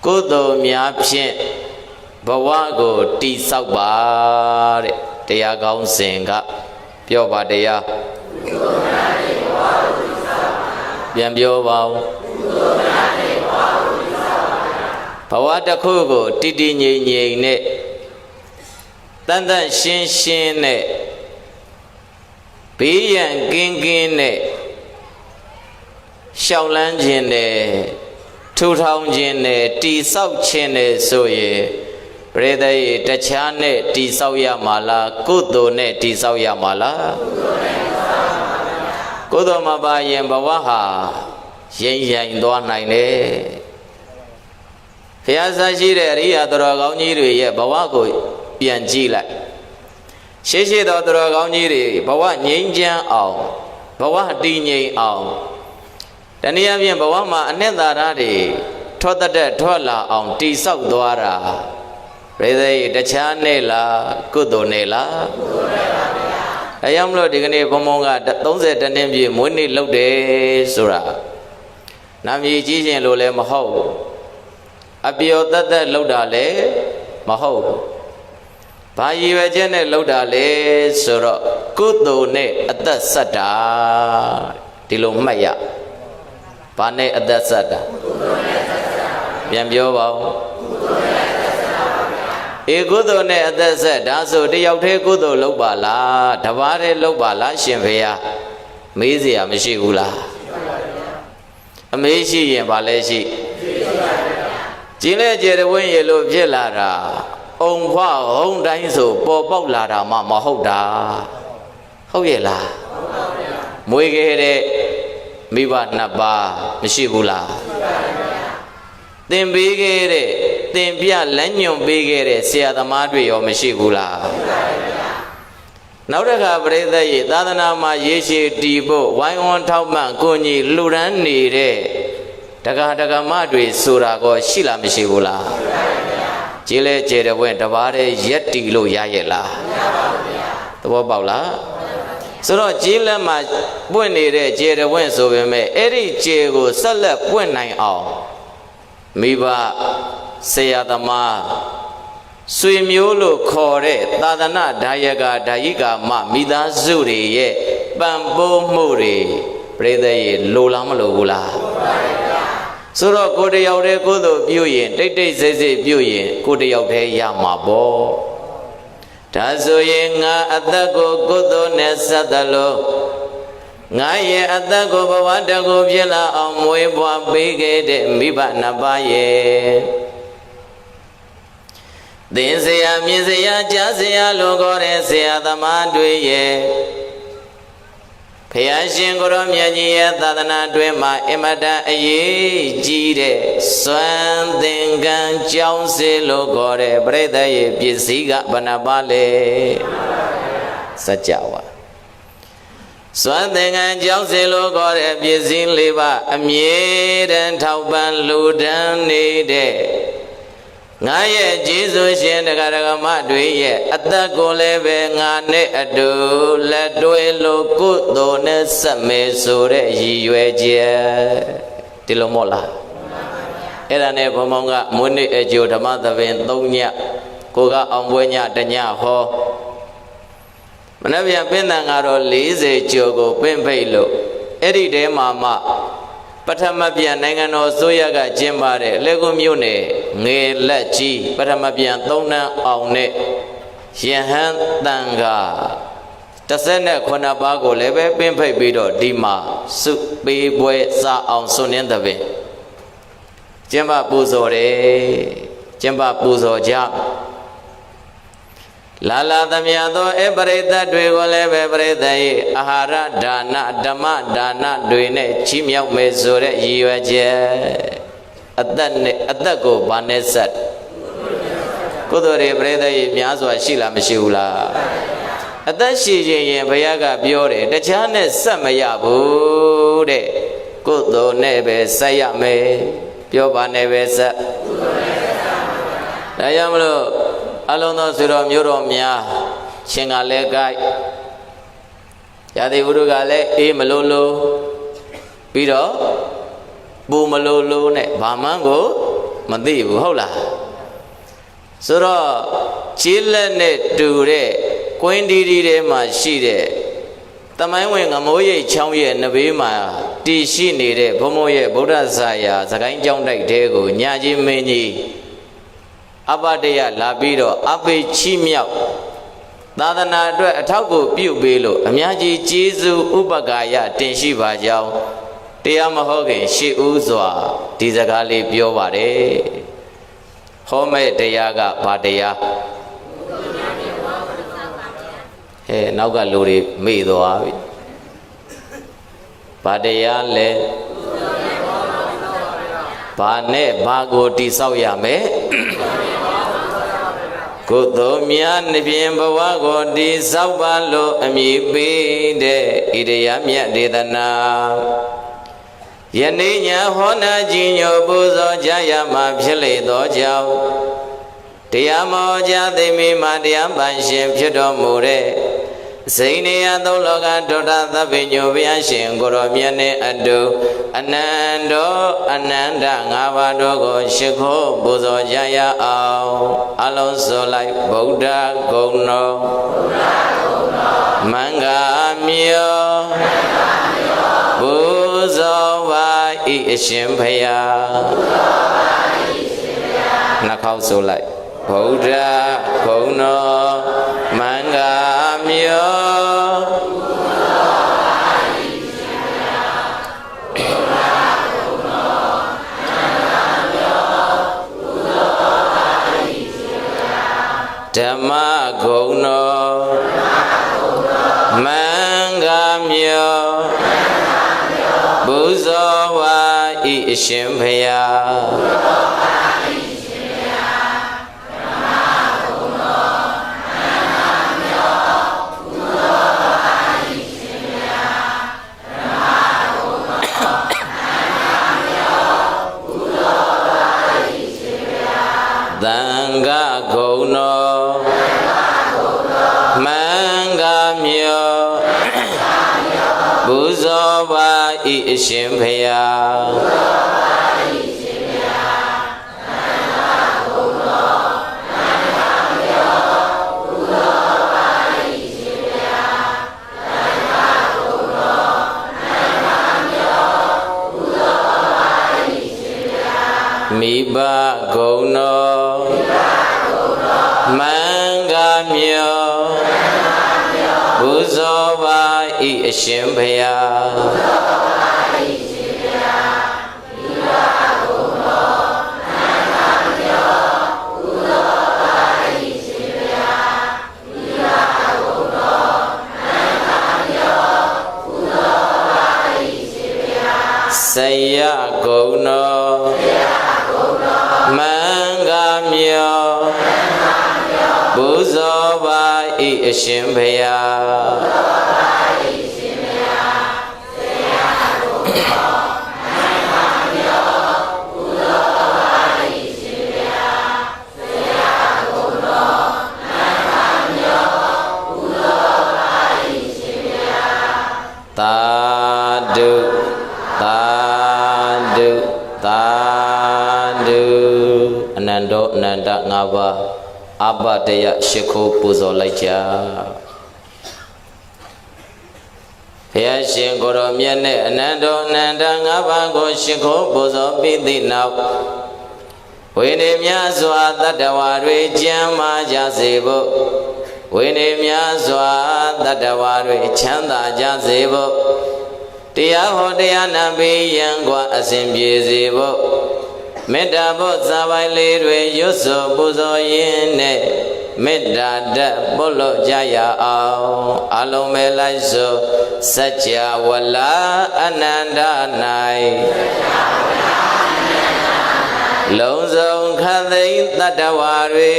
ကုသိုလ်များဖြင့်ဘဝကိုတည်ဆောက်ပါတဲ့တရားကောင်းစဉ်ကပြောပါတရားပြန်ပြောပါဦးဘဝတစ်ခုကိုတည်တည်ငြိမ်ငြိမ်နဲ့တန်တန်ရှင်းရှင်းနဲ့ဘေးရန်ကင်းကင်းနဲ့ရှောက်လန်းခြင်းနဲ့ထူထောင်ခြင်းနဲ့တိဆောက်ခြင်းနဲ့ဆိုရင်ပရိသတ်တခြားနဲ့တိဆောက်ရမှာလားကုသိုလ်နဲ့တိဆောက်ရမှာလားကုသိုလ်မပါရင်ဘဝဟာရင်ရိုင်သွားနိုင်တယ်ဘုရားစာရှိတဲ့အရိယာသူတော်ကောင်းကြီးတွေရဲ့ဘဝကိုပြန်ကြည့်လိုက်ရှိသောသူတော်ကောင်းကြီးတွေဘဝငြိမ်းချမ်းအောင်ဘဝတည်ငြိမ်အောင်တနည်းအားဖြင့်ဘဝမှာအနှစ်သာရတွေထွက်တဲ့ထွက်လာအောင်တည်ဆောက်သွားတာပရိသေတခြားနဲ့လားကုသိုလ်နဲ့လားကုသိုလ်နဲ့ပါဗျာဒါကြောင့်မလို့ဒီကနေ့ဘုံဘုံက30တနှစ်ပြည့်မွေးနေ့လုပ်တယ်ဆိုတာနာမည်ကြီးခြင်းလို့လည်းမဟုတ်အပျော်သက်သက်လုပ်တာလည်းမဟုတ်ဘာရည်ရွယ်ချက်နဲ့လုပ်တာလဲဆိုတော့ကုသိုလ်နဲ့အသက်ဆက်တာဒီလိုမှတ်ရဘာနဲ့အသက်ဆက်တာပြန်ပြောပါဦးကုသိုလ်နဲ့အသက်ဆက်ဒါဆိုတယောက်တည်းကုသိုလ်လုပ်ပါလားတပါးတည်းလုပ်ပါလားရှင်ဖေဟာမေးเสียမရှိဘူးလားအမေးရှိရင်ဘာလဲရှိကျင်းလဲကျေတဝင်းရေလို့ဖြစ်လာတာအုံဖွားဟုံးတိုင်းဆိုပေါ်ပေါက်လာတာမှမဟုတ်တာဟုတ်ရဲ့လားမွေးခဲ့တဲ့မိဘနှစ်ပါးမရှိဘူးလားသင်ပေးခဲ့တဲ့သင်ပြလမ်းညွှန်ပေးခဲ့တဲ့ဆရာသမားတွေရောမရှိဘူးလားနောက်တစ်ခါပရိသတ်ရေသာသနာမှာရေရှည်တည်ဖို့ဝိုင်းဝန်းထောက်ပံ့ကိုကြီးလှူဒန်းနေတဲ့တက္ကဒကမတွေဆိုတာကောရှိလားမရှိဘူးလားကြည်လဲကြဲတဲ့ဝင့်တပါးတဲ့ရက်တီလို့ရရဲ့လားမရပါဘူးဗျာသဘောပေါက်လားဆိုတော့ကြည်လက်မှာပွင့်နေတဲ့ကြဲတဲ့ဝင့်ဆိုပေမဲ့အဲ့ဒီကြဲကိုဆက်လက်ပွင့်နိုင်အောင်မိဘဆရာသမားဆွေမျိုးလို့ခေါ်တဲ့သာသနာဒါယကဒါယိကာမမိသားစုတွေရဲ့ပံ့ပိုးမှုတွေပြိဿရေလိုလားမလိုဘူးလားဆိုတော့ကိုတယောက်တည်းကိုယ်တို့ပြုရင်တိတ်တိတ်ဆိတ်ဆိတ်ပြုရင်ကိုတယောက်တည်းရမှာပေါ့ဒါဆိုရင်ငါအသက်ကိုကုသိုလ်နဲ့ဆက်သလိုငါရဲ့အသက်ကိုဘဝတကူဖြစ်လာအောင်မွေးဖွားပေးခဲ့တဲ့မိဘနှစ်ပါးရဲ့သင်ဆရာမြင်ဆရာကြားဆရာလို့ခေါ်တဲ့ဆရာသမားတွေရဲ့ဘုရားရှင်ကိုရောမြတ်ကြီးရဲ့သာသနာတွင်မှာအမတန်အရေးကြီးတဲ့စွမ်းသင်္ကန်းကျောင်းစေလို့ခေါ်တဲ့ပရိသတ်ရဲ့ပစ္စည်းကဘယ်နှပါလဲစัจ java စွမ်းသင်္ကန်းကျောင်းစေလို့ခေါ်တဲ့ပစ္စည်း၄ပါးအမြဲတမ်းထောက်ပံ့လှူဒန်းနေတဲ့ငါရဲ့ကျေးဇူးရှင်တရားဓမ္မတွေရဲ့အသက်ကိုလည်းပဲငါနဲ့အတူလက်တွဲလို့ကုသိုလ်နဲ့ဆက်မယ်ဆိုတဲ့ရည်ရွယ်ချက်ဒီလိုမို့လားအဲ့ဒါနဲ့ဘုံဘုံကမွေးနေ့အကျိုးဓမ္မသဘင်၃ညကိုကအောင်ပွဲညတညဟောမနေ့ပြန်ပင့်တန်ကတော့40ကျော်ကိုပင့်ဖိတ်လို့အဲ့ဒီတဲမှာမှပထမပြန်နိုင်ငံတော်ဆိုရကကျင်းပတဲ့လေကုမြို့နယ်ငယ်လက်ကြီးပထမပြန်3တန်းအောင်နဲ့ယဟန်တန်က19ပါးကိုလည်းပဲပင့်ဖိတ်ပြီးတော့ဒီမှာစုပေးပွဲစအောင်ဆွနှင်းတဲ့ပင်ကျင်းပပူဇော်တယ်ကျင်းပပူဇော်ကြလာလာသမျှသောအပရိသတ်တွေကိုလည်းပဲပရိသတ်ရဲ့အာဟာရဒါနဓမ္မဒါနတွေနဲ့ချီးမြှောက်မယ်ဆိုတဲ့ရည်ရွယ်ချက်အသက်ကိုဗာနဲ့ဆက်ကုသိုလ်တွေပရိသတ်ရဲ့များစွာရှိလားမရှိဘူးလားအသက်ရှိခြင်းရင်ဘုရားကပြောတယ်တခြားနဲ့ဆက်မရဘူးတဲ့ကုသိုလ်နဲ့ပဲဆက်ရမယ်ပြောပါနဲ့ပဲဆက်ဒါကြောင့်မလို့အလုံးသောဆိုတော်မျိုးတော်များရှင်ကလည်းကြိုက်ရာသီဥတုကလည်းအေးမလို့လို့ပြီးတော့ပူမလို့လို့နဲ့ဗာမန်းကို မသိဘူးဟုတ်လားဆိုတော့ခြေလက်နဲ့တူတဲ့ကွင်းတီးတီးထဲမှာရှိတဲ့တမိုင်းဝင်ငမိုးရိပ်ချောင်းရဲ့နဘေးမှာတည်ရှိနေတဲ့ဘုံဘုံရဲ့ဗုဒ္ဓဆရာစကိုင်းကျောင်းတိုက်တဲကိုညာကြီးမင်းကြီးအပတရလာပြီးတော့အပိချီမြောက်သာသနာအတွက်အထောက်ကိုပြုပေးလို့အများကြီးကျေးဇူးဥပကာယတင်ရှိပါကြောင်းတရားမဟုတ်ခင်ရှေ့ဦးစွာဒီစကားလေးပြောပါတယ်ဟောမဲ့တရားကဘာတရားနောက်ကလူတွေမေ့သွားပြီဘာတရားလဲဘာနဲ့ဘာကိုတိဆောက်ရမယ်ကုသိုလ်များနှပြင်းဘဝကိုတိဆောက်ပါလို့အမည်ပေးတဲ့ဣရိယာမြတ်ဒေသနာယနေ့ညဟောနာကြီးညိုပူဇော်ကြရမှာဖြစ်လေသောကြောင့်တရားမောကြသိမိမှတရားပန်ရှင်ဖြစ်တော်မူတဲ့စိန်နေယသုံးလောကဒုဒ္ဒသဗ္ဗညုဘုရားရှင်ကိုရောမြတ်နဲ့အတူအနန္တောအနန္တ၅ပါးတို့ကိုရှိခိုးပူဇော်ကြရအောင်အလုံးစုံလိုက်ဗုဒ္ဓဂုဏ်တော်မင်္ဂမြောပူဇော်ပါဤအရှင်ဘုရားနှခေါက်ဆိုလိုက်ဗုဒ္ဓဂုဏ်တော်မင်္ဂမြောဓမ္မဂုဏ်တော်မင်္ဂမြောပူဇော်ပါဤအရှင်ဘုရားသံဃာဂုဏ်တော်မင်္ဂမြောပူဇော်ပါဤအရှင်ဘုရားမိဘဂုဏ်တော်မင်္ဂမြောပူဇော်ပါဤအရှင်ဘုရားဆရာဂုဏ်တော်မင်္ဂမြောပူဇော်ပါဤအရှင်ဘုရားသာဓုသာဓုသာဓုအနန္တောအနန္တ၅ပါးအပတယရှိခိုးပူဇော်လိုက်ကြဘုရားရှင်ကိုရောမြတ်နဲ့အနန္တောအနန္တ၅ပါးကိုရှိခိုးပူဇော်ပြီးသည့်နောက်ဝိနည်းများစွာတတ္တဝါတွေကျမ်းမာကြစေဖို့ဝိနည်းများစွာတတ္တဝါတွေချမ်းသာကြစေဖို့တရားဟောတရားနာပေးရန်กว่าအစဉ်ပြေစေဖို့မေတ္တာဖို့စာပိုင်းလေးတွေရွတ်ဆိုပူဇော်ရင်းနဲ့မေတ္တာဓာတ်ပို့လို့ကြရအောင်အလုံးမဲ့လိုက်ဆိုစัจ java လာအနန္တ၌လုံးစုံခတ်သိမ်းတတ္တဝါတွေ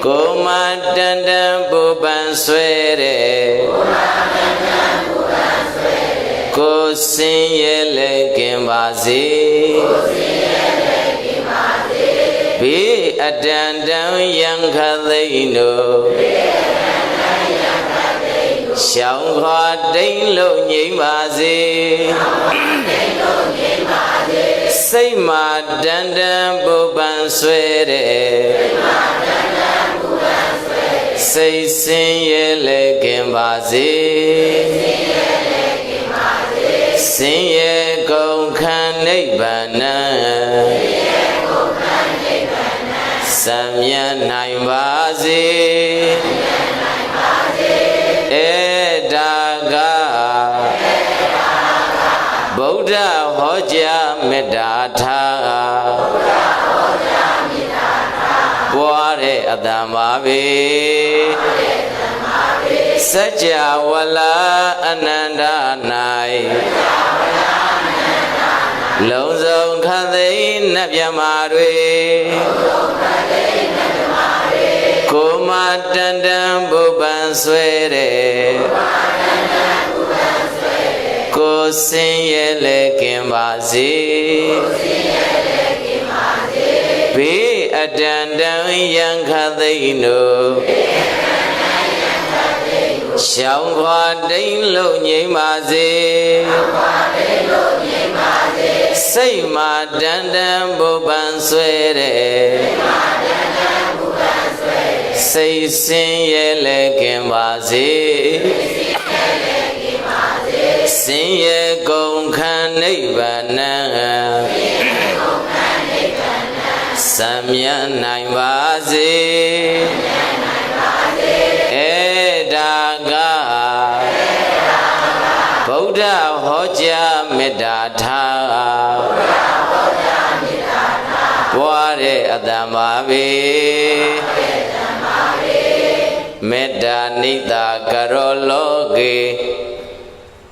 ကိုမတန်တန်ပူပန်ဆွဲတဲ့ကိုစင်ရဲ့လက်ကင်ပါစေဘေးအတန်တန်ရန်ခသိမ့်တို့ရှောင်းခွာတိမ်လုံးငြိမ်းပါစေ စိတ်မှာတန်တန်ပူပန်ဆွဲတဲ့စိတ်ဆင်းရဲလေခင်ပါစေဆင်းရဲကုန်ခံနိဗ္ဗာန်စံမြတ်နိုင်ပါစေဒါကဗုဒ္ဓဟောကြားမေတ္တာထားပွားတဲ့အတ္တမှာပဲစัจ java လာအနန္တ၌လုံးစုံခတ်သိမ်းနတ်မြမာတွေကိုမတန်တန်ပူပန်ဆွဲတဲ့ကိုစင်ရဲ့လေခင်ပါစေဘေးအတန်တန်ရန်ခတ်သိမ်းတို့ရှောင်းခွာတိမ်လုံးငြိမ်းပါစေစိတ်မှာတန်တန်ပူပန်ဆွဲတဲ့စိတ်ဆင်းရဲလေခင်ပါစေဆင်းရဲကုန်ခံနိဗ္ဗာန်စံမြတ်နိုင်ပါစေဒါကဗုဒ္ဓဟောကြားမေတ္တာထားပွားတဲ့အတ္တမှာပဲမေတ္တာနိတ္တာကရောလောကေ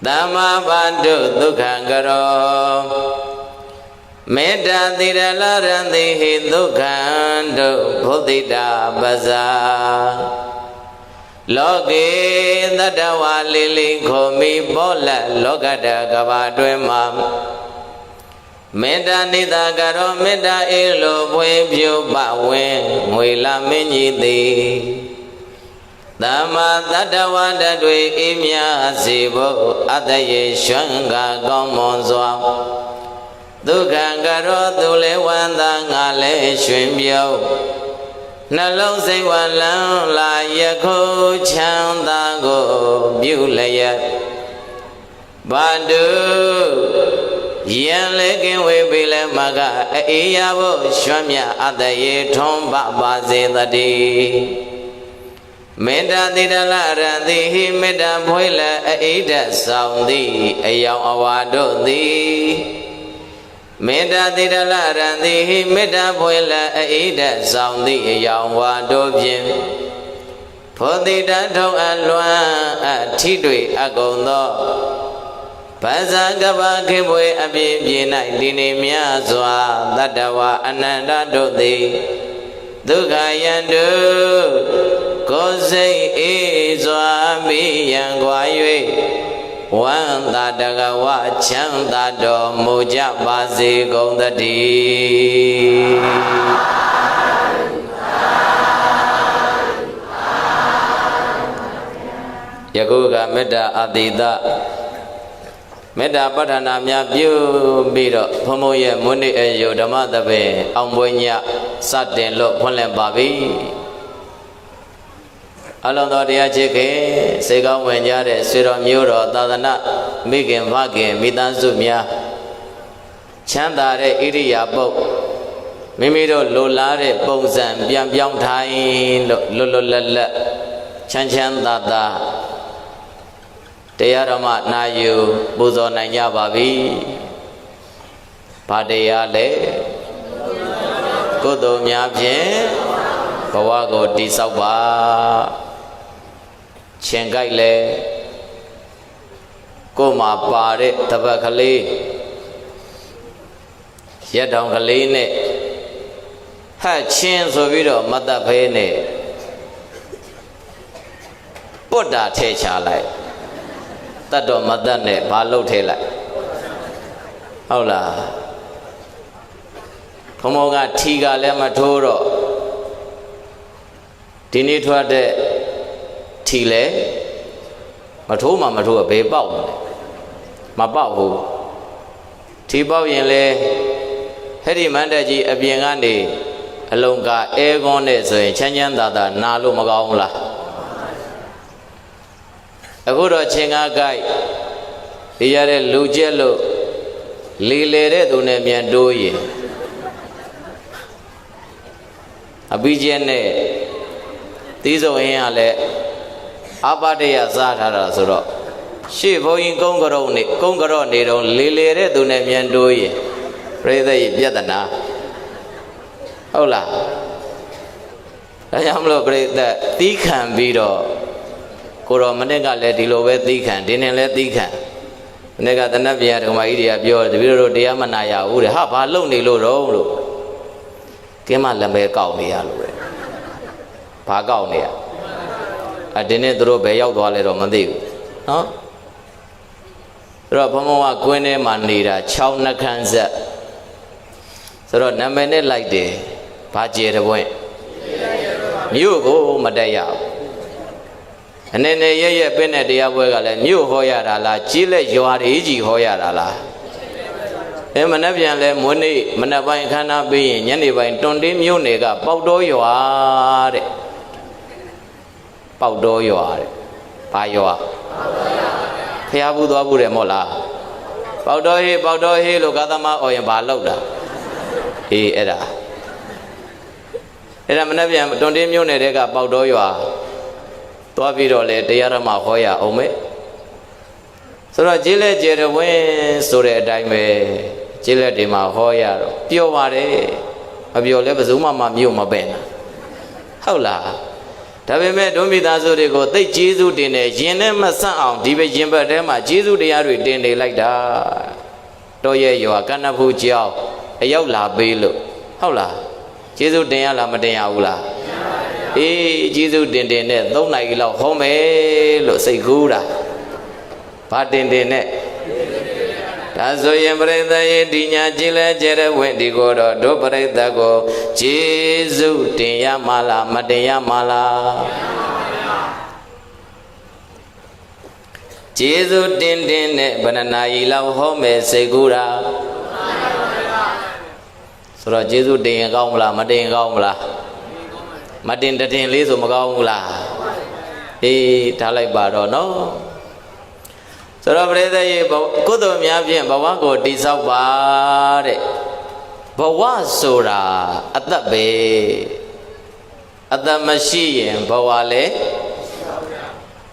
သမ္မာပန္တုဒုက္ခံကရောမေတ္တာသီရလရံတိဟိဒုက္ခံတုဘုဒ္ဓိတာပဇာလောကေသတ္တဝါလိလိခေါ်မိပေါ်လက်လောကတကဘာတွင်မှာမေတ္တာနိတ္တာကရောမေတ္တာအေလိုပွေပြုပဝင်းငွေလာမင်းကြီးသည်သမ္မာတတ္တဝါတတွေအေးမြစေဖို့အတ္တရေရွှမ်းကကောင်းမွန်စွာဒုက္ခကရောသူလေဝန္တာငါလေရွှင်ပြုံးနှလုံးစိတ်ဝလန်းလာယခုချမ်းသာကိုပြုလျက်ဘာတုယံလေကင်ဝေပိလေမကအေးရဖို့ရွှမ်းမြအတ္တရေထွန်းပပါစေတည်းမေတ္တာတိတလရတိဟိမေတ္တာဖွေလအိဒတ်ဆောင်သည်အယောင်အဝါတို့သည်မေတ္တာတိတလရတိဟိမေတ္တာဖွေလအိဒတ်ဆောင်သည်အယောင်ဝါတို့ဖြင့်ဖောတိတထုံအလွမ်းအထိတွေအကုန်သောဘာဇာကဘာခေပွေအပြည့်ပြည့်၌ဒီနေမြစွာတတ္တဝအနန္တတို့သည်ဒုက္ခယံတုကိုယ်စိတ်အေးစွာမိယံကွာ၍ဝန္တာတကဝချမ်းသာတော်မူကြပါစေကုန်သတည်းယခုကမေတ္တာအတိတမေတ္တာပဋ္ဌာနာများပြုပြီးတော့ဘုံဘုံရဲ့မွန်းနေ့အယုဓမ္မသဘင်အောင်ပွဲညစတင်လို့ဖွင့်လှစ်ပါပြီအလုံးတော်တရားချစ်ခင်စေကောင်းဝင်ကြတဲ့ဆွေတော်မျိုးတော်သာသနာမိခင်ဖခင်မိသားစုများချမ်းသာတဲ့ဣရိယာပုတ်မိမိတို့လိုလားတဲ့ပုံစံပြန်ပြောင်းထိုင်လို့လွတ်လွတ်လပ်လပ်ချမ်းချမ်းသာသာတရားဓမ္မနာယူပူဇော်နိုင်ကြပါပြီ။ဘာတရားလဲကုသိုလ်များဖြင့်ဘဝကိုတည်ဆောက်ပါ။ရှင်ကြိုက်လဲကိုယ်မှာပါတဲ့တပတ်ကလေးရက်တောင်ကလေးနဲ့ဟတ်ချင်းဆိုပြီးတော့မတ်တပ်ဖေးနဲ့ပုတ်တာထဲချလိုက်တတ်တော်မတတ်နဲ့ဘာလှုပ်ထဲလိုက်ဟုတ်လားဘုံဘောကထီကလည်းမထိုးတော့ဒီနေ့ထွက်တဲ့ထီလည်းမထိုးမှမထိုးဘယ်ပေါက်မလဲမပေါက်ဘူးထီပေါက်ရင်လေ အဲ့ဒီမန္တကြီးအပြင်ကနေအလုံးကအဲကွန်းနဲ့ဆိုရင်ချမ်းချမ်းသာသာနာလို့မကောင်းဘူးလားအခုတော့ချင်းကားကြိုက်ဒီရတဲ့လူကျက်လို့လေလေတဲ့သူနဲ့ပြန်တိုးရင်အပိကျက်နဲ့သီးစုံရင်ကလည်းအပတ္တရစားထားတာဆိုတော့ရှေ့ဘုန်းကြီးကုန်းကြော့နေတော့လေလေတဲ့သူနဲ့ပြန်တိုးရင်ပြိဿရဲ့ပြဿနာဟုတ်လားဒါကြောင့်မလို့ပြိဿသီးခံပြီးတော့ကိုတော်မနေ့ကလည်းဒီလိုပဲသီးခံဒီနေ့လည်းသီးခံမနေ့ကသနပ်ပြဓမ္မကြီးတွေကပြောတယ်တပည့်တော်တရားမနာရဘူးတဲ့ဟာဘာလုံနေလို့တော့လို့ကင်းမလမဲကောက်နေရလို့ပဲဘာကောက်နေရဒီနေ့သူတို့ဘယ်ရောက်သွားလဲတော့မသိဘူးနော်အဲ့တော့ဘုံဘုံကကွင်းထဲမှာနေတာ6နှခမ်းဆက်ဆိုတော့နာမည်နဲ့လိုက်တယ်ဘာကျေတပွင့်မြို့ကိုမတက်ရဘူးအနေနဲ့ရပြင်းတဲ့တရားပွဲကလည်းမြို့ဟောရတာလားကြီးလက်ရွာတွေကြီးဟောရတာလားမနှက်ပြန်လဲမွန်းနေ့မနှက်ပိုင်းခန္ဓာပြီးရင်ညနေပိုင်းတွန်တင်းမြို့နယ်ကပေါက်တော်ရွာတဲ့ပေါက်တော်ရွာတဲ့ဘာရွာဖျားဘူးသွားဘူးတယ်မို့လားပေါက်တော်ဟေးလို့ကာသမအော်ရင်ဘာလောက်တာအေးအဲ့ဒါမနှက်ပြန်တွန်တင်းမြို့နယ်ကပေါက်တော်ရွာသွားပြီးတော့လေတရားဓမ္မဟောရအောင်မေဆိုတော့ကြီးလက်ကျေတဝင်းဆိုတဲ့အတိုင်းပဲကြီးလက်တွေမှာဟောရတော့ပျော်ပါတယ်မပျော်လဲဘယ်သူမှမြို့မပဲ့နိုင်ဟုတ်လားဒါပေမဲ့ဒုမိသားစုတွေကိုသိကျေးဇူးတင်တယ်ရင်နဲ့မဆန့်အောင်ဒီပဲရင်ဘတ်ထဲမှာကျေးဇူးတရားတွေတင်နေလိုက်တာတော်ရဲ့ရွာကဏ္ဍဖူးကြောင်းအရောက်လာပေးလို့ဟုတ်လားကျေးဇူးတင်ရလားမတင်ရဘူးလားအေးကျေးဇူးတင်နဲ့3နာရီလောက်ဟောမယ်လို့စိတ်ကူးတာဘာတင်နဲ့ဒါဆိုရင်ပြိဿရဲ့ဒီညာကြည်လဲကျတဲ့ဝင်ဒီကိုတော့တို့ပြိဿကိုကျေးဇူးတင်ရမှာလားမတင်ရမှာလားကျေးဇူးတင်နဲ့ဘယ်နှနာရီလောက်ဟောမယ်စိတ်ကူးတာဆိုတော့ကျေးဇူးတင်ရင်ကောင်းမလားမတင်ရင်ကောင်းမလားမတင်တင်လေးဆိုမကောင်းဘူးလားအေးထားလိုက်ပါတော့နော်ဆိုတော့ပြိဿရေကုသိုလ်များဖြင့်ဘဝကိုတည်ဆောက်ပါတဲ့ဘဝဆိုတာအသက်ပဲအသက်မရှိရင်ဘဝလည်း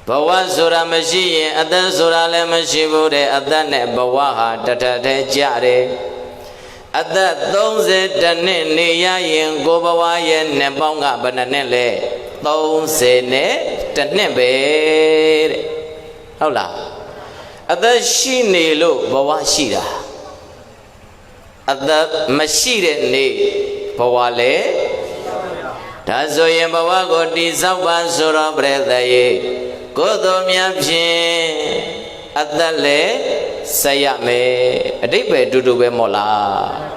ဘဝဆိုတာမရှိရင်အသက်ဆိုတာလည်းမရှိဘူးတဲ့အသက်နဲ့ဘဝဟာတထထဲကြတယ်အသက်30နှစ်နေရရင်ကိုဘဝရဲ့နှစ်ပေါင်းကဘယ်နှစ်လဲ30နဲ့တစ်နှစ်ပဲတဲ့ဟုတ်လားအသက်ရှိနေလို့ဘဝရှိတာအသက်မရှိတဲ့နေ့ဘဝလဲဒါဆိုရင်ဘဝကိုတည်ဆောက်ပါဆိုတော့ပြိဿရေကိုယ်တော်များဖြင့်အသက်လဲဆက်ရမယ်အတိတ်ပဲတူတူပဲမို့လား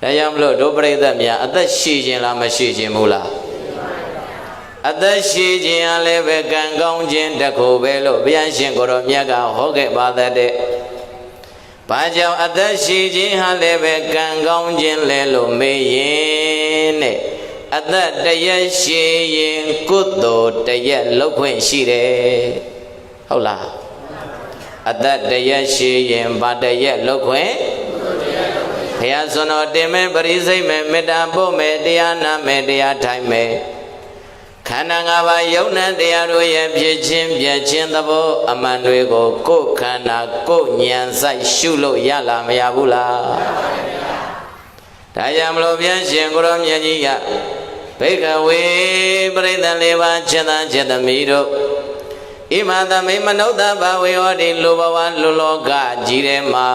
ဒါကြောင့်မလို့ဒုပရိသတ်များအသက်ရှိခြင်းလားမရှိခြင်းဘူးလားအသက်ရှိခြင်းအလည်းပဲကံကောင်းခြင်းတခုပဲလို့ဘုရားရှင်ကိုယ်တော်မြတ်ကဟောခဲ့ပါတဲ့ဘာကြောင့်အသက်ရှိခြင်းဟာလည်းပဲကံကောင်းခြင်းလဲလို့မေးရင်တဲ့အသက်တရက်ရှိရင်ကုသိုလ်တရက်လုပ်ခွင့်ရှိတယ်ဟုတ်လားအသက်တရက်ရှိရင်ဗာတရက်လုပ်ခွင့်ဘုရားစွန်တော်တင်မဲ့ပရိစိတ်မဲ့မေတ္တာပို့မဲ့တရားနာမဲ့တရားထိုင်မဲ့ခန္ဓာ၅ပါးယုံနဲ့တရားတို့ရဲ့ဖြစ်ချင်းပြည့်ချင်းသဘောအမှန်တွေကိုကိုယ်ခန္ဓာကိုယ်ဉာဏ်စိုက်ရှုလို့ရလားမရဘူးလားဒါကြောင့်မလို့ဘုရားရှင်ကိုရောမြတ်ကြီးကဘိက္ခဝေပရိသတ်၄ပါးจิตတจิตသမီးတို့ဣမသမိမနုဿဘဝေဟောဒီလူဘဝလူလောကကြီးထဲမှာ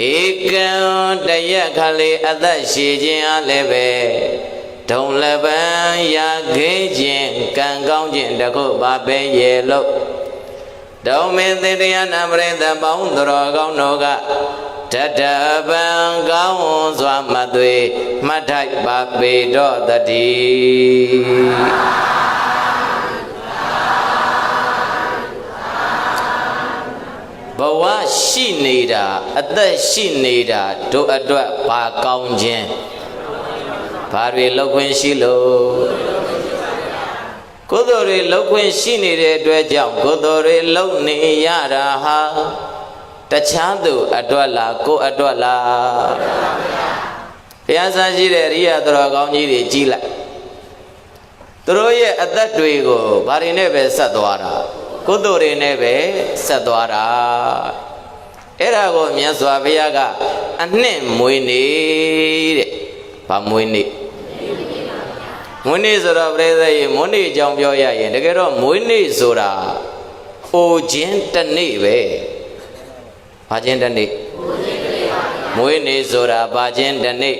ဧကံတရက်ခလေးအသက်ရှိခြင်းအားလည်းပဲဒုံလပံရာခေခြင်းကံကောင်းခြင်းတခုပါပဲရဲ့လို့ဒုံမင်းသေတရားနာပရိသတ်ပေါင်းတော်ကောင်းတို့ကတတပံကောင်းစွာမှတ်သွေမှတ်ထိုက်ပါပေတော့တည်း ။ ဘုရားရှင်ကိုရောမြတ်ကြီးကဘိက္ခဝေပရိသတ်၄ပါးจิตတจิตသမီးတို့ဣမသမိမနုဿဘဝေဟောဒီလူဘဝလူလောကကြီးထဲမှာဧကံတရက်ခလေးအသက်ရှိခြင်းအားလည်းပဲဒုံလပံရာခေခြင်းကံကောင်းခြင်းတခုပါပဲရဲ့လို့ဒုံမင်းသေတရားနာပရိသတ်ပေါင်းတော်ကောင်းတို့ကတတပံကောင်းစွာမှတ်သွေမှတ်ထိုက်ပါပေတော့တည်း ဒါကြောင့်မလို့ ဘဝရှိနေတာအသက်ရှိနေတာတို့အတွက်ဘာကောင်းခြင်းဘာတွေလောက်ခွင့်ရှိလို့ကုသိုလ်တွေလောက်ခွင့်ရှိနေတဲ့အတွက်ကြောင့်ကုသိုလ်တွေလုံနေရတာဟာတခြားသူအတွက်လားကိုယ်အတွက်လားဘုရားဆန်းရှိတဲ့ရိယသူတော်ကောင်းကြီးတွေကြီးလိုက်သူတို့ရဲ့အသက်တွေကိုဘာတွေနဲ့ပဲဆက်သွားတာကုသိုလ်တွေနဲ့ပဲဆက်သွားတာအဲ့ဒါကိုမြတ်စွာဘုရားကအနှစ်မွေးနေတဲ့ဗာမွေးနေမွေးနေ့ဆိုတော့ပြိဿရေမွေးနေ့အကြောင်းပြောရရင်တကယ်တော့မွေးနေ့ဆိုတာအိုခြင်းတစ်နေ့ပဲဘာခြင်းတစ်နေ့မွေးနေ့ဆိုတာဘာခြင်းတစ်နေ့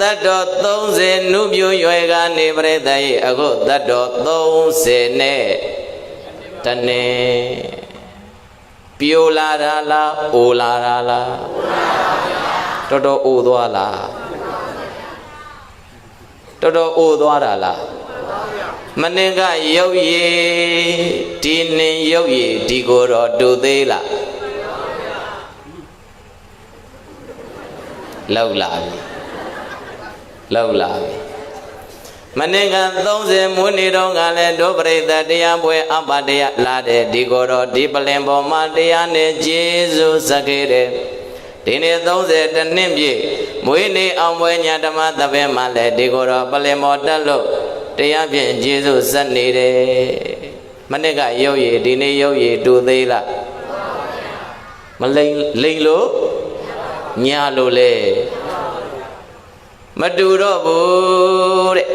တတ်တော်30နုပြိုရွယ်ကနေပြိဿရေအခုတတ်တော်30နဲ့တနေ့ပြိုလာတာလားအိုလာတာလားတော်တော်အိုသွားလားတော်တော်အိုသွားတာလားမနင်ကရုပ်ရည်ဒီနင်ရုပ်ရည်ဒီကိုတော့တူသေးလားလောက်လာပြီလောက်လာပြီမနင်က30မွေးနေ့တော့ကလည်းဒုပရိသတ်တရားပွဲအပ္ပတရားလာတဲ့ဒီကိုတော့ဒီပလင်ပေါ်မှာတရားနဲ့ကျေးဇူးစခဲ့တယ်ဒီနေ့30တနှစ်ပြည့်မွေးနေ့အောင်ပွဲညာဓမ္မသဘင်မှာလည်းဒီကိုတော့ပလင်ပေါ်တက်လို့တရားဖြင့်ကျေးဇူးစက်နေတယ်မနစ်ကရုပ်ရည်ဒီနေ့ရုပ်ရည်တူသေးလားမလိမ့်လို့ညာလို့လေမတူတော့ဘူးတဲ့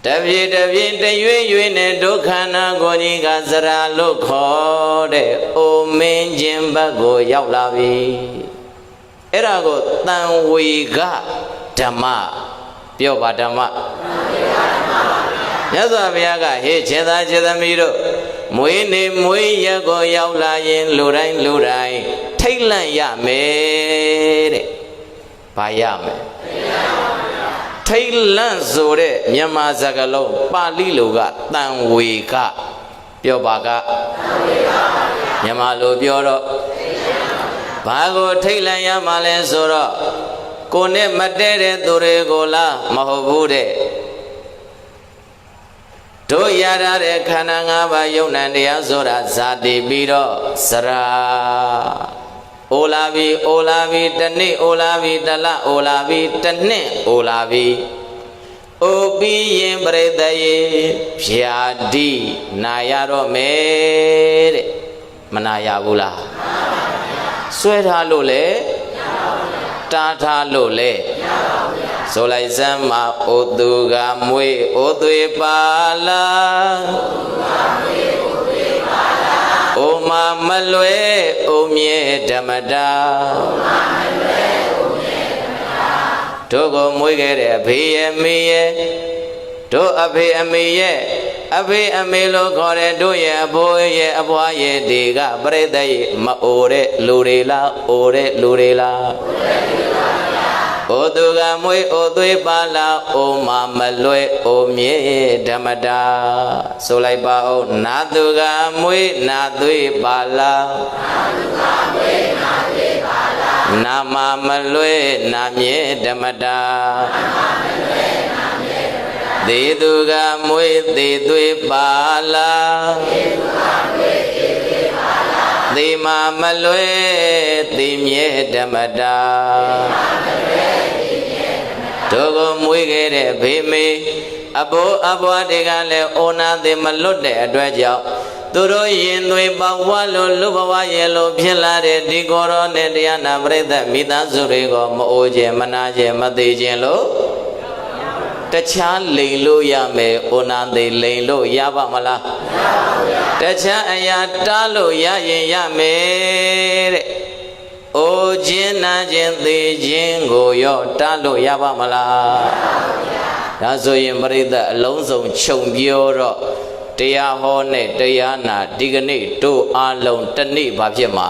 တပြေတပြေတရွေ့ရွေ့နဲ့ဒုက္ခနာကိုကြီးကစရာလို့ခေါ်တဲ့အိုမင်းခြင်းဘက်ကိုရောက်လာပြီအဲ့ဒါကိုတန်ဝေကဓမ္မပြောပါဓမ္မမြတ်စွာဘုရားကဟေ့ရှင်သာရှင်သမီးတို့မွေးနေမွေးရက်ကိုရောက်လာရင်လူတိုင်းလူတိုင်းထိတ်လန့်ရမယ်တဲ့ဘာရမယ်ထိတ်လန့်ဆိုတဲ့မြန်မာစကားလုံးပါဠိလိုကတန်ဝေကပြောပါကမြန်မာလိုပြောတော့ဘာကိုထိတ်လန့်ရမှာလဲဆိုတော့ကိုနဲ့မတည့်တဲ့သူတွေကိုလားမဟုတ်ဘူးတဲ့တို့ရထားတဲ့ခန္ဓာ၅ပါးယုံ nant တရားဆိုတာဇာတိပြီးတော့စရာအိုလာပြီအိုလာပြီတနေ့အိုလာပြီတလအိုလာပြီတနှစ်အိုလာပြီအိုပြီးရင်ပြိတ္တရေဖြာတိနာရတော့မယ်တဲ့မနာရဘူးလားဆွဲထားလို့လေတားထားလို့လေဆိုလိုက်စမ်းမှာအိုသူကမွေးအိုသွေပါလားအိုမမလွဲအိုမြဲဓမ္မတာတို့ကိုမွေးခဲ့တဲ့အဖေရဲ့မေရဲ့တို့အဖေအမေရဲ့အဖေအမေလို့ခေါ်တဲ့တို့ရဲ့အဖိုးရဲ့အဖွားရဲ့ဒီကပြိတ္တရဲ့မအိုတဲ့လူတွေလားအိုတဲ့လူတွေလားအိုသူကမွေးအိုသွေးပါလားအိုမမလွဲအိုမြဲဓမ္မတာဆိုလိုက်ပါဦးနာသူကမွေးနာသွေးပါလားနာမမလွဲနာမြဲဓမ္မတာသေသူကမွေးသေသွေးပါလားသေမမလွဲသေမြဲဓမ္မတာတို့ကိုမွေးခဲ့တဲ့ဖေမေအဘိုးအဘွားတွေကလည်းအိုနာသေးမလွတ်တဲ့အတွက်ကြောင့်သူတို့ရင်သွေးပေါဝါလို့လူဘဝရဲ့လို့ဖြစ်လာတဲ့ဒီကိုယ်တော်နဲ့တရားနာပရိသတ်မိသားစုတွေကိုမအိုခြင်းမနာခြင်းမသေးခြင်းလို့တခြားလိန်လို့ရမယ်အိုနာသေးလိန်လို့ရပါမလားတခြားအရာတားလို့ရရင်ရမယ်တဲ့အိုခြင်းနာခြင်းသေခြင်းကိုရောတားလို့ရပါမလားဒါဆိုရင်ပရိသတ်အလုံးစုံခြုံပြောတော့တရားဟောနဲ့တရားနာဒီကနေ့တို့အားလုံးတနေ့ဘာဖြစ်မှာ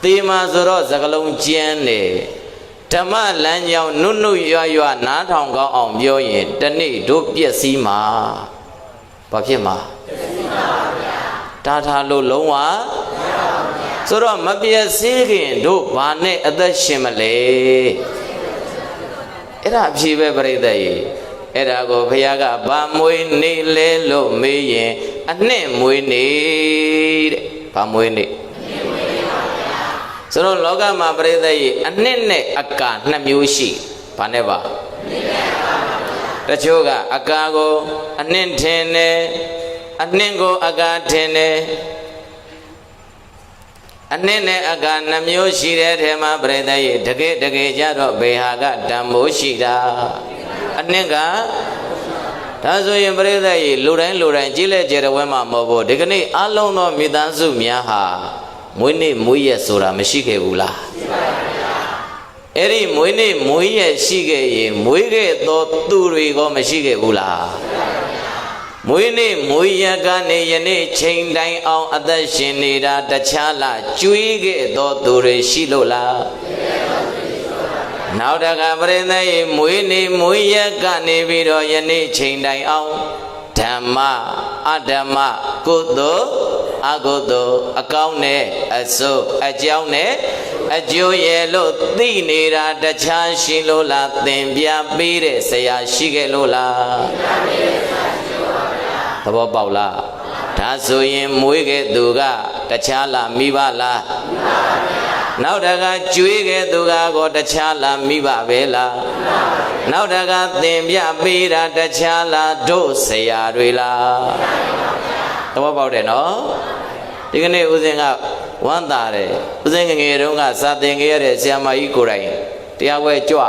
သေမှာဆိုတော့စကလုံးကျန်းနေဓမ္မလမ်းကြောင်းနုနုရွရွနားထောင်ကောင်းအောင်ပြောရင်တနေ့တို့ပြည့်စည်မှာဘာဖြစ်မှာ တာထားလို့လုံးဝဆိုတော့မပြည့်စည်ခင်တို့ဘာနဲ့အသက်ရှင်မလဲအဲ့ဒါအဖြေပဲပြိတ္တရဲ့အဲ့ဒါကိုဘုရားကဘာမွေးနေလဲလို့မေးရင်အနှစ်မွေးနေတဲ့ဘာမွေးနေဆိုတော့လောကမှာပြိတ္တရဲ့အနှစ်နဲ့အကာနှစ်မျိုးရှိဘာနဲ့ပါတချို့ကအကာကိုအနှစ်ထင်တယ်အနှစ်ကိုအကာထင်တယ်အနှစ်နဲ့အကာနှမျိုးရှိတဲ့ထဲမှာပြိတ္တရဲ့တကယ်ကြတော့ဘေဟာကတန်မိုးရှိတာအနှစ်ကဒါဆိုရင်ပြိတ္တရဲ့လူတိုင်းကြီးလက်ကျတဲ့ဝဲမှာမဟုတ်ဘူးဒီကနေ့အလုံးသောမိသားစုများဟာမွေးနေ့မွေးရက်ဆိုတာမရှိခဲ့ဘူးလားရှိပါဗျာအဲ့ဒီမွေးနေ့မွေးရက်ရှိခဲ့ရင်မွေးခဲ့သောသူတွေကမရှိခဲ့ဘူးလားရှိပါဗျာမွေးနေ့မွေးရက်ကနေယနေ့ချိန်တိုင်းအောင်အသက်ရှင်နေတာတခြားလားကျွေးခဲ့သောသူတွေရှိလို့လားနောက်တကပရိသတ်ရဲ့မွေးနေ့မွေးရက်ကနေပြီးတော့ယနေ့ချိန်တိုင်းအောင်ဓမ္မအဓမ္မကုသိုလ်အကုသိုလ်အကောင်းနဲ့အဆိုးအကြောင်းနဲ့အကျိုးရဲ့လို့သိနေတာတခြားရှိလို့လားသင်ပြပေးတဲ့ဆရာရှိခဲ့လို့လားသဘောပေါက်လားဒါဆိုရင်မွေးခဲ့သူကတခြားလားမိဘလားမိဘပါဗျာနောက်တကကျွေးခဲ့သူကောတခြားလားမိဘပဲလားမိဘပါဗျာနောက်တကသင်ပြပေးတာတခြားလားတို့ဆရာတွေလားမိဘပါဗျာသဘောပေါက်တယ်နော်ဒီကနေ့ဦးဇင်းကဝမ်းသာတယ်ဦးဇင်းငယ်ငယ်တုန်းကစာသင်ခဲ့ရတဲ့ဆရာမကြီးကိုယ်တိုင်တရားပွဲကြွ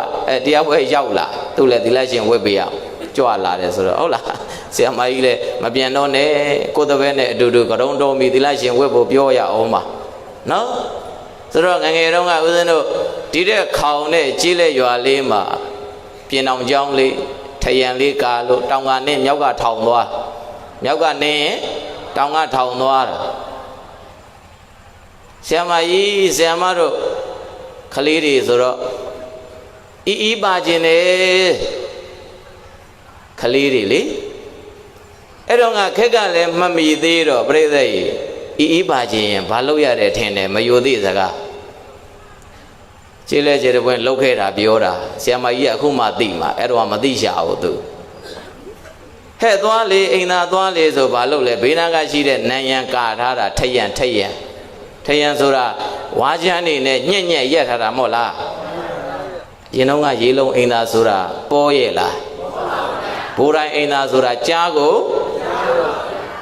တရားပွဲရောက်လာသူ့လည်းဒီလိုက်ရှင်ဝတ်ပေးရကြွလာတယ်ဆိုတော့ဟုတ်လားဆရာမကြီးလည်းမပြန်တော့နဲ့ကိုယ်တပည့်နဲ့အတူတူကရုံတော်မီဒီလိုက်ရှင်ဝတ်ဖို့ပြောရအောင်ပါနော်ဆိုတော့ငငယ်တုန်းကဦးဇင်းတို့ဒီတဲ့ခေါင်နဲ့ကြီးလက်ရွာလေးမှာပြင်အောင်ကျောင်းလေးထရံလေးကာလို့တောင်ကနေမြောက်ကထောင်သွားမြောက်ကနေတောင်ကထောင်သွားတာဆရာမကြီးဆရာမတို့ခလေးတွေဆိုတော့အီးပါခြင်းနဲ့ခလေးတွေလေအဲ့တော့ငါခက်ကလည်းမမီသေးတော့ပြိဿကြီးအီးပါခြင်းရင်ဘာလို့ရတယ်ထင်တယ်မယိုသေးစကားခြေလဲခြေတပွင့်လှုပ်ခဲ့တာပြောတာဆရာမကြီးကအခုမှသိမှာအဲ့တော့မသိရှာဘူးသူဟဲ့သွားလေအိမ်သာသွားလေဆိုဘာလို့လဲဘေးနားကရှိတဲ့နန်းရံကာထားတာထရံဆိုတာဝါးချမ်းနေနဲ့ညက်ရက်ထားတာမဟုတ်လားရင်တော့ကရေလုံးအိမ်သာဆိုတာပေါ်ရဲ့လားဘိုးတိုင်းအိမ်သာဆိုတာကြားကို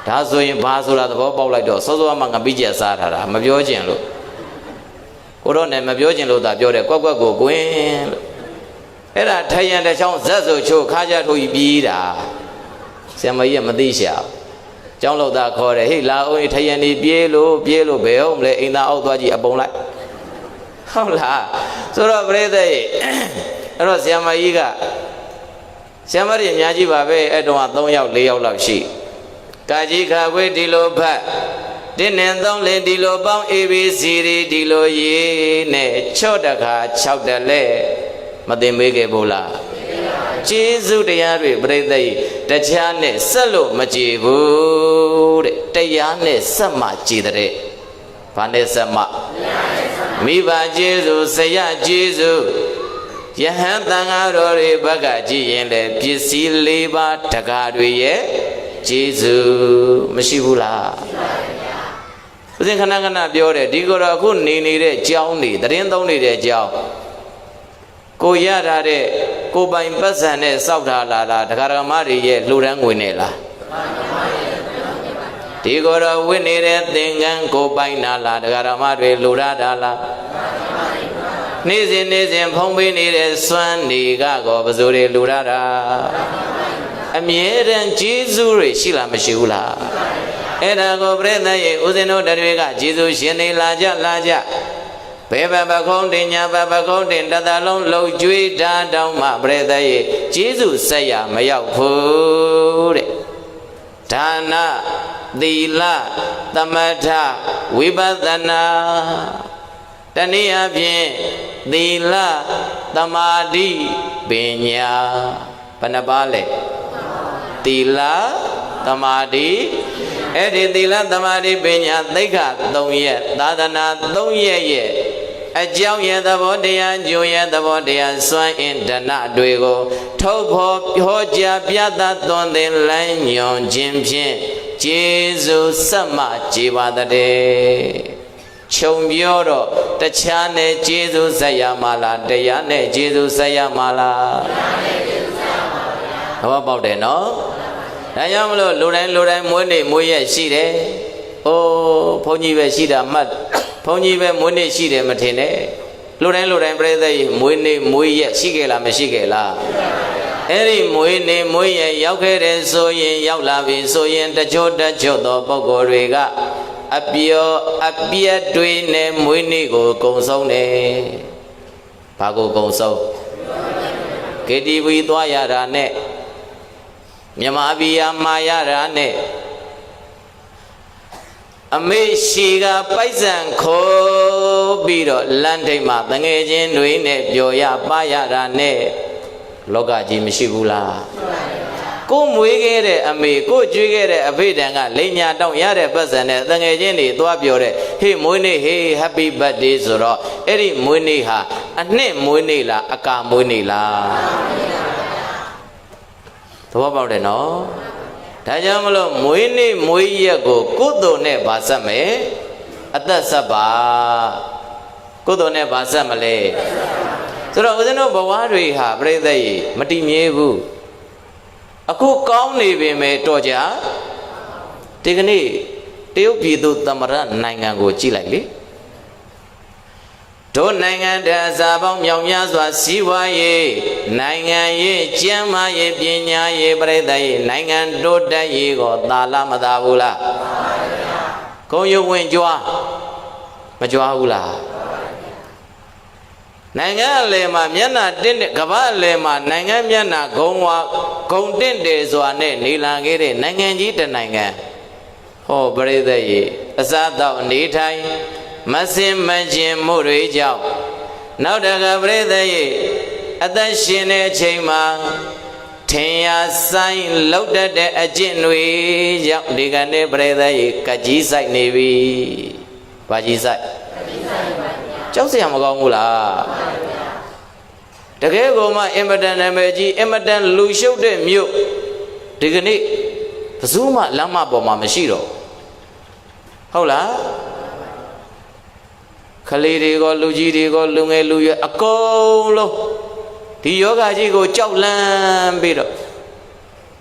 ဒါဆိုရင်ဘာဆိုတာသဘောပေါက်လိုက်တော့စောစောမှငပိကျက်စားထားတာမပြောကျင်လို့ကိုတော့နဲ့မပြောကျင်လို့သာပြောတယ်ကွက်ကိုကွင်းလို့အဲ့ဒါထရံတစ်ချောင်းဇက်ဆိုချိုးခါကြထိုးပြီးတာဆရာမကြီးကမသိရှာကျောင်းလောက်သားခေါ်တယ်ဟေးလာအောင်ထရံနေပြေးလို့ဘယ်ဟုတ်မလဲအိမ်သာအောက်သွားကြည့်အပုံလိုက်ဟုတ်လားဆိုတော့ပြိဿရဲ့အဲ့တော့ဆရာမကြီးကဆရာမကြီးအများကြီးပါပဲအဲ့တော့3ယောက်4ယောက်လောက်ရှိကာကြီးခါခွေးဒီလိုဖတ်1နဲ့3လေးဒီလိုပေါင်း ABC ဒီလိုရေးနဲ့6တခါ6တလဲမသိမေးခဲ့ဘူးလားကျေးဇူးတရားတွေပြိဿကြီးတခြားနဲ့ဆက်လို့မကြည်ဘူးတဲ့တရားနဲ့ဆက်မှကြည်တဲ့ဘာနဲ့ဆက်မှမိဘကျေးဇူးဆရာကျေးဇူးယဟန်တန်ဃာတော်တွေဘက်ကကြည်ရင်လေပစ္စည်း၄ပါးတကားတွေရဲ့ကျေးဇူးမရှိဘူးလားဦးဇင်းခဏပြောတယ်ဒီကိုတော့အခုနေတဲ့ကြောင်းနေသတင်းသုံးနေတဲ့ကြောင်းကိုရထားတဲ့ကိုပိုင်ပတ်စံနဲ့စောက်ထားလာတာဒကာဒကာမတွေရဲ့လှူဒန်းငွေနဲ့လားဒီကိုတော့ဝိနေတဲ့သင်္ကန်းကိုပိုင်နာလားဒကာဒကာမတွေလှူထားတာလားနေ့စဉ်ဖုံးပေးနေတဲ့စွမ်းနေကောပစိုးတွေလှူထားတာအမြဲတမ်းကျေးဇူးတွေရှိလားမရှိဘူးလားအဲ့ဒါကိုပြိဿရဲ့ဦးဇင်းတို့တွေကကျေးဇူးရှင်နေလာကြဘယ်ဘပခုံးတင်ညာဘပခုံးတင်တသလုံးလှုပ်ကြွေးတာတောင်းမှပြိဿရဲ့ကျေးဇူးဆက်ရမရောက်ဘူးတဲ့ဒါနသီလသမထဝိပဿနာတနည်းအားဖြင့်သီလသမာဓိပညာဘယ်နှပါလဲသီလသမာဓိ အဲ့ဒီသီလသမာဓိပညာသိက္ခာ3ရက်သာသနာ3ရက်ရဲ့အကြောင်းရဲ့သဘောတရားကျိုးရဲ့သဘောတရားစွမ်းအင်ဒဏတွေကိုထုတ်ဖော်ဟောကြားပြသသွန်သင်လမ်းညွှန်ခြင်းဖြင့်ကျေးဇူးဆက်မှကြေပါတည်းခြုံပြောတော့တခြားနဲ့ကျေးဇူးဆက်ရမှာလားတရားနဲ့ကျေးဇူးဆက်ရမှာလားတရားနဲ့ကျေးဇူးဆက်ရမှာပါဗျာသဘောပေါက်တယ်နော်ဒါကြောင့်မလို့လူတိုင်းမွေးနေ့မွေးရက်ရှိတယ်။အိုးဘုန်းကြီးပဲရှိတာမှတ်ဘုန်းကြီးပဲမွေးနေ့ရှိတယ်မထင်နဲ့လူတိုင်းပြည့်တဲ့မွေးနေ့မွေးရက်ရှိခဲ့လားမရှိခဲ့လားအဲ့ဒီမွေးနေ့မွေးရက်ရောက်ခဲ့တဲ့ဆိုရင်ရောက်လာပြီဆိုရင်တချို့သောပုဂ္ဂိုလ်တွေကအပြောအပြက်တွေနဲ့မွေးနေ့ကိုကုံဆုံးတယ်။ဘာကိုကုံဆုံးKTV သွားရတာနဲ့မြမဘီယာမာရတာနဲ့အမေရှိကပိုက်ဆံခိုးပြီးတော့လမ်းထိပ်မှာတငယ်ချင်းတွေနဲ့ပျော်ရပါရတာနဲ့လောကကြီးမရှိဘူးလားကိုမွေးခဲ့တဲ့အမေကိုကျွေးခဲ့တဲ့အဖေတန်ကလိညာတောင်းရတဲ့ပတ်စံနဲ့တငယ်ချင်းတွေသွားပြောတဲ့ဟေးမွေးနေ့ဟေး happy birthday ဆိုတော့အဲ့ဒီမွေးနေ့ဟာအနှစ်မွေးနေ့လားအကာမွေးနေ့လားသဘောပေါက်တယ်နော်ဒါကြောင့်မလို့မွေးနေ့မွေးရက်ကိုကုသိုလ်နဲ့ဗာဆက်မယ်အသက်ဆက်ပါကုသိုလ်နဲ့ဗာဆက်မလဲဆိုတော့ဦးဇင်းတို့ဘဝတွေဟာပြိဿရေမတည်မြဲဘူးအခုကောင်းနေပေမဲ့တော့ကြဒီကနေ့တရုတ်ပြည်သူသမရနိုင်ငံကိုကြည့်လိုက်လေတို့နိုင်ငံတကာစာပေါင်းမြောက်များစွာစီးပွားရေးနိုင်ငံရေးကျန်းမာရေးပညာရေးပြိဿရေးနိုင်ငံတိုးတက်ရေးကိုသာလားမသာဘူးလားဂုံရုပ်ဝင်ကြွားမကြွားဘူးလားနိုင်ငံအလယ်မှာမျက်နှာတင်းတဲ့ကမ္ဘာအလယ်မှာနိုင်ငံမျက်နှာဂုံတင့်တယ်စွာနဲ့နေလာခဲ့တဲ့နိုင်ငံကြီးတစ်နိုင်ငံဟောပြိဿရေးအစားတော့နေထိုင်မစင်မကျင်မှုတွေကြောင့်နောက်တကပြိဿရေအသက်ရှင်တဲ့အချိန်မှာထင်ရဆိုင်လောက်တတ်တဲ့အကျင့်တွေကြောင့်ဒီကနေ့ပြိဿရေကကြီးဆိုင်နေပြီ။ဘာကြီးဆိုင်။ကြောက်စရာမကောင်းဘူးလား။တကယ်ကိုမှအင်မတန်နာမည်ကြီးအင်မတန်လူရှုပ်တဲ့မြို့ဒီကနေ့ဘယ်သူမှလမ်းမပေါ်မှာမရှိတော့ဟုတ်လား။ခလေးတွေကလူကြီးတွေကလူငယ်လူရွယ်အကုန်လုံးဒီယောဂကြီးကိုကြောက်လန့်ပြီးတော့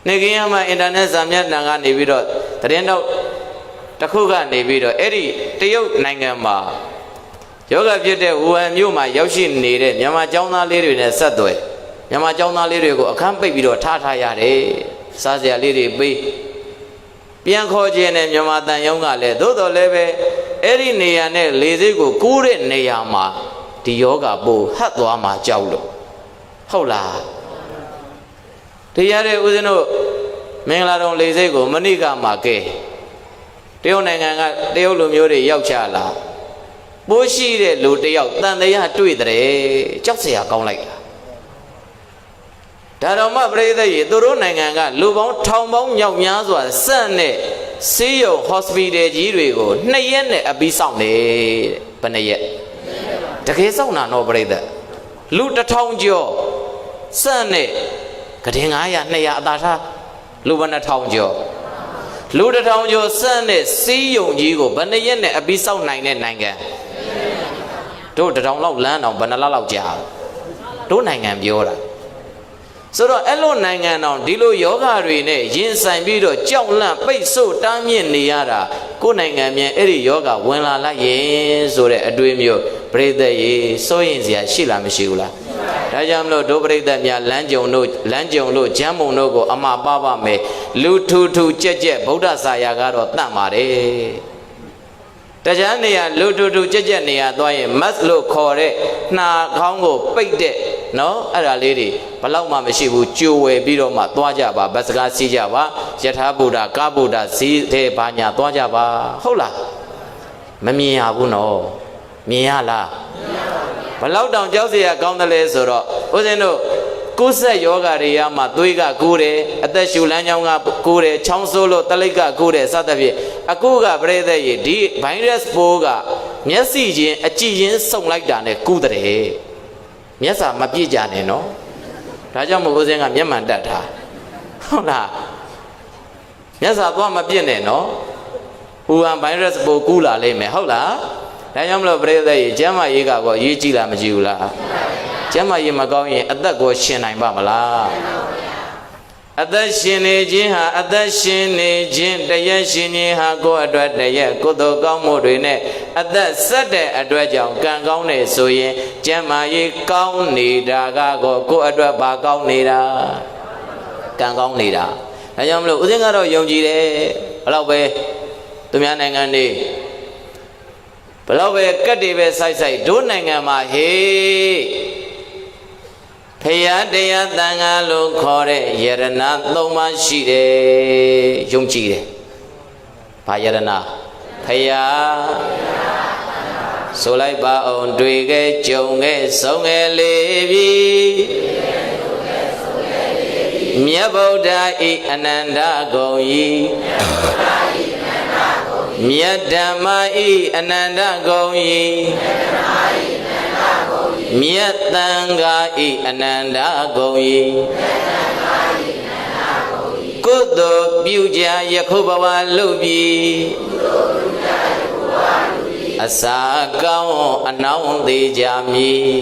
နေကင်းရမှာအင်တာနက်စာမျက်နှာကနေပြီးတော့သတင်းတော့တစ်ခုကနေပြီးတော့အဲ့ဒီတရုတ်နိုင်ငံမှာယောဂဖြစ်တဲ့ဝူဟန်မြို့မှာရောက်ရှိနေတဲ့မြန်မာကျောင်းသားလေးတွေနဲ့ဆက်သွယ်မြန်မာကျောင်းသားလေးတွေကိုအခန်းပိတ်ပြီးတော့ထားရတယ်စားစရာလေးတွေပေးပြန်ခေါ်ခြင်းနဲ့မြန်မာတန်ယုံကလည်းသို့တော်လည်းပဲအဲ့ဒီနေရာနဲ့လေစိတ်ကိုကူးတဲ့နေရာမှာဒီယောဂပို့ဟတ်သွားမှာကြောက်လို့ဟုတ်လားတရားတဲ့ဦးဇင်းတို့မင်္ဂလာတော်လေစိတ်ကိုမဏိကမှာကဲတရုတ်နိုင်ငံကတရုတ်လူမျိုးတွေရောက်ချလာပိုးရှိတဲ့လူတယောက်တန်တရားတွေ့တဲ့ကြောက်စရာကောင်းလိုက်တာဒါတော်မှပြိဿရေသူတို့နိုင်ငံကလူပေါင်းထောင်ပေါင်းမြောက်များစွာစက်နဲ့ဆေးရုံ hospital ကြီးတွေကို2ရက်နဲ့အပြီးစောင့်နေဘယ်နှရက်တကယ်စောင့်တာတော့ပြိဿလူ1000ကျော်စက်နဲ့ကတင်900 200အသာထားလူဘယ်နှထောင်ကျော်လူ1000ကျော်စက်နဲ့ဆေးရုံကြီးကိုဘယ်နှရက်နဲ့အပြီးစောင့်နိုင်တဲ့နိုင်ငံတို့1000လောက်လမ်းအောင်ဘယ်နှလောက်ကြာတို့နိုင်ငံပြောတာဆိုတော့အဲ့လိုနိုင်ငံတော်ဒီလိုယောဂတွေနဲ့ရင်ဆိုင်ပြီးတော့ကြောက်လန့်ပိတ်ဆို့တားမြစ်နေရတာကိုယ်နိုင်ငံမြန်အဲ့ဒီယောဂဝင်လာလိုက်ရင်ဆိုတဲ့အတွေးမျိုးပြိဿရေစိုးရင်စရာရှိလားမရှိဘူးလားဒါကြောင့်မလို့ဒုပရိသတ်များလမ်းကြုံလို့ဂျမ်းမုံတို့ကိုအမပါပါမယ်လူထူထူကြက်ကြက်ဗုဒ္ဓဆာယာကတော့တတ်ပါတယ်တခြားနေရာလူထူထူကြက်ကြက်နေရာသွားရင် mask လို့ခေါ်တဲ့နှာခေါင်းကိုပိတ်တဲ့နော်အဲ့ဒါလေးတွေဘလောက်မှမရှိဘူးကြိုဝယ်ပြီးတော့မှသွားကြပါဘတ်စကားစီးကြပါယထာဗုဒ္ဓကာဗုဒ္ဓစီးတဲ့ဘာညာသွားကြပါဟုတ်လားမမြင်ရဘူးနော်မြင်ရလားဘလောက်တောင်ကြောက်เสียကောင်းတယ်လဲဆိုတော့ဦးဇင်းတို့ကု ကုဆက်ယောဂတွေရမှာသွေးကကူးတယ်အသက်ရှူလမ်းကြောင်းကကူးတယ်ချောင်းဆိုးလို့တလိပ်ကကူးတယ်စသဖြင့်အခုကပြိသက်ရေဒီဗိုင်းရပ်စ်ပိုးကမျက်စိချင်းအကြည့်ချင်းစုံလိုက်တာနဲ့ကူးတယ်မျက်စာမပြည့်ကြနဲ့နော်ဒါကြောင့်မို့ဦးစင်းကမျက်မှန်တတ်တာဟုတ်လားမျက်စာသွားမပြည့်နဲ့နော်ဟူဟန်ဗိုင်းရပ်စ်ပိုးကူးလာလိမ့်မယ်ဟုတ်လားဒါကြောင့်မလို့ပြိသက်ရေကျမ်းမာရေးကတော့ရေးကြည့်လားမကြည့်ဘူးလားကျမ်းမာရေးမကောင်းရင်အသက်ကိုရှင်နိုင်ပါမလားအသက်ရှင်နေခြင်းဟာအသက်ရှင်နေခြင်းတရက်ရှင်ခြင်းဟာကိုယ့်အတွက်တရက်ကုသိုလ်ကောင်းမှုတွေနဲ့အသက်ဆက်တဲ့အတွက်ကြောင့်ကံကောင်းနေဆိုရင်ကျမ်းမာရေးကောင်းနေတာကကိုယ့်အတွက်ဘာကောင်းနေတာကံကောင်းနေတာဒါကြောင့်မလို့ဦးဇင်းကတော့ယုံကြည်တယ်ဘလောက်ပဲသူများနိုင်ငံနေဘလောက်ပဲကတ်တွေပဲစိုက်စိုက်ဒုနိုင်ငံမှာဟေးဖရာတရားတန်ခါလို့ခေါ်တဲ့ယရဏ၃ပါးရှိတယ်ယုံကြည်တယ်။ဘာယရဏဖရာဆိုလိုက်ပါအောင်တွေ့ခဲ့ကြုံခဲ့ဆုံးခဲ့လေပြီမြတ်ဗုဒ္ဓဤအနန္တဂုံဤမြတ်ဓမ္မဤအနန္တဂုံဤမြတ်သံဃာဤအနန္တဂုံဤကုသိုလ်ပြုကြယခုဘဝလူပြီအစာကောင်းအနောင်သေးကြမည်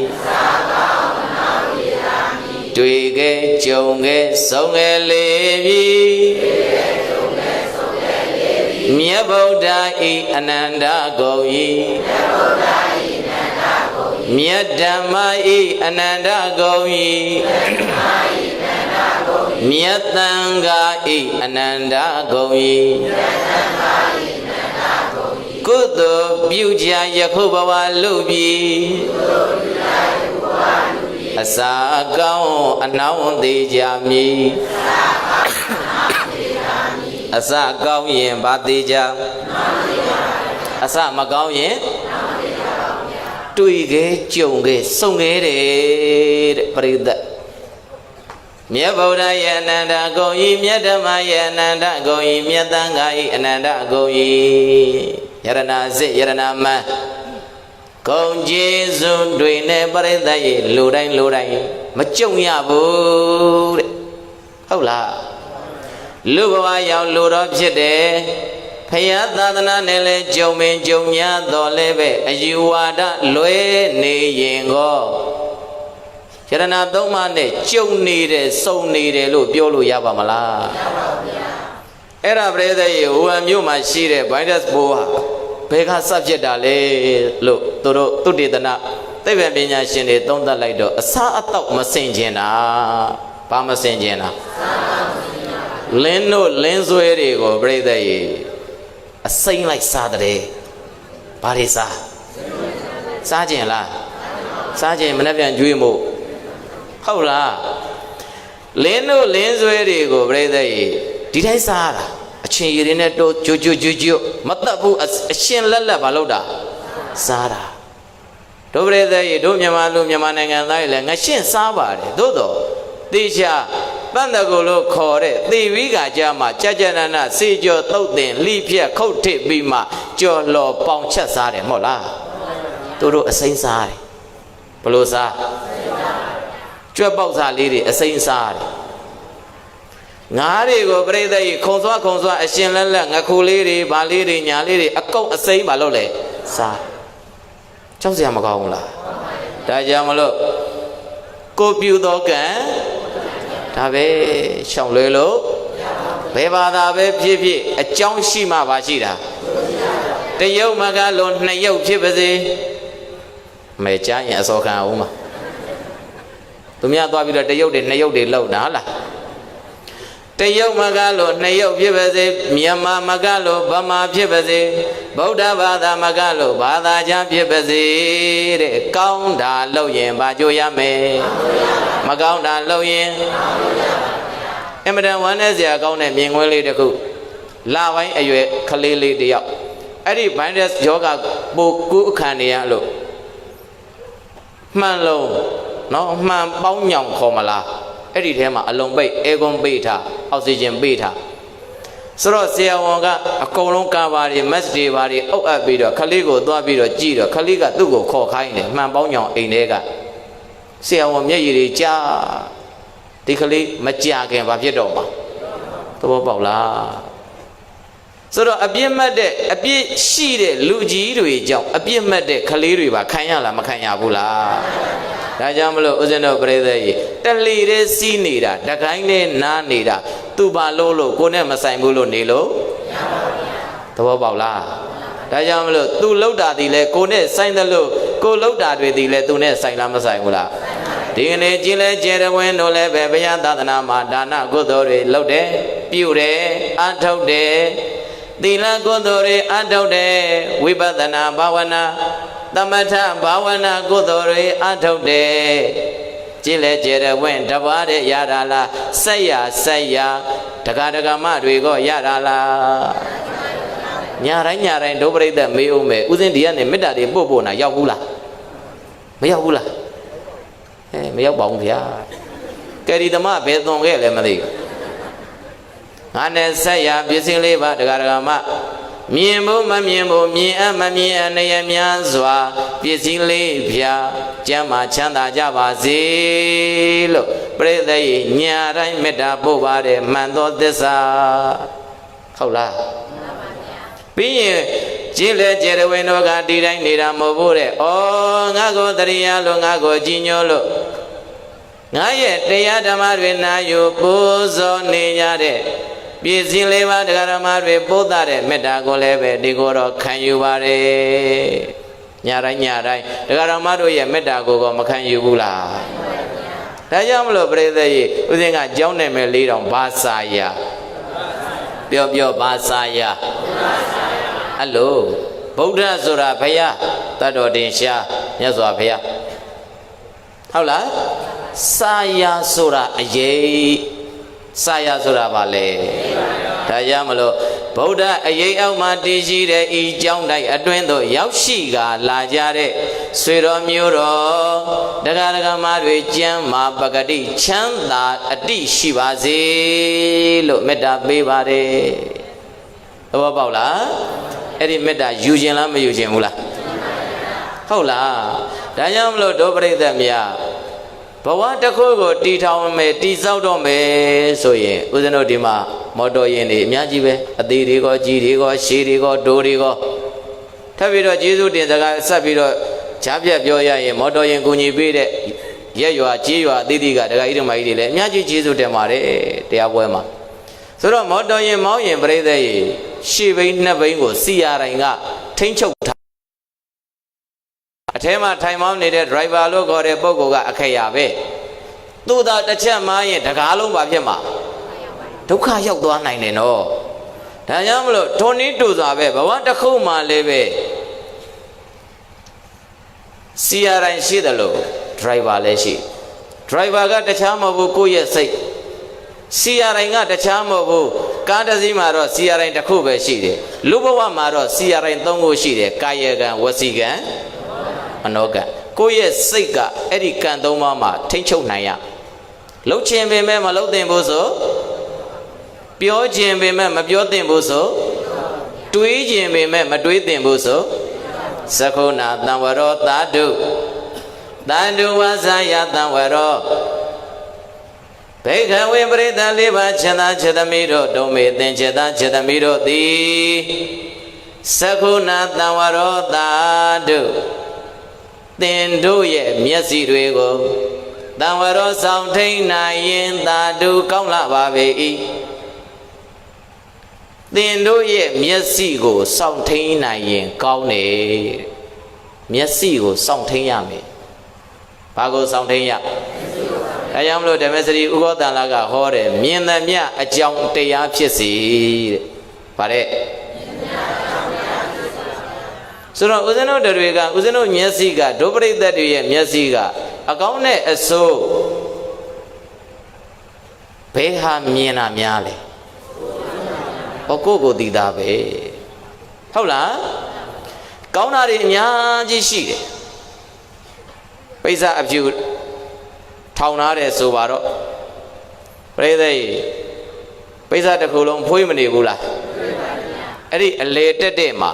တွေ့ခဲ့ကြုံခဲ့ဆုံးခဲ့လေပြီမြတ်ဗုဒ္ဓဤအနန္တဂုံဤမြတ်ဓမ္မဤအနန္တဂုံဤမြတ်သံဃာဤအနန္တဂုံဤကုသိုလ်ပြုကြယခုဘဝလူပြီအစာကောင်းအနောင်သေးကြမည်အစာကောင်းရင်ဘာသေးကြအစာမကောင်းရင်တွေ့ခဲ့ကြုံခဲ့ဆုံခဲ့တယ်တဲ့ပရိသတ်မြတ်ဗုဒ္ဓရဲ့အနန္တဂုံဤမြတ်ဓမ္မရဲ့အနန္တဂုံဤမြတ်သံဃာ၏အနန္တဂုံဤယရဏစစ်ယရဏမန်ဂုံကျေးဇူးတွေနဲ့ပရိသတ်ရဲ့လူတိုင်းမကြုံရဘူးတဲ့ဟုတ်လားလူဘဝရောက်လူတော်ဖြစ်တယ်ဖယားသာသနာနဲ့လဲကြုံမင်းကြုံများတော်လဲပဲအယူဝါဒလွဲနေရင်ကောယရဏသုံးပါးနဲ့ကြုံနေတယ်စုံနေတယ်လို့ပြောလို့ရပါမလားရပါဘူးဗျာအဲ့ဒါပြည့်တဲ့ရေဟိုအမျိုးမှာရှိတဲ့ဗိုင်းရပ်စ်ပိုးဟာဘယ်ကစဖြစ်တာလဲလို့သူတို့သုတေသနသိပ္ပံပညာရှင်တွေသုံးသပ်လိုက်တော့အစားအသောက်မစင်ကျင်တာဘာမစင်ကျင်တာလင်းတို့လင်းဆွဲတွေကိုပြည့်တဲ့ရေအစိမ့်လိုက်စားတဲ့ဘာတွေစားကျင်လားစားကျင်မနှက်ပြန်ကျွေးမို့ဟုတ်လားလင်းတို့လင်းဆွဲတွေကိုပြိသက်ရေဒီတိုင်းစားတာအချင်းရည်နဲ့တိုးကြွမတတ်ဘူးအရှင်လက်ဘာလို့တာစားတာတို့ပြိသက်ရေတို့မြန်မာလူမြန်မာနိုင်ငံသားတွေလည်းငရှင်းစားပါတယ်သို့တော့တေချာပန္တကိုလို့ခေါ်တဲ့သေဝိကကြမှာကြနနစေကျော်သုတ်တင်လှိဖြက်ခုတ်ထစ်ပြီးမှကြော်လော်ပေါင်ချက်စားတယ်မဟုတ်လားတို့အစိမ့်စားတယ်ဘလို့စားကြွက်ပေါက်စားလေးတွေအစိမ့်စားတယ်ငါးတွေကိုပြိဿကြီးခုံစွာအရှင်လက်ငခုလေးတွေဗာလေးတွေညာလေးတွေအကုတ်အစိမ့်ပါလို့လေစားကြောက်စရာမကောင်းဘူးလားဒါကြောင့်မလို့ကိုပြူတော့ကံဒါပဲရှောင်လွဲလို့ဘယ်ဘာသာပဲဖြစ်အကြောင်းရှိမှပါရှိတာတရုတ်မကလို့နှစ်ရုပ်ဖြစ်ပါစေမဲချရင်အစောခံအောင်ပါသူများသွားပြီးတော့တရုတ်တွေနှစ်ရုပ်တွေလောက်တာဟုတ်လားတရုတ်မကလို့နှစ်ရုပ်ဖြစ်ပါစေမြန်မာမကလို့ဗမာဖြစ်ပါစေဗုဒ္ဓဘာသာမကလို့ဘာသာချမ်းဖြစ်ပါစေတဲ့ကောင်းတာလုပ်ရင်ဘာကြိုးရမယ်မကောင်းတာလုပ်ရင်အင်မတန်ဝမ်းနည်းစရာကောင်းတဲ့မြင်ကွင်းလေးတစ်ခုလာပိုင်းအရွယ်ကလေးလေးတယောက်အဲ့ဒီဗိုင်းရပ်စ်ယောဂပိုကူးအခါနေရလို့မှန်လုံးနော်မှန်ပေါင်းညောင်ခေါ်မလား အဲ့ဒီထဲမှာအလုံးပိတ်အေကွန်ပိတ်ထားအောက်ဆီဂျင်ပိတ်ထားဆိုတော့ဆရာဝန်ကအကုန်လုံးကာဘာတွေမက်တွေဘာတွေအုပ်အပ်ပြီးတော့ခလေးကိုသွားပြီးတော့ကြည့်တော့ခလေးကသူ့ကိုခေါ်ခိုင်းတယ်မှန်ပေါင်းညောင်အိမ်ထဲကဆရာဝန်မျက်ရည်တွေကြာဒီကလေးမကြခင်ဘာဖြစ်တော့မှာသဘောပေါက်လားဆိုတော့အပြစ်မှတ်တဲ့အပြစ်ရှိတဲ့လူကြီးတွေကြောင့်အပြစ်မှတ်တဲ့ကလေးတွေပါခံရလားမခံရဘူးလားဒါကြောင့်မလို့ဦးဇင်းတို့ပရိသတ်ကြီးတလီတဲ့စီးနေတာတကိုင်းနဲ့နားနေတာသူ့ဘာလို့ကိုနဲ့မဆိုင်ဘူးလို့နေလို့သဘောပေါက်လားဒါကြောင့်မလို့သူလှုပ်တာဒီလဲကိုနဲ့ဆိုင်တယ်လို့ကိုလှုပ်တာတွေဒီလဲသူနဲ့ဆိုင်လားမဆိုင်ဘူးလားဒီကနေ့ကြည်လဲကျဲတဲ့ဝင်တို့လည်းပဲဘုရားသာသနာမှာဒါနကုသိုလ်တွေလုပ်တယ်ပြုတယ်အထုတ်တယ်သီလကုသိုလ်တွေအထုတ်တယ်ဝိပဿနာဘာဝနာသမထဘာဝနာကုသိုလ်တွေအထုတ်တယ်ကြည်လဲကျဲတဲ့ဝင်တပါးတဲ့ရတာလားဆက်ရတက္ကဒကမတွေကိုရတာလားညာတိုင်းဒုပရိသတ်မေးဦးမယ်ဥစဉ်ဒီကနေမေတ္တာတွေပို့နာရောက်ဘူးလားမရောက်ဘူးလားမရောက်ပါဘူးဗျာကဲဒီဓမ္မဘယ်သွန်ခဲ့လဲမသိဘူးငါနဲ့ဆက်ရပစ္စည်းလေးပါတက္ကဒကမမြင်ဖို့မမြင်ဖို့မြင်အပ်မမြင်အပ်နေရများစွာပစ္စည်းလေးဖြာကျမ်းမာချမ်းသာကြပါစေလို့ပရိသတ်ကြီးညာတိုင်းမေတ္တာပို့ပါတယ်မှန်သောသစ္စာဟုတ်လားပြီးရင်ကြည်လဲကျဲတဲ့ဝင်တို့ကဒီတိုင်းနေတာမဟုတ်ဘူးတဲ့ဩငါကိုတရိယာလို့ငါကိုကြီးညိုလို့ငါရဲ့တရားဓမ္မတွေနာယူပူဇော်နေကြတဲ့ပစ္စည်းလေးပါးတရားဓမ္မတွေပို့တာတဲ့မေတ္တာကိုလည်းပဲဒီကိုတော့ခံယူပါတယ်ညာတိုင်းတရားဓမ္မတို့ရဲ့မေတ္တာကိုမခံယူဘူးလားဒါကြောင့်မလို့ပရိသတ်ကြီးဦးဇင်းကကြောင်းနိုင်မဲ့၄တောင်ဘာစာရပြောဘာစာရအဲ့လိုဗုဒ္ဓဆိုတာဘုရားတတ်တော်တင်ရှားမြတ်စွာဘုရားဟုတ်လားစာရဆိုတာအရေးစာရဆိုတာဘာလဲဒါကြောင့်မလို့ဗုဒ္ဓအရေးအောက်မှာတည်ရှိတဲ့ဤကြောင်းတိုင်းအတွင်းသို့ရောက်ရှိကလာကြတဲ့ဆွေတော်မျိုးတော်တရားဓမ္မတွေကျမ်းမာပဂတိချမ်းသာအတိရှိပါစေလို့မေတ္တာပေးပါတယ်သဘောပေါက်လားအဲ့ဒီမေတ္တာယူခြင်းလားမယူခြင်းဘူးလားဟုတ်လားဒါကြောင့်မလို့ဒုပရိသတ်များဘဝတစ်ခုကိုတီထောင်မယ်တီဆောက်တော့မယ်ဆိုရင်ဦးဇင်းတို့ဒီမှာမော်တော်ယာဉ်တွေအများကြီးပဲအသေးတွေကောကြီးတွေကောရှည်တွေကောဒိုးတွေကောထပ်ပြီးတော့ကျေးဇူးတင်စကားဆက်ပြီးတော့ဈာပြတ်ပြောရရင်မော်တော်ယာဉ်ကူညီပေးတဲ့ရက်ရွာကြီးရွာအသေးသေးကဒကာကြီးဓမ္မကြီးတွေလည်းအများကြီးကျေးဇူးတင်ပါတယ်တရားပွဲမှာဆိုတော့မော်တော်ယာဉ်မောင်းရင်ပြိဿရေရှေ့ဘိန်းနှစ်ဘိန်းကိုစီရတိုင်းကထိန်းချုပ်ထားအထဲမှာထိုင်မောင်းနေတဲ့ driver လို့ခေါ်တဲ့ပုဂ္ဂိုလ်ကအခက်ရပဲသူသာတစ်ချက်မှရင်တကားလုံးပါဖြစ်မှာဒုက္ခရောက်သွားနိုင်တယ်နော်ဒါကြောင့်မလို့ထွန်နီးတူစွာပဲဘဝတစ်ခုမှလည်းပဲစီရတိုင်းရှိတယ်လို့ driver လည်းရှိ driver ကတခြားမဟုတ်ဘူးကိုယ့်ရဲ့စိတ်စီရတိုင်းကတခြားမဟုတ်ဘူးကားတစ်စီးမှာတော့စီရတိုင်းတစ်ခုပဲရှိတယ်လူဘဝမှာတော့စီရတိုင်း၃ခုရှိတယ်ကာယကံဝစီကံမနောကံကိုယ့်ရဲ့စိတ်ကအဲ့ဒီကံ၃ပါးမှာထိမ့်ချုပ်နိုင်ရလှုပ်ခြင်းပင်မဲ့မလှုပ်သင့်ဘူးဆိုပြောခြင်းပင်မဲ့မပြောသင့်ဘူးဆိုတွေးခြင်းပင်မဲ့မတွေးသင့်ဘူးဆိုသက္ခုနာတံဝရောသာတုတန္တုဝဇာယတံဝရောဘေခဝေပရိသတ်လေးပါးခြေသားခြေသမီးတို့ဒုံမေသင်ခြေသားခြေသမီးတို့သည်သက္ခုနာတံဝရောသာတုသင်တို့ရဲ့မျက်စိတွေကိုတံဝရောဆောင်ထိန်နိုင်ရင်သာဓုကောင်းလာပါပေ၏သင်တို့ရဲ့မျက်စိကိုစောင့်ထိန်နိုင်ရင်ကောင်းတယ်မျက်စိကိုစောင့်ထိန်ရမယ်ဘာကိုစောင့်ထိန်ရဒါကြောင့်မလို့ဓမ္မစရိဥက္ကတန်လာကဟောတယ်မြင်သမျှအကြောင်းတရားဖြစ်စေတဲ့ဗါတဲ့ဆိုတော့ဦးဇင်းတို့တွေကဦးဇင်းတို့မျက်စိကဒုပရိသတ်တွေရဲ့မျက်စိကအကောင်းနဲ့အဆိုးဘယ်ဟာမြင်တာများလဲဟောကိုတည်တာပဲဟုတ်လားကောင်းတာတွေအများကြီးရှိတယ်ပိဿအဖြူထောင်ထားတယ်ဆိုပါတော့ ရိသေပိဿတစ်ခုလုံးဖွေးမနေဘူးလားအဲ့ဒီအလေတက်တဲ့မှာ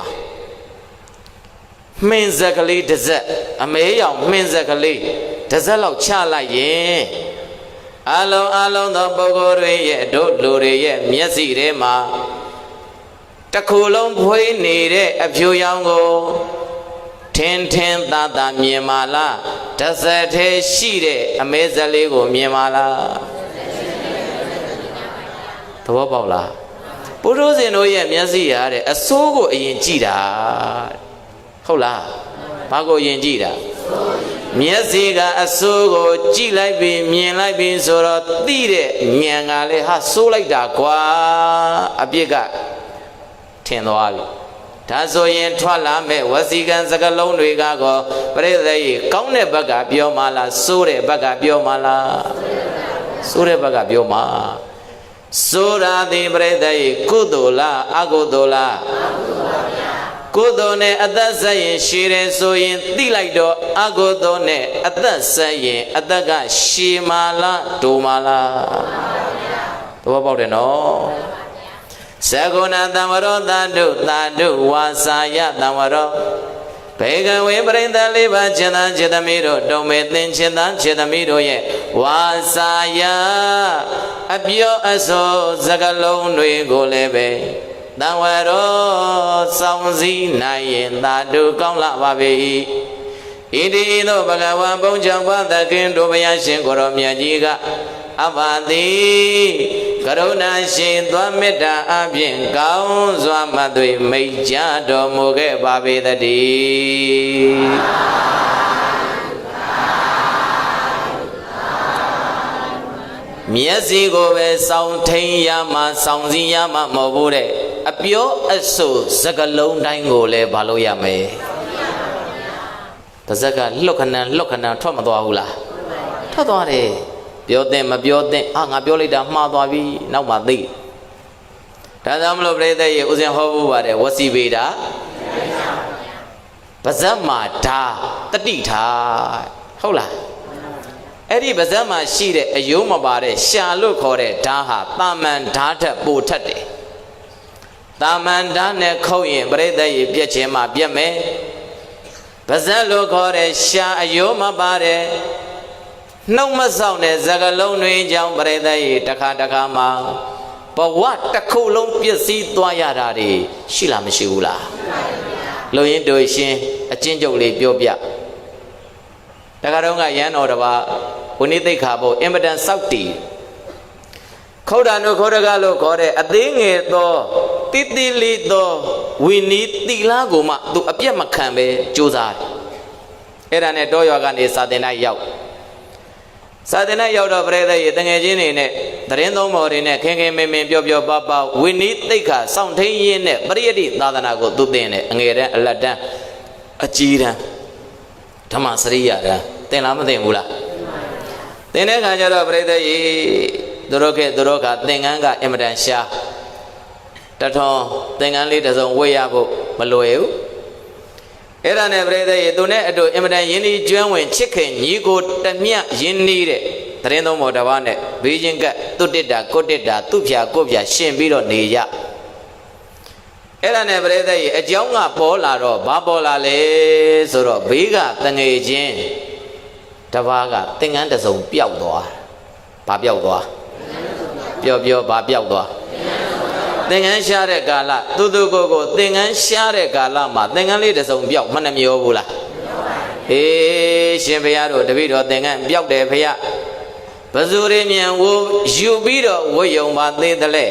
မှင်စက်ကလေးတစ်စက်အမဲရောင်မှင်စက်ကလေးတစ်စက်လောက်ချလိုက်ရင်အလုံးသောပုဂ္ဂိုလ်တွေရဲ့တို့လူတွေရဲ့မျက်စိထဲမှာတစ်ခုလုံးဖွေးနေတဲ့အဖြူရောင်ကိုထင်းထင်းသာသာမြင်ပါလားတစ်စက်ထဲရှိတဲ့အမဲစက်လေးကိုမြင်ပါလားသဘောပေါက်လားပုထုဇဉ်တို့ရဲ့မျက်စိရတဲ့အစိုးကိုအရင်ကြည့်တာဟုတ်လားဘာကိုယဉ်ကြည့်တာမျက်စိကအစိုးကိုကြည့်လိုက်ပြီးမြင်လိုက်ပြီးဆိုတော့သိတဲ့ဉာဏ်ကလည်းဟာစိုးလိုက်တာကွာအပြစ်ကထင်သွားပြီဒါဆိုရင်ထွက်လာမဲ့ဝစီကံစကလုံးတွေကကောပရိသေယကောင်းတဲ့ဘက်ကပြောမှလားစိုးတဲ့ဘက်ကပြောမှလားစိုးတဲ့ဘက်ကပြောမှစိုးရာတိပရိသေယကုသိုလ်လားအကုသိုလ်လားကုသိုလ်နဲ့အသက်ဆက်ရင်ရှည်တယ်ဆိုရင်သိလိုက်တော့အကုသိုလ်နဲ့အသက်ဆက်ရင်အသက်ကရှည်မာလားတိုးမာလားသဘောပေါက်တယ်နော်သကုဏတံဝရောသာဓုဝါစာယတံဝရောဘေကဝေပရိသတ်လေးပါးခြေသားခြေသမီးတို့တုံမေသင်ခြေသားခြေသမီးတို့ရဲ့ဝါစာယအပြောအဆိုစကလုံးတွေကိုလည်းပဲတံဝရောစောင့်စည်းနိုင်ရင်သာဓုကောင်းလာပါပေ၏ဣတိသောဘဂဝါဘုံကြောင့်ဘာသခင်တို့ဘုရားရှင်ကိုရောမြတ်ကြီးကအဘတိကရုဏာရှင်သောမေတ္တာအပြင်ကောင်းစွာမှသွေမိတ်ကြတော်မူခဲ့ပါပေတည်းမျက်စိကိုပဲစောင့်ထိန်ရမှစောင့်စည်းရမှမဟုတ်ဘူးတဲ့အပြောအဆိုစကလုံးတိုင်းကိုလည်းဘာလို့ရမယ်ပါဇက်ကလွတ်ခဏထွက်မသွားဘူးလားထွက်သွားတယ်ပြောတဲ့မပြောတဲ့ငါပြောလိုက်တာမှားသွားပြီနောက်မှသိဒါကြောင့်မလို့ပြိဿရဲ့ဥစဉ်ဟောဖို့ပါတယ်ဝစီဗေဒပါဇက်မှာဓာတတိထားဟုတ်လားအဲ့ဒီပါဇက်မှာရှိတဲ့အယုံမပါတဲ့ရှာလို့ခေါ်တဲ့ဓာဟာတာမန်ဓာထက်ပိုထက်တယ်တာမန်ဓာနဲ့ခုတ်ရင်ပြိဿရဲ့ပြက်ခြင်းမှာပြက်မယ်ပါဇက်လို့ခေါ်တဲ့ရှာအယုံမပါတဲ့နှုတ်မဆောင်တဲ့စကလုံးတွေကြောင့်ပရိသတ်ရေတခါမှာဘဝတစ်ခုလုံးပြည့်စည်သွားရတာတွေရှိလားမရှိဘူးလားလူရင်းတို့ရှင်အချင်းကျုပ်လေးပြောပြတခါတော့ကရန်တော်တစ်ပါးဝိနည်းသိက္ခာပုဒ်အင်မတန်စောက်တည်ခေါဒနုခေါဒကလို့ခေါ်တဲ့အသေးငယ်သောတိတိလေးသောဝိနည်းသီလကိုမှသူအပြတ်မခံပဲကြိုးစားတယ်အဲ့ဒါနဲ့တောရွာကနေစာသင်တိုင်းရောက်စာသင်နဲ့ရောက်တော့ပရိသတ်ရေတငယ်ချင်းတွေနဲ့သတင်းသုံးမော်တွေနဲ့ခင်မင်ပြောပဝိနည်းသိက္ခာစောင့်ထိန်ရင်းနဲ့ပရိယတ္တိသာသနာကိုသူသင်တယ်အငယ်တန်းအလတ်တန်းအကြီးတန်းဓမ္မစရိယတန်းသင်လားမသင်ဘူးလားသင်တဲ့ခါကျတော့ပရိသတ်ရေသူတို့ကသင်္ကန်းကအင်မတန်ရှားတထောင်သင်္ကန်းလေးတစ်စုံဝေ့ရဖို့မလွယ်ဘူးအဲ့ဒါနဲ့ပြိဿရေသူနဲ့အတူအင်မတန်ယဉ်ဤကျွမ်းဝင်ချစ်ခင်ညီကိုတမျှယဉ်နေတဲ့သတင်းသုံးပေါ်တစ်ပါးနဲ့ဘေးချင်းကသူတစ်တာကိုတစ်တာသူ့ဖြာကိုဖြာရှင်ပြီးတော့နေကြအဲ့ဒါနဲ့ပြိဿရေအကြောင်းကပေါ်လာတော့ဘာပေါ်လာလဲဆိုတော့ဘေးကတငယ်ချင်းတစ်ပါးကသင်္ကန်းတစ်စုံပျောက်သွားဘာပျောက်သွားပြောဘာပျောက်သွားသင်္ကန်းရှားတဲ့ကာလသူကိုသင်္ကန်းရှားတဲ့ကာလမှာသင်္ကန်းလေးတစ်စုံပြောက်မနှမျောဘူးလားအေးရှင်ဘုရားတို့တပည့်တော်သင်္ကန်းပြောက်တယ်ဘုရားဘဇူရိမြန်ဝယူပြီးတော့ဝတ်ယုံပါသေးတယ်လေ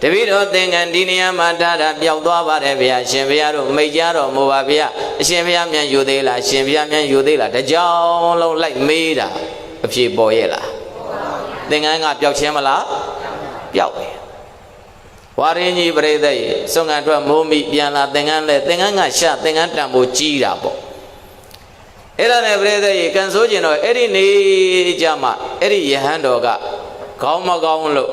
တပည့်တော်သင်္ကန်းဒီနေရာမှာထားတာပြောက်သွားပါတယ်ဘုရားရှင်ဘုရားတို့မိတ်ကြတော်မူပါဘုရားအရှင်ဘုရားမြန်ယူသေးလားရှင်ဘုရားမြန်ယူသေးလားတကြောင်လုံးလိုက်မေးတာအဖြေပေါ်ရဲ့လားသင်္ကန်းကပြောက်ခြင်းမလားပြောက်တယ်ဝါရင်းကြီးပြိဿရေစွန့်ကန်ထွက်မိုးမိပြန်လာသင်္ကန်းလဲသင်္ကန်းကရှသင်္ကန်းတံမိုးကြီးတာပေါ့အဲ့ဒါနဲ့ပြိဿရေကန်ဆိုးကျင်တော့အဲ့ဒီနေကြမှာအဲ့ဒီယဟန်တော်ကခေါင်းမကောင်းလို့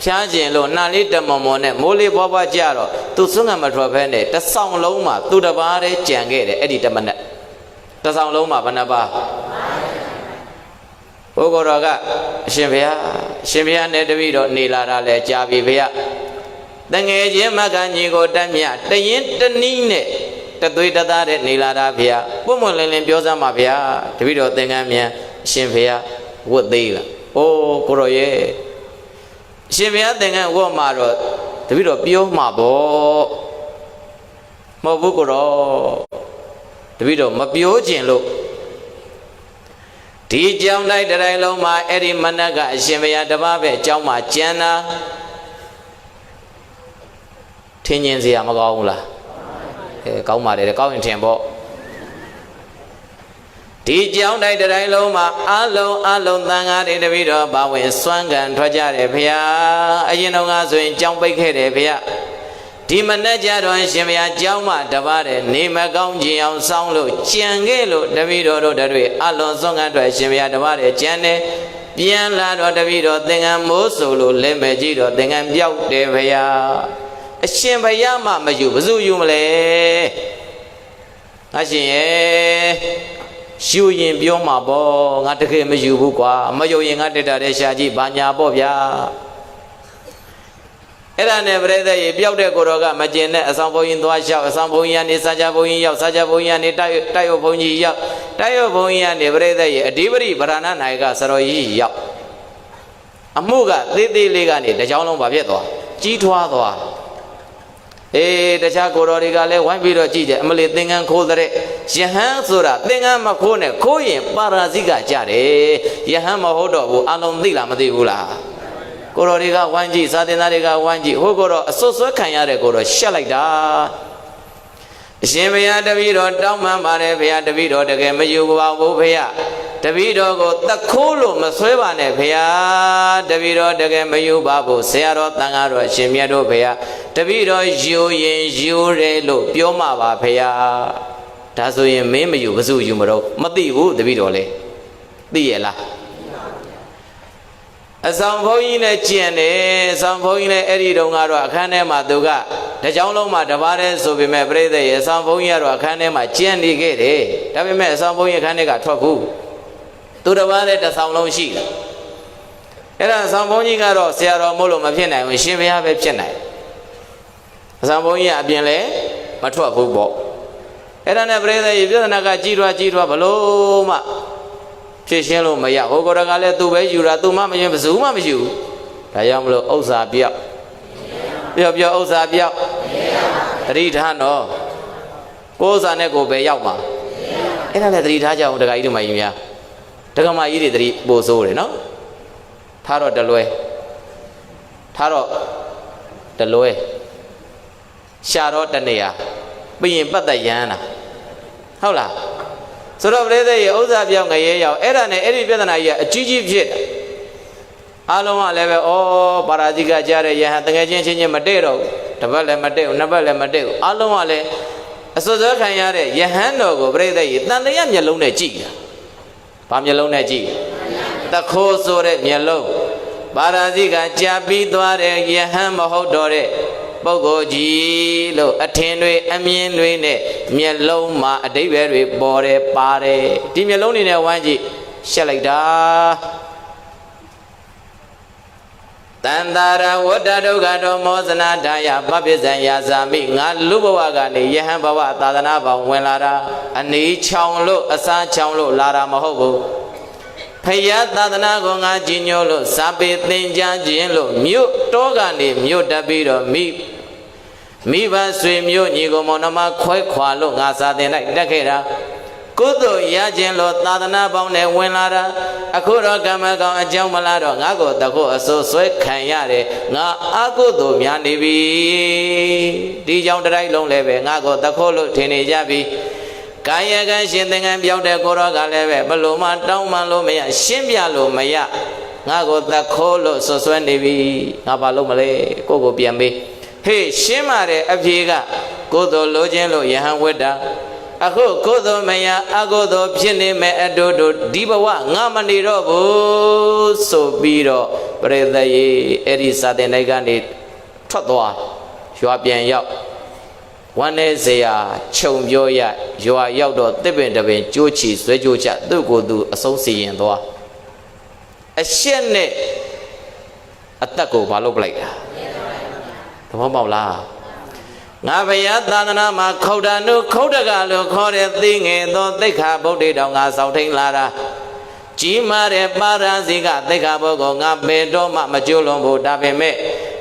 ဖြားကျင်လို့နှာလေးတမော်နဲ့မိုးလေးပွားပွားကြတော့သူစွန့်ကန်မထွက်ဖဲနဲ့တဆောင်လုံးမှာသူတစ်ပါးတည်းကြံခဲ့တယ်အဲ့ဒီတမနဲ့တဆောင်လုံးမှာဘယ်နှပါဘုဂောတော်ကအရှင်ဘုရား ရှင်ဘုရားနဲ့တပည့်တော်နေလာတာလဲကြာပြီဗျာတငယ်ချင်းမကညီကိုတက်မြတရင်တနည်းနဲ့တသွေးတသားတဲ့နေလာတာဗျာပွတ်မွန်လင်းလင်းပြောစမ်းပါဗျာတပည့်တော်သင်္ကန်းမြန်အရှင်ဘုရားဝတ်သေးလားအိုးကိုရောရဲ့အရှင်ဘုရားသင်္ကန်းဝတ်မှာတော့တပည့်တော်ပြောမှာပေါ့မဟုတ်ဘူးကိုရောတပည့်တော်မပြောကျင်လို့ဒီကြောင်တိုင်းတိုင်းလုံးမှာအဲ့ဒီမနက်ကအရှင်ဘုရားတပါးပဲအကြောင်းမှာကျန်တာထင်ရင်စရာမကောင်းဘူးလားကောင်းပါတယ်ကောင်းရင်ထင်ပေါ့ဒီကြောင်တိုင်းတိုင်းလုံးမှာအလုံးသံဃာတွေတပည့်တော်ဘာဝင်စွမ်းကန်ထွက်ကြတယ်ဘုရားအရင်တော့ကဆိုရင်ကြောင်ပိတ်ခဲ့တယ်ဘုရားဒီမနေ့ကျတော့ရှင်ဘုရားကြောင်းမှတပါးတယ်နေမကောင်းခြင်းအောင်စောင်းလို့ကြံခဲ့လို့တပည့်တော်တို့တွေအလုံးစွမ်းကန်ထွက်ရှင်ဘုရားတပါးတယ်ကြံတယ်ပြန်လာတော့တပည့်တော်သင်္ကန်းမိုးဆိုလို့လက်မဲ့ကြည့်တော့သင်္ကန်းပြောက်တယ်ဘုရားအရှင်ဘုရားမှမယူဘယ်သူယူမလဲငါရှင်ရဲ့ယူရင်ပြောမှာပေါ့ငါတကယ်မယူဘူးကွာမယူရင်ငါတက်တာတဲ့ရှာကြည့်ဘာညာပေါ့ဗျာအဲ့ဒါနဲ့ပြိဿရေပျောက်တဲ့ကိုတော်ကမကျင်တဲ့အဆောင်ဘုံကြီးသွားလျှောက်အဆောင်ဘုံကြီးကနေစာကြဘုံကြီးရောက်စာကြဘုံကြီးကနေတိုက်ရွဘုံကြီးရောက်တိုက်ရွဘုံကြီးကနေပြိဿရေအဓိပတိဗရဏနာယကစရောကြီးရောက်အမှုကသေးသေးလေးကနေတကြောင်လုံးပါပြက်သွားကြီးထွားသွားတခြားကိုတော်တွေကလည်းဝိုင်းပြီးတော့ကြည့်ကြအမလေးသင်္ကန်းခိုးတဲ့ယဟန်ဆိုတာသင်္ကန်းမခိုးနဲ့ခိုးရင်ပါရာဇိကကြတယ်ယဟန်မဟုတ်တော့ဘူးအလုံးသိလားမသိဘူးလားကိုတော်တွေကဝိုင်းကြည့်စာသင်သားတွေကဝိုင်းကြည့်ဟိုကိုတော့အစွတ်စွဲခံရတဲ့ကိုတော့ရှက်လိုက်တာအရှင်ဘုရားတပည့်တော်တောင်းပန်ပါတယ်ဘုရားတပည့်တော်တကယ်မယူပါဘူးဘုရားတပည့်တော်ကိုတခိုးလို့မဆွဲပါနဲ့ဘုရားတပည့်တော်တကယ်မယူပါဘူးဆရာတော်တန်ဃာတော်အရှင်မြတ်တို့ဘုရားတပည့်တော်ယူရင်ယူတယ်လို့ပြောမှာပါဘုရားဒါဆိုရင်မင်းမယူဘယ်သူယူမတော့မသိဘူးတပည့်တော်လေသိရဲ့လားအဆောင်ဘုန်းကြီးနဲ့ကျင့်တယ်အဆောင်ဘုန်းကြီးလည်းအဲ့ဒီတုန်းကတော့အခန်းထဲမှာသူကတကြောင်လုံးမှာတပါးတည်းဆိုပေမဲ့ပြိဿရဲ့အဆောင်ဘုန်းကြီးကတော့အခန်းထဲမှာကျင့်နေခဲ့တယ်ဒါပေမဲ့အဆောင်ဘုန်းကြီးအခန်းထဲကထွက်ဘူးသူတပါးတည်းတစ်ဆောင်လုံးရှိတယ်အဲ့ဒါအဆောင်ဘုန်းကြီးကတော့ဆရာတော်မို့လို့မဖြစ်နိုင်ဘူးရှင်ဘုရားပဲဖြစ်နိုင်အဆောင်ဘုန်းကြီးကအပြင်လည်းမထွက်ဘူးပေါ့အဲ့ဒါနဲ့ပြိဿရဲ့ပြဿနာကကြီးထွားဘလို့မှဖြစ်ရှင်းလို့မရဟိုကိုယ်တော်ကလည်းသူပဲယူတာသူမှမယူဘယ်သူမှမယူဒါကြောင့်မလို့ဥစ္စာပြောက်ပြောဥစ္စာပြောက်တတိထားနော်ကိုယ်ဥစ္စာနဲ့ကိုယ်ပဲရောက်မှာအဲ့ဒါလည်းတတိထားကြအောင်တခါကြီးတို့မှယူများတက္ကမကြီးတွေတတိပို့ဆိုးတယ်နော်ထားတော့တလွဲရှာတော့တနေရပြီးရင်ပတ်သက်ရမ်းတာဟုတ်လားဆိုတော့ပြိဿရဲ့ဥစ္စာပြောင်းငရဲရောက်အဲ့ဒါနဲ့အဲ့ဒီပြဿနာကြီးကအကြီးဖြစ်တယ်အားလုံးကလည်းပဲဩပါရာဇိကကြားတဲ့ယဟန်တငယ်ချင်းချင်းမတည့်တော့ဘူးတစ်ပတ်လည်းမတည့်ဘူးနှစ်ပတ်လည်းမတည့်ဘူးအားလုံးကလည်းအစွတ်စွဲခံရတဲ့ယဟန်တော်ကိုပြိဿရဲ့တန်လျက်မျက်လုံးနဲ့ကြည့်တာဘာမျက်လုံးနဲ့ကြည့်တခိုးဆိုတဲ့မျက်လုံးပါရာဇိကကြာပြီးသွားတဲ့ယဟန်မဟုတ်တော့တဲ့ပုဂ္ဂိုလ်ကြီးလို့အထင်တွေအမြင်တွေနဲ့မျက်လုံးမှာအတိတ်ပဲတွေပေါ်တယ်ပါတယ်ဒီမျက်လုံးတွေနဲ့ဝိုင်းကြည့်ရှက်လိုက်တာတန်တာရဝတ္တဒုက္ခတောမောဇနာဒါယပပိဇံယာဇာမိငါလူဘဝကနေယဟန်ဘဝသာသနာပေါင်းဝင်လာတာအနီးချောင်လို့အစားချောင်လို့လာတာမဟုတ်ဘူးဖယားသာသနာကိုငါကြီးညိုလို့စာပေသင်ကြားခြင်းလို့မြို့တောကနေမြို့တက်ပြီးတော့မိဘဆွေမျိုးညီကိုမောင်နှမခွဲခွာလို့ငါစာသင်လိုက်တက်ခဲ့တာကုသိုလ်ရခြင်းလို့သာသနာပေါင်းနဲ့ဝင်လာတာအခုတော့ကမ္မကောင်အကြောင်းမလားတော့ငါကိုတခုအစိုးဆွဲခံရတယ်ငါအကုသိုလ်များနေပြီဒီကြောင့်တတိုင်းလုံးလည်းပဲငါကိုတခုလို့ထင်နေကြပြီကာယကံရှင်သင်္ကန်းပြောင်းတဲ့ကိုရောကလည်းပဲဘလို့မှတောင်းမှလို့မရရှင်းပြလို့မရငါကိုတခုလို့ဆွဲနေပြီငါဘာလို့မလဲကိုပြန်ပေးဟေးရှင်းပါတယ်အဖြေကကိုယ်တော်လိုခြင်းလို့ယဟန်ဝိတ္တာအခုကိုယ်တော်မယအကုသိုလ်ဖြစ်နေမဲ့အတူတူဒီဘဝငါမနေတော့ဘူးဆိုပြီးတော့ပရိသတ်ရေအဲ့ဒီစာသင်တိုက်ကနေထွက်သွားရွာပြန်ရောက်ဝမ်းနေစရာခြုံပြောရရွာရောက်တော့တစ်ပင်တစ်ပင်ကြိုးချီဆွဲကြိုးချသူ့ကိုယ်သူအဆုံးစီရင်သွားအရှက်နဲ့ အသက်ကိုဘာလုပ်ပလိုက်တာသဘောပေါက်လားငါဘုရားသာသနာမှာခௌဒနုခௌဒကလို့ခေါ်တဲ့သိငယ်သောသိက္ခာပုဒ်တော်ငါစောင့်ထိန်လာတာကြီးမားတဲ့ပါရဇိကသိက္ခာပုဒ်ကိုငါဘယ်တော့မှမကျွလွန်ဘူးဒါပေမဲ့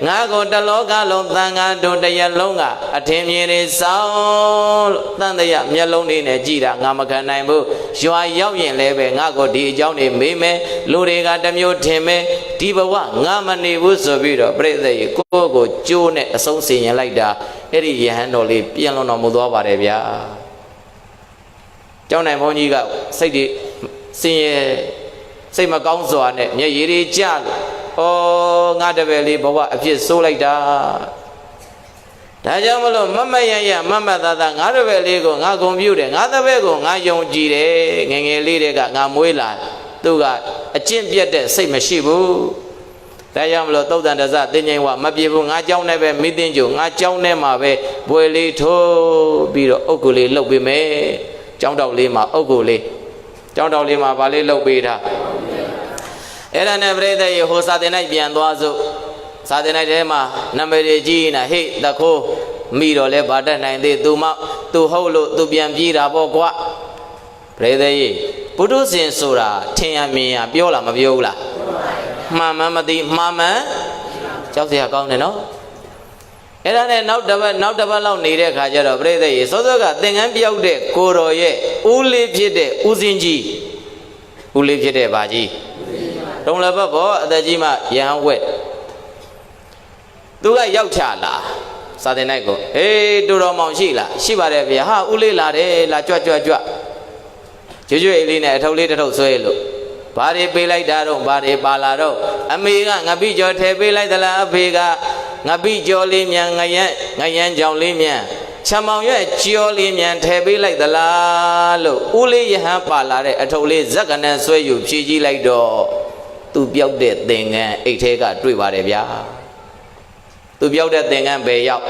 ငါကိုတလောကလုံးသံဃာတို့တရလုံးကအထင်မြင်နေဆောင်လို့တန်တရမျက်လုံးလေးနဲ့ကြည်တာငါမခံနိုင်ဘူးရွာရောက်ရင်လည်းပဲငါကိုဒီအကြောင်းတွေမေးမယ်လူတွေကတမျိုးထင်မယ်ဒီဘဝငါမနေဘူးဆိုပြီးတော့ပြိဿရေကိုကျိုးနဲ့အဆုံးစီရင်လိုက်တာအဲ့ဒီယဟန်တော်လေးပြန်လွန်တော်မူသွားပါတယ်ဗျာကျောင်းနိုင်ဘုန်းကြီးကစိတ်တွေစင်ရစိတ်မကောင်းစွာနဲ့မျက်ရည်တွေကျလို့ဩငါတပည့်လေးဘဝအဖြစ်ဆိုးလိုက်တာဒါကြောင့်မလို့မမရရမမသာသာငါတပည့်လေးကိုငါဂုဏ်ပြုတယ်ငါတပည့်ကိုငါယုံကြည်တယ်ငယ်ငယ်လေးတွေကငါမွေးလာသူကအကျင့်ပြတ်တဲ့စိတ်မရှိဘူးဒါကြောင့်မလို့သုတ်တန်တစတင်ငိမ့်ဝမပြေဘူးငါเจ้าနဲ့ပဲမိသိကျုံငါเจ้าနဲ့မှာပဲဘွယ်လေးထိုးပြီးတော့အုတ်ကူလေးလှုပ်ပေးမယ်ကျောင်းတောက်လေးမှာအုတ်ကူလေးကျောင်းတောက်လေးမှာဗာလေးလှုပ်ပေးတာအဲ့ဒါနဲ့ပြိဿရေဟိုစာတင်လိုက်ပြန်သွားစို့စာတင်လိုက်ထဲမှာနံပါတ်ကြီးနေဟေ့တခိုးမိတော့လဲဗာတက်နိုင်သေးသူဟုတ်လို့သူပြန်ပြေးတာပေါ့ကွာပြိဿရေပုထုဇဉ်ဆိုတာထင်ရမြင်ရပြောလားမပြောဘူးလားမှန်မှန်မသိမှန်မှန်ကြောက်စရာကောင်းတယ်နော်အဲ့ဒါနဲ့နောက်တစ်ပတ်လောက်နေတဲ့ခါကျတော့ပြိဿရေစောစောကသင်္ကန်းပြောက်တဲ့ကိုတော်ရဲ့ဦးလေးဖြစ်တဲ့ဦးစင်းကြီးဦးလေးဖြစ်တဲ့ဗာကြီးတုံးလည်းဘဘောအသက်ကြီးမှရဟန်းဝက်သူကရောက်ချလာစာတင်လိုက်ကိုဟေးတူတော်မောင်ရှိလားရှိပါတယ်ဗျာဟာဦးလေးလာတယ်လာကြွကြွကြွကျွတ်လေးနဲ့အထုပ်လေးတစ်ထုပ်ဆွဲလို့ဘာတွေပေးလိုက်တာတော့ဘာတွေပါလာတော့အမေကငပိကျော်ထဲပေးလိုက်သလားအဖေကငပိကျော်လေးမြန်ငရမ်းကြောင်လေးမြန်ချမောင်ရဲ့ကျော်လေးမြန်ထဲပေးလိုက်သလားလို့ဦးလေးရဟန်းပါလာတဲ့အထုပ်လေးဇက်ကနဲ့ဆွဲယူဖြည့်ကြည့်လိုက်တော့သူပြောက်တဲ့သင်္ကန်းအိတ်ထဲကတွေ့ပါတယ်ဗျာသူပြောက်တဲ့သင်္ကန်းဘယ်ရောက်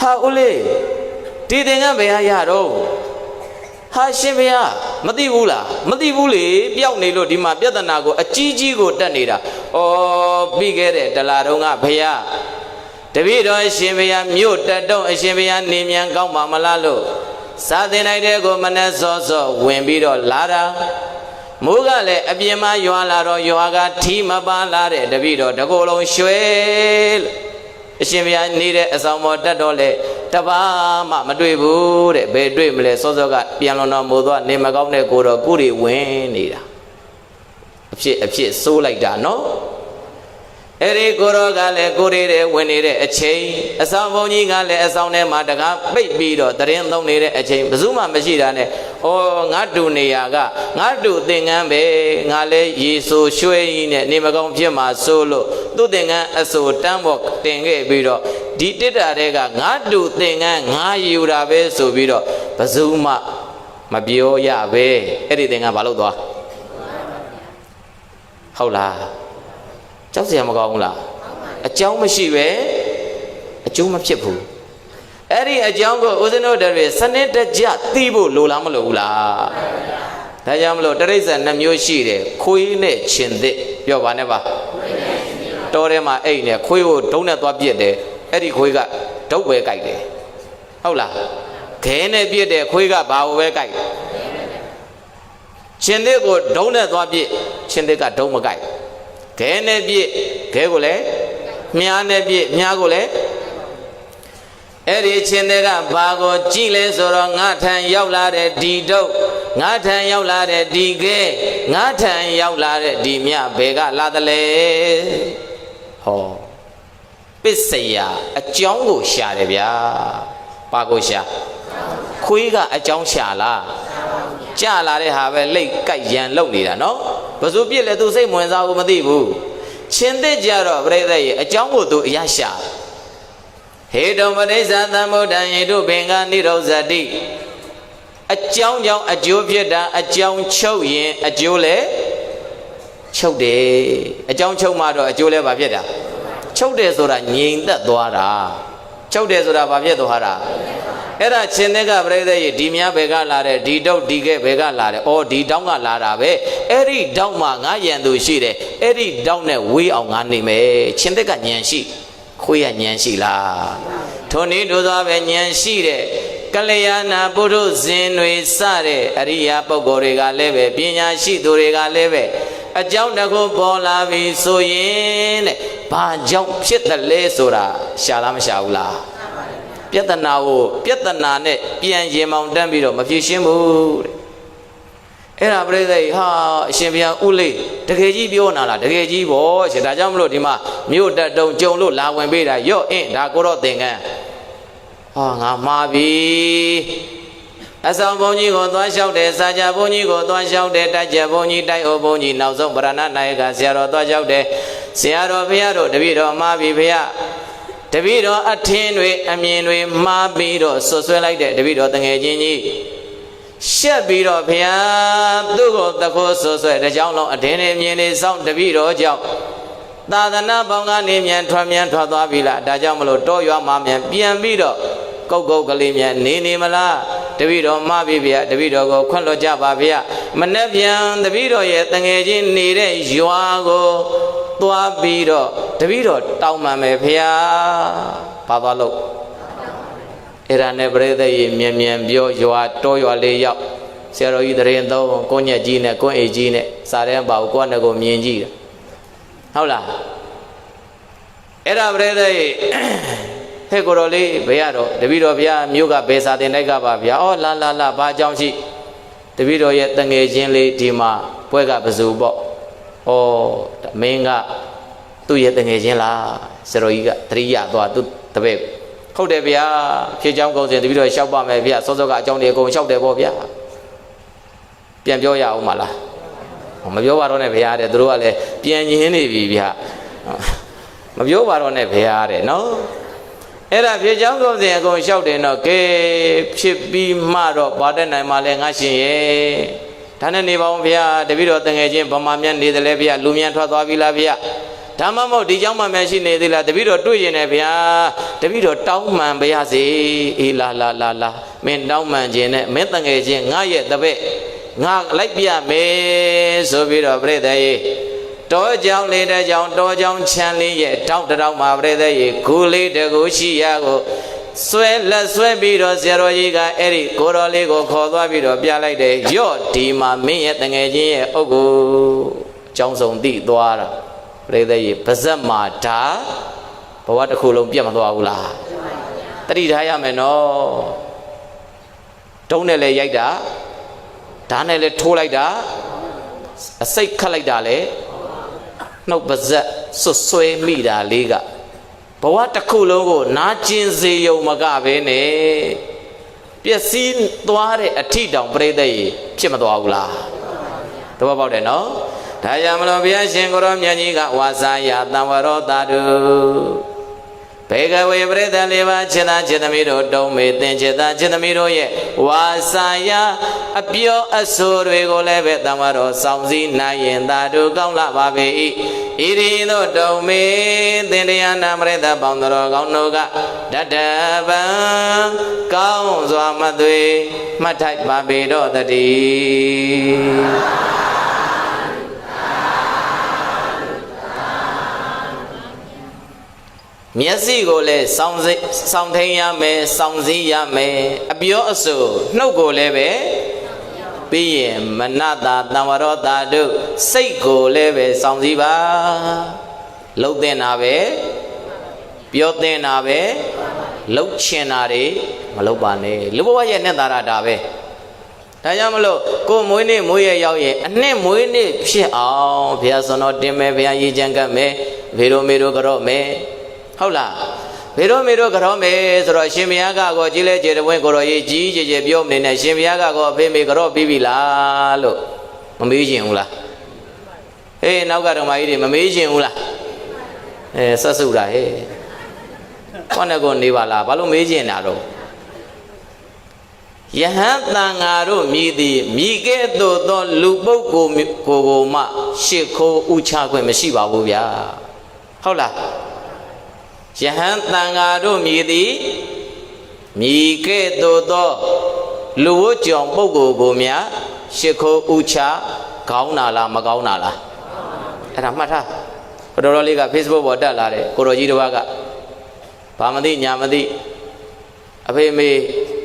ဟာဦးလေးဒီသင်္ကန်းဘယ်ဟာရတော့ဟာရှင်ဗျာမသိဘူးလားမသိဘူးလေပျောက်နေလို့ဒီမှာပြဿနာကိုအကြီးကြီးကိုတက်နေတာဩပြီးခဲ့တဲ့တလာတုန်းကဘုရားတပည့်တော်အရှင်ဘုရားမြို့တက်တော့အရှင်ဘုရားနေမြန်ကောင်းပါမလားလို့စာသင်လိုက်တဲ့ကိုမနဲ့စောစောဝင်ပြီးတော့လာတာမိုးကလည်းအပြင်မှာရွာလာတော့ရွာကထီမပါလာတဲ့တပည့်တော်တကိုယ်လုံးရွှဲလို့အရှင်ဘုရားနေတဲ့အဆောင်ပေါ်တက်တော့လေတပါမှမတွေ့ဘူးတဲ့ဘယ်တွေ့မလဲစောစောကပြန်လွန်တော်မူသွားနေမကောင်းတဲ့ကိုတော့ကိုတွေဝင်နေတာအဖြစ်စိုးလိုက်တာနော်အဲ့ဒီကိုရောကလည်းကိုတွေဝင်နေတဲ့အချိန်အဆောင်ဘုံကြီးကလည်းအဆောင်ထဲမှာတကားပိတ်ပြီးတော့တရင်သုံးနေတဲ့အချိန်ဘယ်သူမှမရှိတာနဲ့ဩငါတူနေရကငါတူသင်္ကန်းပဲငါလည်းရေဆိုရွှဲကြီးနဲ့နေမကောင်းဖြစ်မှာစိုးလို့သူ့သင်္ကန်းအဆိုတန်းပေါ်တင်ခဲ့ပြီးတော့ဒီတစ်တာတွေကငါတူသင်္ကန်းငါယူတာပဲဆိုပြီးတော့ဘယ်သူမှမပြောရပဲအဲ့ဒီသင်္ကန်းဘာလို့သွားဟုတ်လားကြောက်စရာမကောင်းဘူးလားအကြောင်းမရှိပဲအကျိုးမဖြစ်ဘူးအဲ့ဒီအကြောင်းကိုဦးဇင်းတို့တွေစနစ်တကျသိဖို့လိုလားမလိုဘူးလားဒါကြောင့်မလို့တိရစ္ဆာန်နှမျိုးရှိတယ်ခွေးနဲ့ခြင်သစ်ပြောပါနဲ့ပါတောထဲမှာအိတ်နဲ့ခွေးကိုဒုံးနဲ့သွားပြစ်တယ်အဲ့ဒီခွေးကဒုတ်ပဲကြိုက်တယ်ဟုတ်လားခဲနဲ့ပြစ်တယ်ခွေးကဘာကိုပဲကြိုက်ခြင်သစ်ကိုဒုံးနဲ့သွားပြစ်ခြင်သစ်ကဒုံးမကြိုက်ခဲနဲ့ပြည့်ခဲကိုလည်းမြားနဲ့ပြည့်မြားကိုလည်းအဲ့ဒီချင်းတွေကဘာကိုကြည့်လဲဆိုတော့ငါထံရောက်လာတဲ့ဒီတော့ငါထံရောက်လာတဲ့ဒီခဲငါထံရောက်လာတဲ့ဒီမြဘယ်ကလာသလဲဟောပစ္စယအကြောင်းကိုရှာတယ်ဗျာဘာကိုရှာခွေးကအကြောင်းရှာလားကြလာတဲ့ဟာပဲလိတ်ကြိုက်ရန်လုံနေတာနော်ဘယ်သူပြစ်လဲသူစိတ်ဝင်စားဘူးမသိဘူးရှင်သစ်ကြတော့ပြိဿရဲ့အကြောင်းကိုသူအရရှာဟေတုံပရိစ္ဆာသမ္ဗုဒ္ဓံယေတုဘင်္ဂနိရောဇတိအကြောင်းကြောင့်အကျိုးဖြစ်တာအကြောင်းချုပ်ရင်အကျိုးလည်းချုပ်တယ်အကြောင်းချုပ်မှတော့အကျိုးလည်းဘာဖြစ်တာချုပ်တယ်ဆိုတာငြိမ်သက်သွားတာချုပ်တယ်ဆိုတာဘာဖြစ်သွားတာ အဲ့ဒါရှင်သက်ကပြိဿရေဒီမြဘယ်ကလာတယ်ဒီတောက်ဒီကဲဘယ်ကလာတယ်အော်ဒီတောင်းကလာတာပဲအဲ့ဒီတောက်မှာငါယံသူရှိတယ်အဲ့ဒီတောက်နဲ့ဝေးအောင်ငါနေမယ်ရှင်သက်ကဉာဏ်ရှိခွေးကဉာဏ်ရှိလားထိုနည်းတို့သောပဲဉာဏ်ရှိတဲ့ကလျာဏပုထုဇဉ်တွေစတဲ့အရိယာပုဂ္ဂိုလ်တွေကလည်းပဲပညာရှိသူတွေကလည်းပဲအကြောင်းတစ်ခုပေါ်လာပြီဆိုရင်တဲ့ဘာကြောင့်ဖြစ်တယ်လဲဆိုတာရှာလားမရှာဘူးလားပြဿနာကိုပြဿနာနဲ့ပြန်ရင်မောင်တန်းပြီးတော့မဖြေရှင်းဘူးတဲ့အဲ့ဒါပြိဿကြီးဟာအရှင်ဘုရားဥလိတကယ်ကြီးပြောနာလားတကယ်ကြီးပေါ့ရှင်ဒါကြောင့်မလို့ဒီမှာမြို့တက်တုံကြုံလို့လာဝင်ပေးတာရော့အင်းဒါကိုတော့သင်္ကန်းဟာငါမှားပြီအဆောင်ဘုန်းကြီးကိုသွားလျှောက်တယ်စာကြဘုန်းကြီးကိုသွားလျှောက်တယ်တိုက်ကြဘုန်းကြီးတိုက်အိုဘုန်းကြီးနောက်ဆုံးဗရဏနာယကဆရာတော်သွားလျှောက်တယ်ဆရာတော်ဘုရားတို့တပည့်တော်မှားပြီဘုရားတပည့်တော်အထင်းတွေအမြင်တွေမှားပြီးတော့ဆွဆွဲလိုက်တဲ့တပည့်တော်တငယ်ချင်းကြီးရှက်ပြီးတော့ဘုရားသူ့ကိုတခိုးဆွဆွဲတကြောင်လုံးအထင်းတွေအမြင်တွေစောင့်တပည့်တော်ကြောင့်သာသနာပေါင်းကနေမြန်ထွက်သွားပြီလားဒါကြောင့်မလို့တောရွာမှာမြန်ပြန်ပြီးတော့ကုတ်ကုတ်ကလေးမြန်နေမလားတပည့်တော်မှားပြီဗျာတပည့်တော်ကိုခွင့်လွှတ်ကြပါဗျာမနေ့ပြန်တပည့်တော်ရဲ့တငယ်ချင်းနေတဲ့ရွာကိုသွားပြီးတော့တပည့်တော်တောင်းပန်မယ်ဗျာဘာသွားလို့အဲ့ဒါနဲ့ပြိဿကြီးမြန်ပြောရွာတောရွာလေးရောက်ဆရာတော်ကြီးတရင်သုံးကိုညက်ကြီးနဲ့ကိုအိတ်ကြီးနဲ့စားတဲ့ပါကိုနဲ့ကိုမြင်ကြည့်ဟုတ်လားအဲ့ဒါပြိဿကြီးဟဲ့ကိုတော်လေးဘယ်ရတော့တပည့်တော်ဗျာမြို့ကဘယ်စာတင်တိုက်ကပါဗျာဩလာဘာအကြောင်းရှိတပည့်တော်ရဲ့တငယ်ချင်းလေးဒီမှာပွဲကပစုပေါ့ဩမင်းကသူ့ရဲ့တငယ်ချင်းလားဆရာတော်ကြီးကတရိယာသွားသူ့တပည့်ဟုတ်တယ်ဗျာဖြေချောင်းကုန်းစင်တပည့်တော်လျှောက်ပါမယ်ဗျာစောစောကအကြောင်းတွေအကုန်လျှောက်တယ်ပေါ့ဗျာပြန်ပြောရအောင်မလားမပြောပါတော့နဲ့ဗျာတဲ့သူတို့ကလည်းပြန်ညင်းနေပြီဗျာမပြောပါတော့နဲ့ဗျာတဲ့နော်အဲ့ဒါဖြေချောင်းကုန်စင်အကုန်လျှောက်တယ်တော့ကဲဖြစ်ပြီးမှတော့ဗာတက်နိုင်မှလဲငါရှင်ရဲ့ဒါနဲ့နေပါဦးဗျာတပည့်တော်တငယ်ချင်းဗမာမြတ်နေတယ်လေဗျာလူမြန်ထွက်သွားပြီလားဗျာဒါမှမဟုတ်ဒီเจ้าမှမြန်ရှိနေသေးလားတပည့်တော်တွေ့ရင်လည်းဗျာတပည့်တော်တောင်းမှန်ပါရစေအေးလာမင်းတောင်းမှန်ခြင်းနဲ့မင်းတငယ်ချင်းငါရဲ့တပည့်ငါလိုက်ပြမယ်ဆိုပြီးတော့ပြိဿရေတောကြောင်လေးတဲ့ကြောင်တောကြောင်ချမ်းလေးရဲ့တောက်တောက်မှာပြိဿရေဂူလေးတကူရှိရကိုဆွဲလက်ဆွဲပြီးတော့ဆရာတော်ကြီးကအဲ့ဒီကိုတော်လေးကိုခေါ်သွားပြီးတော့ပြလိုက်တယ်ရော့ဒီမှာမင်းရဲ့တငယ်ချင်းရဲ့အုပ်ကိုအကြောင်းဆုံးသိသွားတာပြိဿရေပါဇက်မာဓာဘဝတစ်ခုလုံးပြတ်မသွားဘူးလားတတိထားရမယ်နော်တုံးနဲ့လည်းရိုက်တာဓာတ်နဲ့လည်းထိုးလိုက်တာအစိတ်ခတ်လိုက်တာလေနှုတ်ပါဇက်ဆွဆွဲမိတာလေးကဘဝတစ်ခုလုံးကိုနာကျင်စေယုံမကပဲနဲ့ပျက်စီးသွားတဲ့အထီတောင်ပြိဿရေဖြစ်မသွားဘူးလားတဘောပေါက်တယ်နော်ဒါကြောင့်မလို့ဘုရားရှင်ကိုရောမြတ်ကြီးကဝါစာယသံဝရောတာတုဘေကဝေပရိသတ်လေးပါးခြေသားခြေသမီးတို့တုံးမေသင်ခြေသားခြေသမီးတို့ရဲ့ဝါစာယအပြောအဆိုတွေကိုလည်းပဲသံဝရောစောင့်စည်းနိုင်ရင်သာတို့ကောင်းလာပါပေ၏ဣရိတို့တုံးမေသင်တရားနာပရိသတ်ပေါင်းတော်ကောင်းတို့ကတတဗံကောင်းစွာမသွေမှတ်ထိုက်ပါပေတော့တည်းမျက်စိကိုလည်းစောင့်ထိန်ရမယ်စောင့်စည်းရမယ်အပြောအဆိုနှုတ်ကိုလည်းပဲပြီးရင်မနတာတံဝရောတာတို့စိတ်ကိုလည်းပဲစောင့်စည်းပါလှုပ်တင်တာပဲပြောတင်တာပဲလှုပ်ချင်တာတွေမလှုပ်ပါနဲ့လူဘဝရဲ့နဲ့တာတာပဲဒါကြောင့်မလို့ကိုမွေးနေ့မွေးရရောက်ရင်အနှစ်မွေးနေ့ဖြစ်အောင်ဘုရားစွန်တော်တင်မယ်ဘုရားရည်ကြံကပ်မယ်ဘေရိုမေရိုကြော့မယ်ဟုတ်လားဘေရိုမေရိုကြောမယ်ဆိုတော့ရှင်ဘုရားကကိုကြီးလဲကျေတဝင်းကိုရောရေးကြီးကျေပြောမနေနဲ့ရှင်ဘုရားကကိုအဖေမေကြောပြီးပြီလားလို့မမေးချင်ဘူးလားဟေးနောက်ကဓမ္မကြီးတွေမမေးချင်ဘူးလားဆက်စုတာဟဲ့ခေါနဲ့ကိုနေပါလားဘာလို့မေးချင်တာတော့ယဟန်တန်ဃာတို့မြည်သည်မြည်ကဲ့သို့သောလူပုဂ္ဂိုလ်ကိုမှရှ िख ိုးဥချခွင့်မရှိပါဘူးဗျာဟုတ်လားယဟန်တန်ဃာတို့မြည်သည် မြည်ကဲ့သို့သောလူဝတ်ကြောင့်ပုဂ္ဂိုလ်ကိုများရှ िख ိုးဥချကောင်းတာလားမကောင်းတာလားအဲ့ဒါမှတ်ထားတော်တော်လေးက Facebook ပေါ်တက်လာတယ်ကိုတော်ကြီးတစ်ပါးကဘာမသိညာမသိအဖေမေ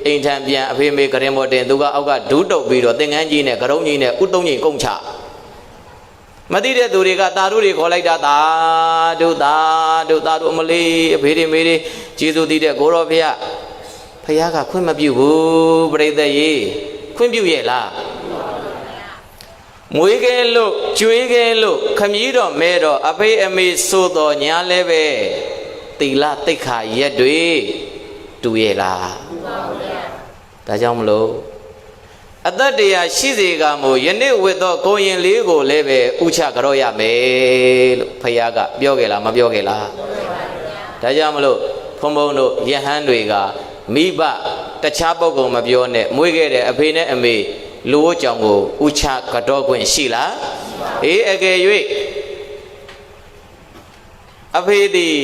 အိမ်ထံပြန်အဖေမေကရင်ပေါ်တင်သူကအောက်ကဒူးတုပ်ပြီးတော့သင်္ကန်းကြီးနဲ့ကရုံးကြီးနဲ့ဥသုံးကြီးကုန်ချမသိတဲ့သူတွေကတာတို့တွေခေါ်လိုက်တာတာတို့အမလေးအဖေတွေမေတွေကျေးဇူးတည်တဲ့ကိုတော်ဖေဖះကခွင့်မပြုဘူးပြိဿရေခွင့်ပြုရဲ့လားမွေးကဲလို့ကျွေးကဲလို့ခမည်းတော်မဲတော်အဖေအမေဆိုတော်ညာလဲပဲတီလတိတ်ခါရက်တွေတူရဲ့လားဒါကြောင့်မလို့အသက်တရားရှိစေကမို့ယနေ့ဝတ်သောကိုရင်လေးကိုလည်းပဲဥချကြောရမယ်လို့ဖះကပြောခဲ့လားမပြောခဲ့လားဒါကြောင့်မလို့ဘုံဘုံတို့ယဟန်တွေကမိဘတခြားပုဂ္ဂိုလ်မပြောနဲ့မွေးခဲ့တဲ့အဖေနဲ့အမေလူဝတ်ကြောင့်ကိုဥချကြောခွင့်ရှိလားအေးအကယ်၍အဖေသည်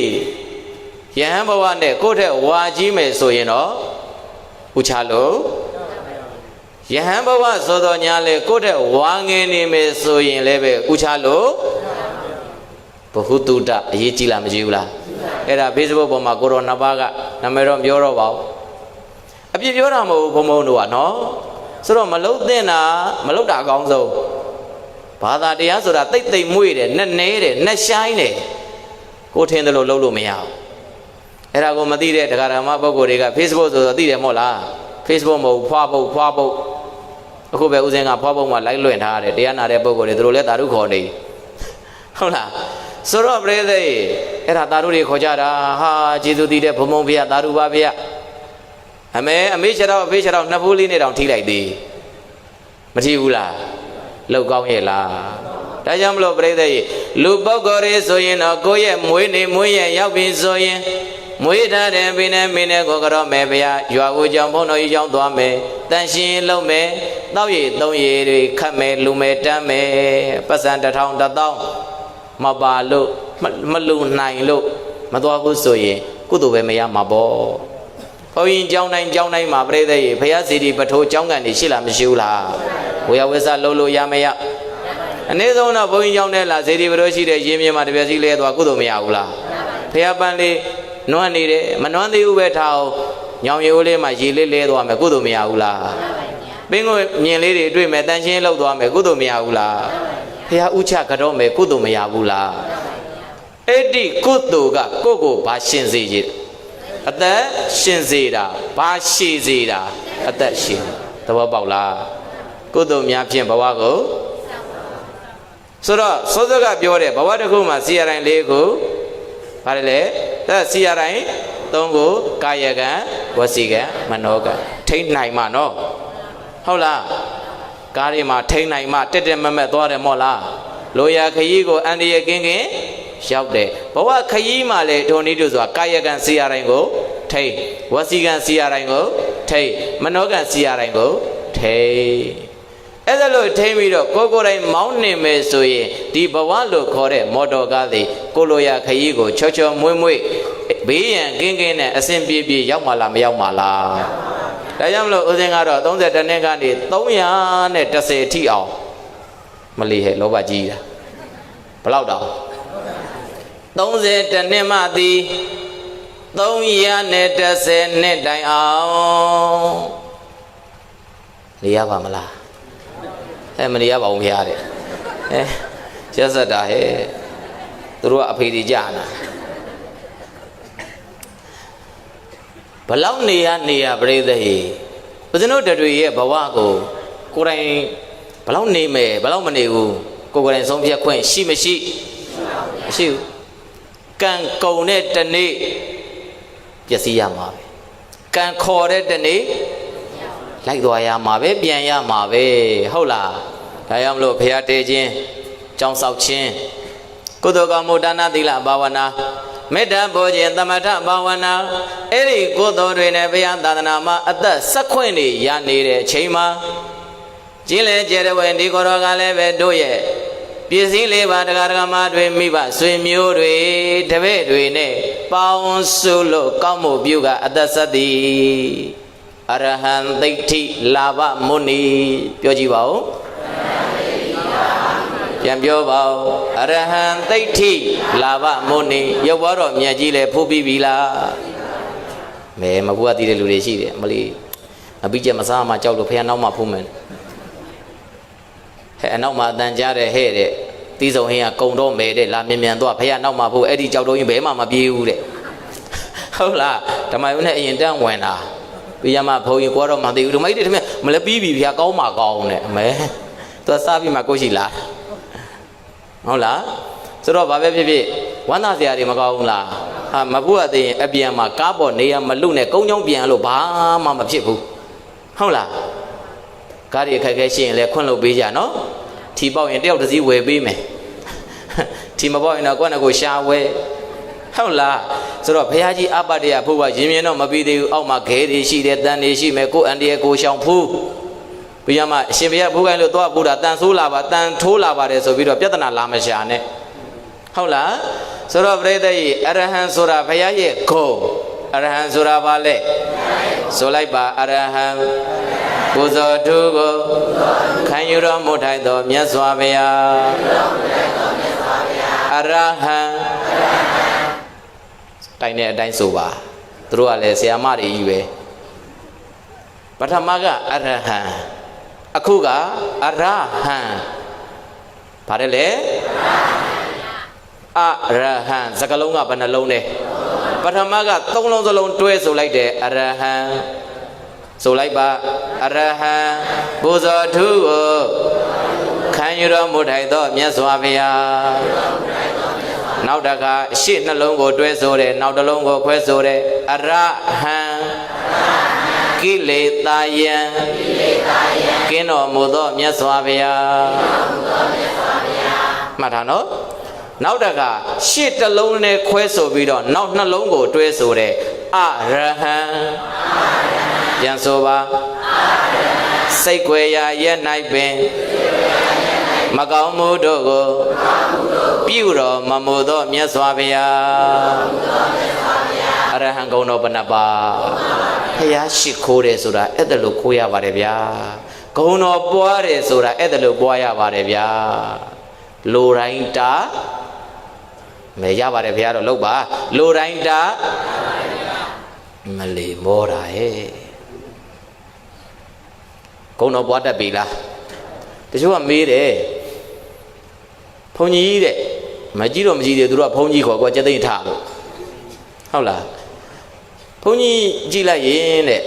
ယဟန်ဘဝနဲ့ကိုယ့်ထက်ဝါကြီးမယ်ဆိုရင်တော့ဥချလို့ယဟန်ဘဝဆိုတော်ညာလေကိုယ့်ထက်ဝါငယ်နေမယ်ဆိုရင်လည်းပဲဥချလို့ဘဟုတုတအရေးကြီးလားမကြီးဘူးလားအဲ့ဒါ Facebook ပေါ်မှာကိုရောနှစ်ပါးကနာမည်တော့ပြောတော့ပါဘူးအပြစ်ပြောတာမဟုတ်ဘူးဘုံဘုံတို့ကနော်ဆိုတော့မလုံးသင့်တာမလုံးတာအကောင်းဆုံးဘာသာတရားဆိုတာတိတ်တိတ်မွေ့တယ်နဲ့နဲတယ်နဲ့ရှိုင်းတယ်ကိုထင်တယ်လို့လုံးလို့မရဘူးအဲ့ဒါကိုမသိတဲ့တရားဓမ္မပုဂ္ဂိုလ်တွေက Facebook ဆိုတော့သိတယ်မဟုတ်လား Facebook မဟုတ်ဖွားပုတ်အခုပဲဦးစင်းကဖွားပုတ်မှာလိုက်လွင့်ထားရတယ်တရားနာတဲ့ပုဂ္ဂိုလ်တွေသူတို့လည်းသာဓုခေါ်နေဟုတ်လားဆိုတော့ပြိဿရေအဲ့ဒါသာဓုတွေခေါ်ကြတာဟာကျေးဇူးတည်တဲ့ဘုံဘုံဖေသာဓုပါဖေအမေခြေတော့အဖေခြေတော့နှစ်ဖူးလေးနဲ့တောင်ထိလိုက်သေးမထိဘူးလားလောက်ကောင်းရဲ့လားဒါကြောင့်မလို့ပြိဿရေလူပုဂ္ဂိုလ်တွေဆိုရင်တော့ကိုယ့်ရဲ့မွေးနေမွေးရရောက်ပြီဆိုရင်မွေးထားတဲ့ဘိနဲ့မင်းနဲ့ကိုကြောမယ်ဗျာရွာဦးကြောင့်ဘုန်းတော်ကြီးကြောင့်သွားမယ်တန်ရှင်းလုံးမယ်တောက်ရည်သုံးရည်တွေခတ်မယ်လူမယ်တမ်းမယ်ပတ်စံ1000 1000မပါလို့မလူနိုင်လို့မသွားဘူးဆိုရင်ကုသိုလ်ပဲမရမှာပေါ့ဘုန်းကြီးကြောင်းတိုင်းမှာပြိဿရေဘုရားစီတီပထိုးကြောင်းကန်နေရှိလားမရှိဘူးလားဝေယဝိဆလုံးလို့ရမရအနည်းဆုံးတော့ဘုန်းကြီးကြောင်းနဲ့လားစီတီပထိုးရှိတဲ့ရင်းမြစ်မှာတပြည့်စီလဲသွားကုသိုလ်မရဘူးလားဘုရားပန်းလေးနွမ်းနေတယ်မနွမ်းသေးဘူးပဲထားအောင်ညောင်ရိုးလေးမှာရေလေးလဲသွားမယ်ကုသိုလ်မရဘူးလားပင်ကိုမြင်လေးတွေတွေ့မယ်တန်ရှင်းလောက်သွားမယ်ကုသိုလ်မရဘူးလားဘုရားဥချကြောမယ်ကုသိုလ်မရဘူးလားအဲ့ဒီကုသိုလ်ကကိုဘာရှင်စေကြီးအသက်ရှင်စေတာဘာရှိစေတာအသက်ရှင်သဘောပေါက်လားကုသိုလ်များဖြင့်ဘဝကိုဆိုတော့စောစောကပြောတဲ့ဘဝတစ်ခုမှာစီရတိုင်း၄ခုဘာလဲဒါစီရတိုင်း၃ခုကာယကံဝစီကံမနောကံထိန်းနိုင်မှာနော်ဟုတ်လားကားတွေမှာထိန်းနိုင်မှတက်မက်သွားတယ်မို့လားလိုရာခရီးကိုအန္တရာယ်ကင်းရောက်တယ်ဘဝခရီးမှာလေထုံနည်းတူဆိုတာကာယကံစီရတိုင်းကိုထိန်းဝစီကံစီရတိုင်းကိုထိန်းမနောကံစီရတိုင်းကိုထိန်းအဲ့ဒါလို့ထိန်းပြီးတော့ကိုယ်တိုင်မောင်းနေမယ်ဆိုရင်ဒီဘဝလို့ခေါ်တဲ့မော်တော်ကားသည်ကိုလိုရာခရီးကိုချောချောမွေ့မွေ့ဘေးရန်ကင်းနဲ့အစဉ်ပြေပြေရောက်မှလားမရောက်မှလားဒါကြောင့်မလို့ဦးဇင်းကတော့32နှစ်ကနေ310ထိအောင်မလီဟဲ့လောဘကြီးတာဘယ်လောက်တောင်32နှစ်မှသည်310နှစ်တိုင်အောင်နေရပါမလားမနေရပါဘူးခင်ဗျာတဲ့ရက်စက်တာဟဲ့သူတို့ကအဖေတွေကြာနာဘလောက်နေရပြိဿဟေဦးဇင်းတို့တွေရဲ့ဘဝကိုကိုယ်တိုင်ဘလောက်နေမယ်ဘလောက်မနေဘူးကိုယ်တိုင်ဆုံးဖြတ်ခွင့်ရှိမရှိမရှိဘူးကံကုန်တဲ့တနေ့ပျက်စီးရမှာပဲကံခေါ်တဲ့တနေ့လိုက်သွားရမှာပဲပြန်ရမှာပဲဟုတ်လားဒါကြောင့်မလို့ဘုရားတည်ခြင်းကြောင်းဆောက်ခြင်းကုသိုလ်ကောင်းမှုဒါနသီလဘာဝနာမေတ္တာပို့ခြင်းသမထဘာဝနာအဲ့ဒီကုသိုလ်တွေနဲ့ဘုရားသာသနာမှာအသက်ဆက်ခွင့်တွေရနေတဲ့အချိန်မှာကျင်းလေကျဲတဲ့ဝင်ဒီကိုရောကလည်းပဲတို့ရဲ့ပစ္စည်းလေးပါတရားဓမ္မတွေမိဘဆွေမျိုးတွေတပည့်တွေနဲ့ ပေါင်းစုလို့ကောင်းမှုပြုကအသက်ဆက်သည်အရဟံသိဋ္ဌိလာဘမုနီပြောကြည့်ပါဦးပြန်ပြောပါဦးအရဟံသိဋ္ဌိလာဘမုနီရုပ်ဘောတော်မြတ်ကြီးလည်းဖူးပြီးပြီလားမဲမဖူးရသေးတဲ့လူတွေရှိတယ်မလီအပိကျမစားမှကြောက်လို့ဖះနောက်မှဖူးမယ်ဟဲ့အနောက်မှာအတန်ကြားတယ်ဟဲ့တဲ့တီးစုံဟင်းကကုံတော့မဲတဲ့လာမြန်သွားဖះနောက်မှဖူးအဲ့ဒီကြောက်တော့ရင်ဘဲမှမပြေးဘူးတဲ့ဟုတ်လားဓမ္မယုံနဲ့အရင်တန်းဝင်တာပြရမဘုံရင်ကိုတော့မသိဘူးဓမ္မကြီးတွေမလဲပြီးပြီဖះကောင်းမှကောင်းတဲ့မဲသူစားပြီးမှကိုရှိလားဟုတ်လားဆိုတော့ဘာပဲဖြစ်ဖြစ်ဝမ်းသာစရာတွေမကောင်းဘူးလားဟာမပူရသေးရင်အပြန်မှာကားပေါ်နေရမလွတ်နဲ့ကုန်းချောင်းပြန်လို့ဘာမှမဖြစ်ဘူးဟုတ်လားကားတွေအခက်ခဲရှိရင်လည်းခွင့်လုပ်ပေးကြနော်ထီပေါက်ရင်တယောက်တစ်စီးဝယ်ပေးမယ်ထီမပေါက်ရင်တော့ကိုယ့်နဲ့ကိုရှာဝဲဟုတ်လားဆိုတော့ဘုရားကြီးအပတ္တရဖို့ကရင်မြင်တော့မပြီးသေးဘူးအောက်မှာခဲတွေရှိတယ်တန်တွေရှိမယ်ကိုယ်အန်တရဲ့ကိုရှောင်ဖူးဘုရားမအရှင်ဘုရားဘုခိုင်းလို့သွားပူတာတန်ဆိုးလာပါတန်ထိုးလာပါတယ်ဆိုပြီးတော့ပြဿနာလာမရှာနဲ့ဟုတ်လားဆိုတော့ပြိဿကြီးအရဟံဆိုတာဘုရားရဲ့ဂုဏ်အရဟံဆိုတာဘာလဲဆိုလိုက်ပါအရဟံပူဇော်ထုကိုခံယူတော်မူထိုက်သောမြတ်စွာဘုရားအရဟံတိုင်းတဲ့အတိုင်းဆိုပါသူတို့ကလည်းဆရာမတွေကြီးပဲပထမကအရဟံအခုကအရဟံဗါတယ်လေအရဟံစကလုံးကဘယ်နှလုံးလဲပထမက3လုံးစလုံးတွဲဆိုလိုက်တယ်အရဟံဆိုလိုက်ပါအရဟံပူဇော်ထုကိုခံယူတော်မူထိုက်သောမြတ်စွာဘုရားနောက်တခါရှေ့နှလုံးကိုတွဲဆိုတယ်နောက်တစ်လုံးကိုခွဲဆိုတယ်အရဟံကိလေသာယံကင်းတော်မူသောမြတ်စွာဘုရားမှတ်ထားနော်နောက်တကရှေ့တစ်လုံးနဲ့ခွဲဆိုပြီးတော့နောက်နှလုံးကိုတွဲဆိုတယ်အရဟံပြန်ဆိုပါစိတ်ွယ်ရာရဲ့၌ပင်မကောင်းမှုတို့ကိုပြုတော်မမူသောမြတ်စွာဘုရားအရဟံဂုဏ်တော်ဘဏ္ဍပါဖျားရှိခိုးတယ်ဆိုတာအဲ့ဒါလို့ခိုးရပါတယ်ဗျာဂုဏ်တော်ပွားတယ်ဆိုတာအဲ့ဒါလို့ပွားရပါတယ်ဗျာလိုတိုင်းတာမဲရပါတယ်ဗျာတော့လောက်ပါလိုတိုင်းတာမလီမောတာဟဲ့ဂုဏ်တော်ပွားတတ်ပြီလားတချို့ကမေးတယ်ဘုန်းကြီးတဲ့မကြည့်တော့မကြည့်သေးသူတို့ကဘုန်းကြီးခေါ်ကွာကျက်သိမ့်ထလို့ဟုတ်လားဘုန်းကြီးကြည့်လိုက်ရင်တဲ့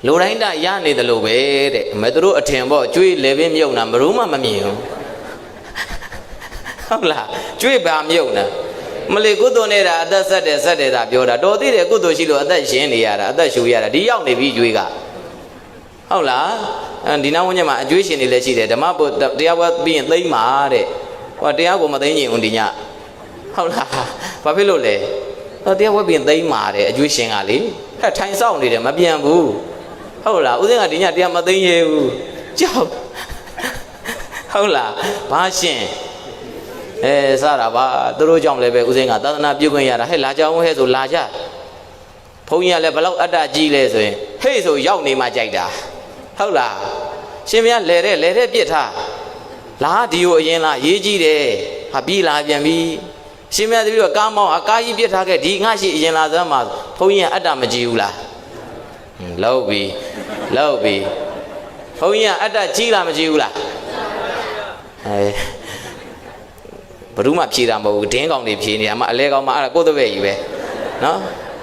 လိုတိုင်းတာရနေတယ်လို့ပဲတဲ့မသူတို့အထင်ပေါ့ကျွေးလေပင်မြုပ်တာမรู้မှမမြင်ဘူးဟုတ်လားကျွေးပါမြုပ်တာမလေးကုသိုလ်နေတာအသက်ဆက်တယ်သာပြောတာတော်သေးတယ်ကုသိုလ်ရှိလို့အသက်ရှင်နေရတာအသက်ရှူရတာဒီရောက်နေပြီကျွေးကဟုတ်လားဒီနောက်ဝန်းကျင်မှာအကျွေးရှင်တွေလည်းရှိတယ်ဓမ္မပုတရားပွဲပြီးရင်သိမ့်ပါတဲ့ဟောတရားကိုမသိမ့်ရင်ဦးဒီညဟုတ်လားဘာဖြစ်လို့လဲတရားပွဲပြီးရင်သိမ့်ပါတဲ့အကျွေးရှင်ကလေဟဲ့ထိုင်ဆောင်နေတယ်မပြန်ဘူးဟုတ်လားဦးစင်းကဒီညတရားမသိမ့်ရဘူးကြောက်ဟုတ်လားဘာရှင်စတာပါသူတို့ကြောင့်လည်းပဲဦးစင်းကသာသနာပြုခွင့်ရတာဟဲ့လာကြအောင်ဟဲ့ဆိုလာကြဘုန်းကြီးကလည်းဘလောက်အတ္တကြီးလဲဆိုရင်ဟဲ့ဆိုရောက်နေမှကြိုက်တာဟုတ်လားရှင်မရလဲတဲ့ပြစ်ထားလာဒီကိုအရင်လားရေးကြည့်တယ်ဟာပြီးလာပြန်ပြီရှင်မရတပည့်တော့ကားမောင်းအကားကြီးပြစ်ထားခဲ့ဒီငါရှိအရင်လာစမ်းမှာဘုန်းကြီးကအတ္တမကြည့်ဘူးလားလောက်ပြီဘုန်းကြီးကအတ္တကြီးလားမကြည့်ဘူးလားဘယ်သူမှဖြေတာမဟုတ်ဘူးဒင်းကောင်တွေဖြေနေတာမှအလဲကောင်မှအဲ့ဒါကိုယ့်တပည့်ကြီးပဲနော်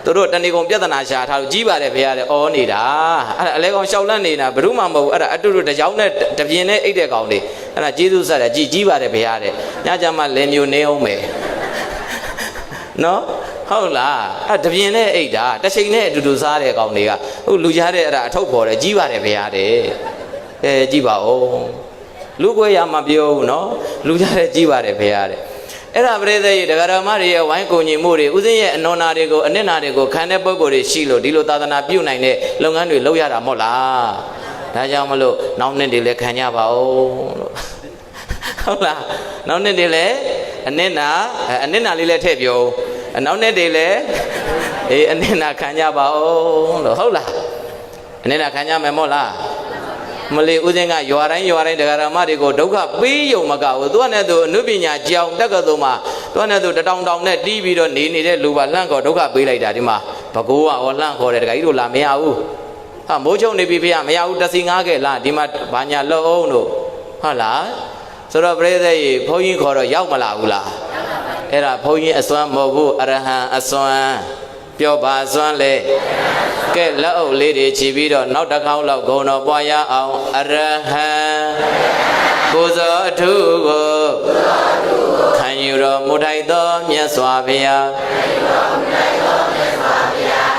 သူတို့တဏီကုံပြဿနာရှာထားလို့ကြီးပါတယ်ဖေရတယ်အော်နေတာအဲ့ဒါအလဲကောင်ရှောက်လန့်နေတာဘယ်သူမှမဟုတ်ဘူးအဲ့ဒါအတူတူတကြောင်နဲ့တပြင်းနဲ့အိတ်တဲ့ကောင်တွေအဲ့ဒါကျေးဇူးဆက်တယ်ကြီးပါတယ်ဖေရတယ်ညကြမှာလဲမျိုးနေအောင်မယ်နော်ဟုတ်လားအဲ့တပြင်းနဲ့အိတ်တာတစ်ချိန်နဲ့အတူတူစားတဲ့ကောင်တွေကဟုတ်လူကြားတဲ့အဲ့ဒါအထုပ်ပေါ်တယ်ကြီးပါတယ်ဖေရတယ်ကြည့်ပါဦးလူကွဲရမှာပြောဘူးနော်လူကြားတဲ့ကြီးပါတယ်ဖေရတယ်အဲ့ဒါပရိသတ်ကြီးတရားတော်မတွေရဲ့ဝိုင်းကုံညီမှုတွေဥစဉ်ရဲ့အနွန်နာတွေကိုအနစ်နာတွေကိုခံတဲ့ပုံကိုယ်တွေရှိလို့ဒီလိုသာသနာပြုနိုင်တဲ့လုပ်ငန်းတွေလုပ်ရတာမဟုတ်လားဒါကြောင့်မလို့နောက်နှစ်တွေလည်းခံကြပါဦးလို့ဟုတ်လားနောက်နှစ်တွေလည်းအနစ်နာလေးလည်းထည့်ပြော နောက်နေ့တွေလည်းအေးအနစ်နာခံကြပါဦးလို့ဟုတ်လားအနစ်နာခံကြမယ်မို့လားမလေးဦးစင်းကရွာတိုင်းတရားဓမ္မတွေကိုဒုက္ခပေးယုံမကဘူးသူကနဲ့သူအနုပညာကြောင်တက္ကသိုလ်မှာသူကနဲ့သူတောင်နဲ့တီးပြီးတော့နေနေတဲ့လူပါလှန့်ခေါ်ဒုက္ခပေးလိုက်တာဒီမှာဘကိုးကဟောလှန့်ခေါ်တယ်တခါကြီးတို့လာမရဘူးဟာမိုးချုံနေပြီဖေမရဘူးတစီငားခဲ့လားဒီမှာဘာညာလှုပ်အောင်လို့ဟုတ်လားဆိုတော့ပြိဿရေဘုန်းကြီးခေါ်တော့ရောက်မလာဘူးလားအဲ့ဒါဘုန်းကြီးအစွမ်းမဟုတ်ဘူးအရဟံအစွမ်းပြောပါစွမ်းလေကဲလက်အုပ်လေးတွေခြိပြီးတော့နောက်တစ်ခေါက်လောက်ဂုဏ်တော်ပွားရအောင်အရဟံကိုဇောအထုကိုခံယူတော်မူထိုက်သောမြတ်စွာဘုရား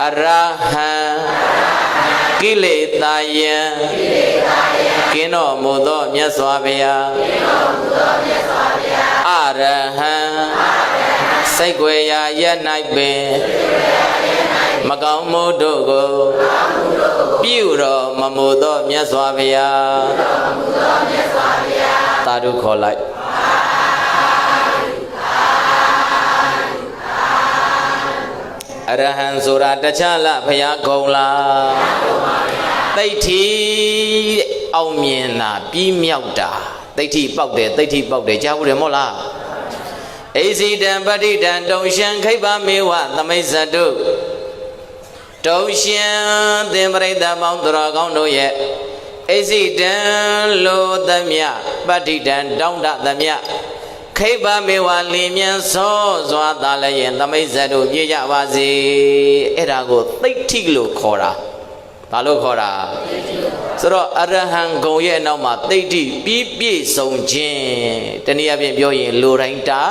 အရဟံကိလေသာယံကင်းတော်မူသောမြတ်စွာဘုရားအရဟံစိတ်ွယ်ရာရ၌ပင်မကောင်းမှုတို့ကိုပြုတော်မမူသောမြတ်စွာဘုရားသာဓုခေါ်လိုက်အရဟံဆိုတာတခြားလားဘုရားဂုံလားသိဋ္ဌိအောင်မြင်တာပြီးမြောက်တာသိဋ္ဌိပေါက်တယ်ကြားဘူးတယ်မို့လားဣဇိတံပဋိတံတုံရှံခိဗ္ဗမေဝသမိစ္ဆတုတုံရှံသင်္ပရိသပေါင်းသူတော်ကောင်းတို့ရဲ့ဣဇိတံလိုသမျှပဋိတံတောင်းတသမျှခိဗ္ဗမေဝလင်းမြန်စောစွာသာလည်းရင်သမိစ္ဆတုပြည့်ကြပါစေအဲ့ဒါကိုသိဋ္ဌိလို့ခေါ်တာဘာလို့ခေါ်တာဆိုတော့အရဟံဂုံရဲ့နောက်မှာသိဋ္ဌိပြီးပြည့်စုံခြင်းတနည်းအားဖြင့်ပြောရင်လူတိုင်းတာ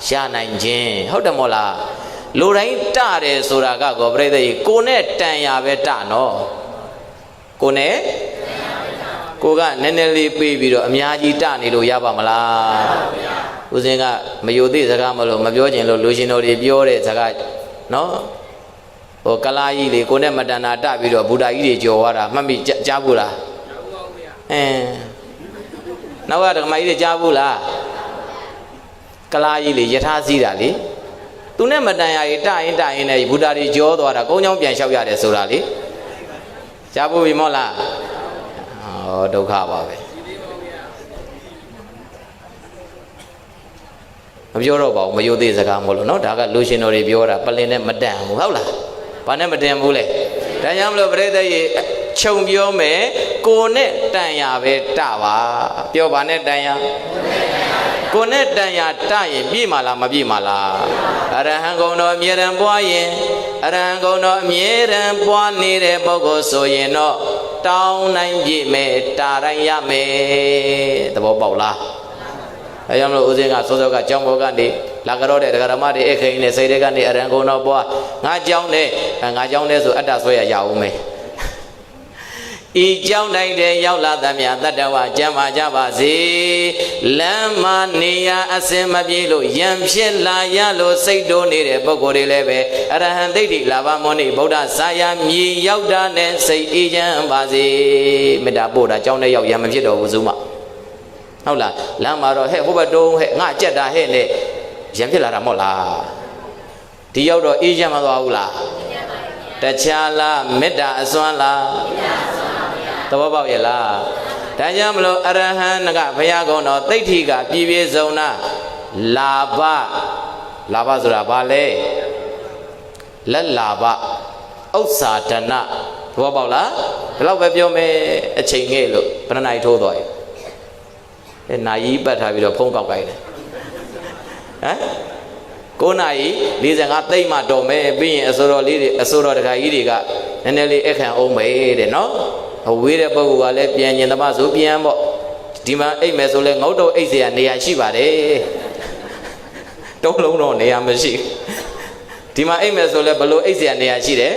ရနိုင်ခြင်းဟုတ်တယ်မို့လားလူတိုင်းတတယ်ဆိုတာကကောပြိဿကြီးကိုနဲ့တန်ရပဲတနော်ကိုနဲ့ကိုကနည်းနည်းလေးပေးပြီးတော့အများကြီးတနေလို့ရပါမလားဦးစင်းကမယိုသေးစကားမလို့မပြောချင်လို့လူရှင်တော်တွေပြောတဲ့စကားနော်ဟိုကလာကြီးလေကိုနဲ့မတန်တာတပြီးတော့ဘုရားကြီးတွေကြော်သွားတာမှတ်မိကြားဘူးလားနောက်ကဓမ္မကြီးတွေကြားဘူးလားကလာကြီးလေယထာစည်းတာလေသူနဲ့မတန်ရည်တရင်နဲ့ဘုရားကြီးကြောသွားတာကုန်းချောင်းပြန်လျှောက်ရတယ်ဆိုတာလေကြားဘူးပြီမော့လားဟောဒုက္ခပါပဲမပြောတော့ပါဘူးမယိုသေးစကားမဟုတ်လို့နော်ဒါကလူရှင်တော်တွေပြောတာပလင်နဲ့မတန်ဘူးဟုတ်လားဘာနဲ့မတန်ဘူးလဲဒါကြောင့်မလို့ပြိဿရေခြုံပြောမယ်ကိုနဲ့တန်ရပဲတပါပြောပါနဲ့တန်ရကိုနဲ့တန်ရတရင်ပြည့်မလားမပြည့်မလားအရဟံဂုဏ်တော်အမြဲတမ်းပွားရင်အရဟံဂုဏ်တော်အမြဲတမ်းပွားနေတဲ့ပုဂ္ဂိုလ်ဆိုရင်တော့တောင်းနိုင်ပြည့်မယ်တာတိုင်းရမယ်သဘောပေါက်လားအဲကြောင့်မလို့ဦးစင်းကစောစောကကြောင်းဘောကနေလာကြတော့တဲ့ဒကာဓမ္မတွေအခင်းနဲ့စိတ်တွေကနေအရဟံဂုဏ်တော်ပွားငါကြောင်းနဲ့ဆိုအတ္တဆွဲရအောင်မယ်ဤကြောင်းတိုင်းတဲ့ရောက်လာသမျှတတ္တဝကျမ်းမာကြပါစေလမ်းမနေရအစင်မပြေလို့ယံဖြစ်လာရလို့စိတ်တိုးနေတဲ့ပုဂ္ဂိုလ်တွေလည်းပဲအရဟံဒိဋ္ဌိလာဘမောနိဗုဒ္ဓဆာယမြေရောက်တာနဲ့စိတ်အေးချမ်းပါစေမေတ္တာပို့တာကြောင်းနဲ့ရောက်ရံမဖြစ်တော့ဘူးစုမဟုတ်လားလမ်းမှာတော့ဟဲ့ဟိုဘက်တုံးဟဲ့ငါကြက်တာဟဲ့နဲ့ရံဖြစ်လာတာမဟုတ်လားဒီရောက်တော့အေးချမ်းမသွားဘူးလားတခြားလားမေတ္တာအစွမ်းလားသဘောပေါက်ရဲ့လားဒါကြောင့်မလို့အရဟံကဘုရားကုံတော်သိဋ္ဌိကပြည့်ပြည့်စုံတာလာဘဆိုတာဘာလဲလက်လာဘဥစ္စာဒနာသဘောပေါက်လားဒီလောက်ပဲပြောမယ်အချိန်ငယ်လို့ဘယ်နှနိုင်ထိုးသွားရဲ့အဲနာယီပတ်ထားပြီးတော့ဖုံးကောက်ကြိုက်တယ်ဟမ်9နာရီ45သိမ့်မှတော်မယ်ပြီးရင်အစိုးရတခါကြီးတွေကနည်းနည်းလေးအခန့်အောင်မယ်တဲ့နော်ဝေးတဲ့ပုဂ္ဂိုလ်ကလည်းပြန်ညင်သမားဆိုပြန်ပေါ့ဒီမှာအိတ်မယ်ဆိုလဲငုတ်တော့အိတ်เสียနေရာရှိပါတယ်တုံးလုံးတော့နေရာမရှိဒီမှာအိတ်မယ်ဆိုလဲဘလို့အိတ်เสียနေရာရှိတယ်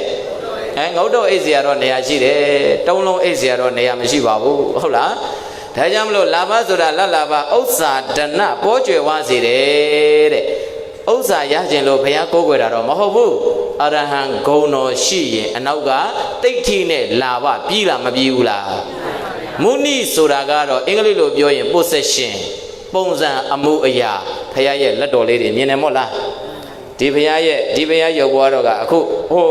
ငုတ်တော့အိတ်เสียတော့နေရာရှိတယ်တုံးလုံးအိတ်เสียတော့နေရာမရှိပါဘူးဟုတ်လားဒါကြောင့်မလို့လာဘဆိုတာလတ်လာဘဥစ္စာဒနပေါ်ကျွယ်ဝစေတယ်တဲ့ဥစ္စာရခြင်းလို့ဘုရားကိုးကွယ်တာတော့မဟုတ်ဘူးအရဟံဂုဏ်တော်ရှိရင်အနောက်ကတိဋ္ဌိနဲ့လာဘပြီးလားမပြီးဘူးလားမုနိဆိုတာကတော့အင်္ဂလိပ်လိုပြောရင် possession ပုံစံအမှုအရာဘုရားရဲ့လက်တော်လေးတွေမြင်တယ်မို့လား ဒီဘုရားရဲ့ဒီဘုရားရုပ်ဘွားတော်ကအခုဟို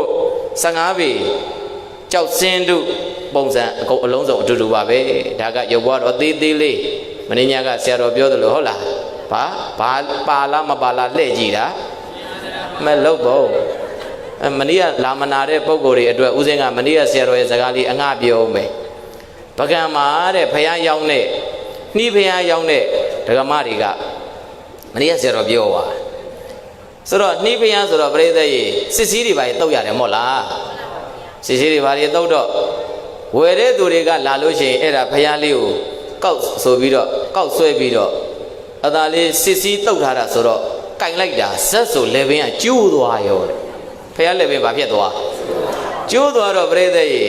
15ပေကြောက်စင်းတို့ပုံစံအကုန်အလုံးစုံအတူတူပါပဲဒါကရုပ်ဘွားတော်သေးသေးလေးမင်းညာကဆရာတော်ပြောသလိုဟုတ်လားဘာပါလားမပါလားလှည့်ကြည့်တာမလုပ်ဘူးမနေ့ကလာမနာတဲ့ပုံကိုယ်တွေအတွက်ဦးစင်းကမနေ့ကဆရာတော်ရဲ့စကားလေးအငှပြောမယ်ပကံမှာတဲ့ဘုရားရောက်တဲ့နှီးဘုရားရောက်တဲ့ဒကမတွေကမနေ့ကဆရာတော်ပြောပါဆိုတော့နှီးဘုရားဆိုတော့ပြိဿရေစစ်စည်းတွေပါရင်တုတ်ရတယ်မဟုတ်လားစစ်စည်းတွေပါရင်တုတ်တော့ဝယ်တဲ့သူတွေကလာလို့ရှိရင်အဲ့ဒါဘုရားလေးကိုကောက်ဆိုပြီးတော့ကောက်ဆွဲပြီးတော့အသာလေးစစ်စည်းတုတ်ထားတာဆိုတော့ကင်လိုက်တာဇက်ဆိုလေဘင်းကကျိုးသွားရောတဲ့ဘုရားလေဘင်းဘာဖြစ်သွားကျိုးသွားတော့ပြိဿရေ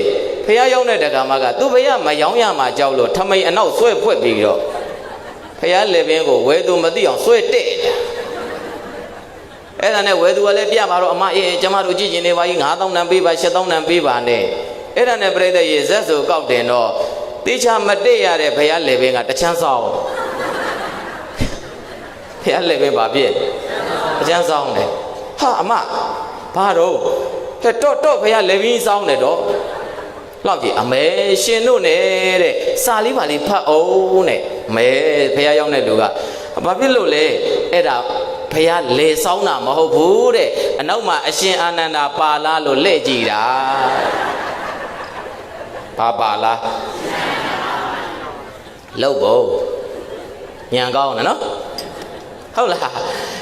ဖះရောက်တဲ့တက္ကမကသူဖះမယောင်းရမှာကြောက်လို့ထမိန်အနောက်ဆွဲဖွက်ပြီးတော့ဖះလေပင်ကိုဝဲသူမသိအောင်ဆွဲတဲ့အဲ့ဒါနဲ့ဝဲသူကလည်းပြမှာတော့အမအေးကျမတို့ကြည့်ကျင်နေပါကြီး9000တန်ပေးပါ7000တန်ပေးပါနဲ့အဲ့ဒါနဲ့ပြိဿရေဇက်ဆိုကောက်တင်တော့တေချာမတည့်ရတဲ့ဖះလေပင်ကတချမ်းဆောင်ဖះလေပင်ဘာဖြစ်တချမ်းဆောင်တယ်ဟာအမဘာတော့ဟဲ့တော့ဖះလေပင်စောင်းတယ်တော့လောက်ကြည့်အမေရှင်တို့နဲ့တဲ့စာလေးပါလေးဖတ်အောင်တဲ့မဲဖះရောက်တဲ့လူကဘာဖြစ်လို့လဲအဲ့ဒါဖះလေဆောင်းတာမဟုတ်ဘူးတဲ့အနောက်မှာအရှင်အာနန္ဒာပါလာလို့လှည့်ကြည့်တာဘာပါလားလောက်ဖို့ညံကောင်းတယ်နော်ဟုတ်လား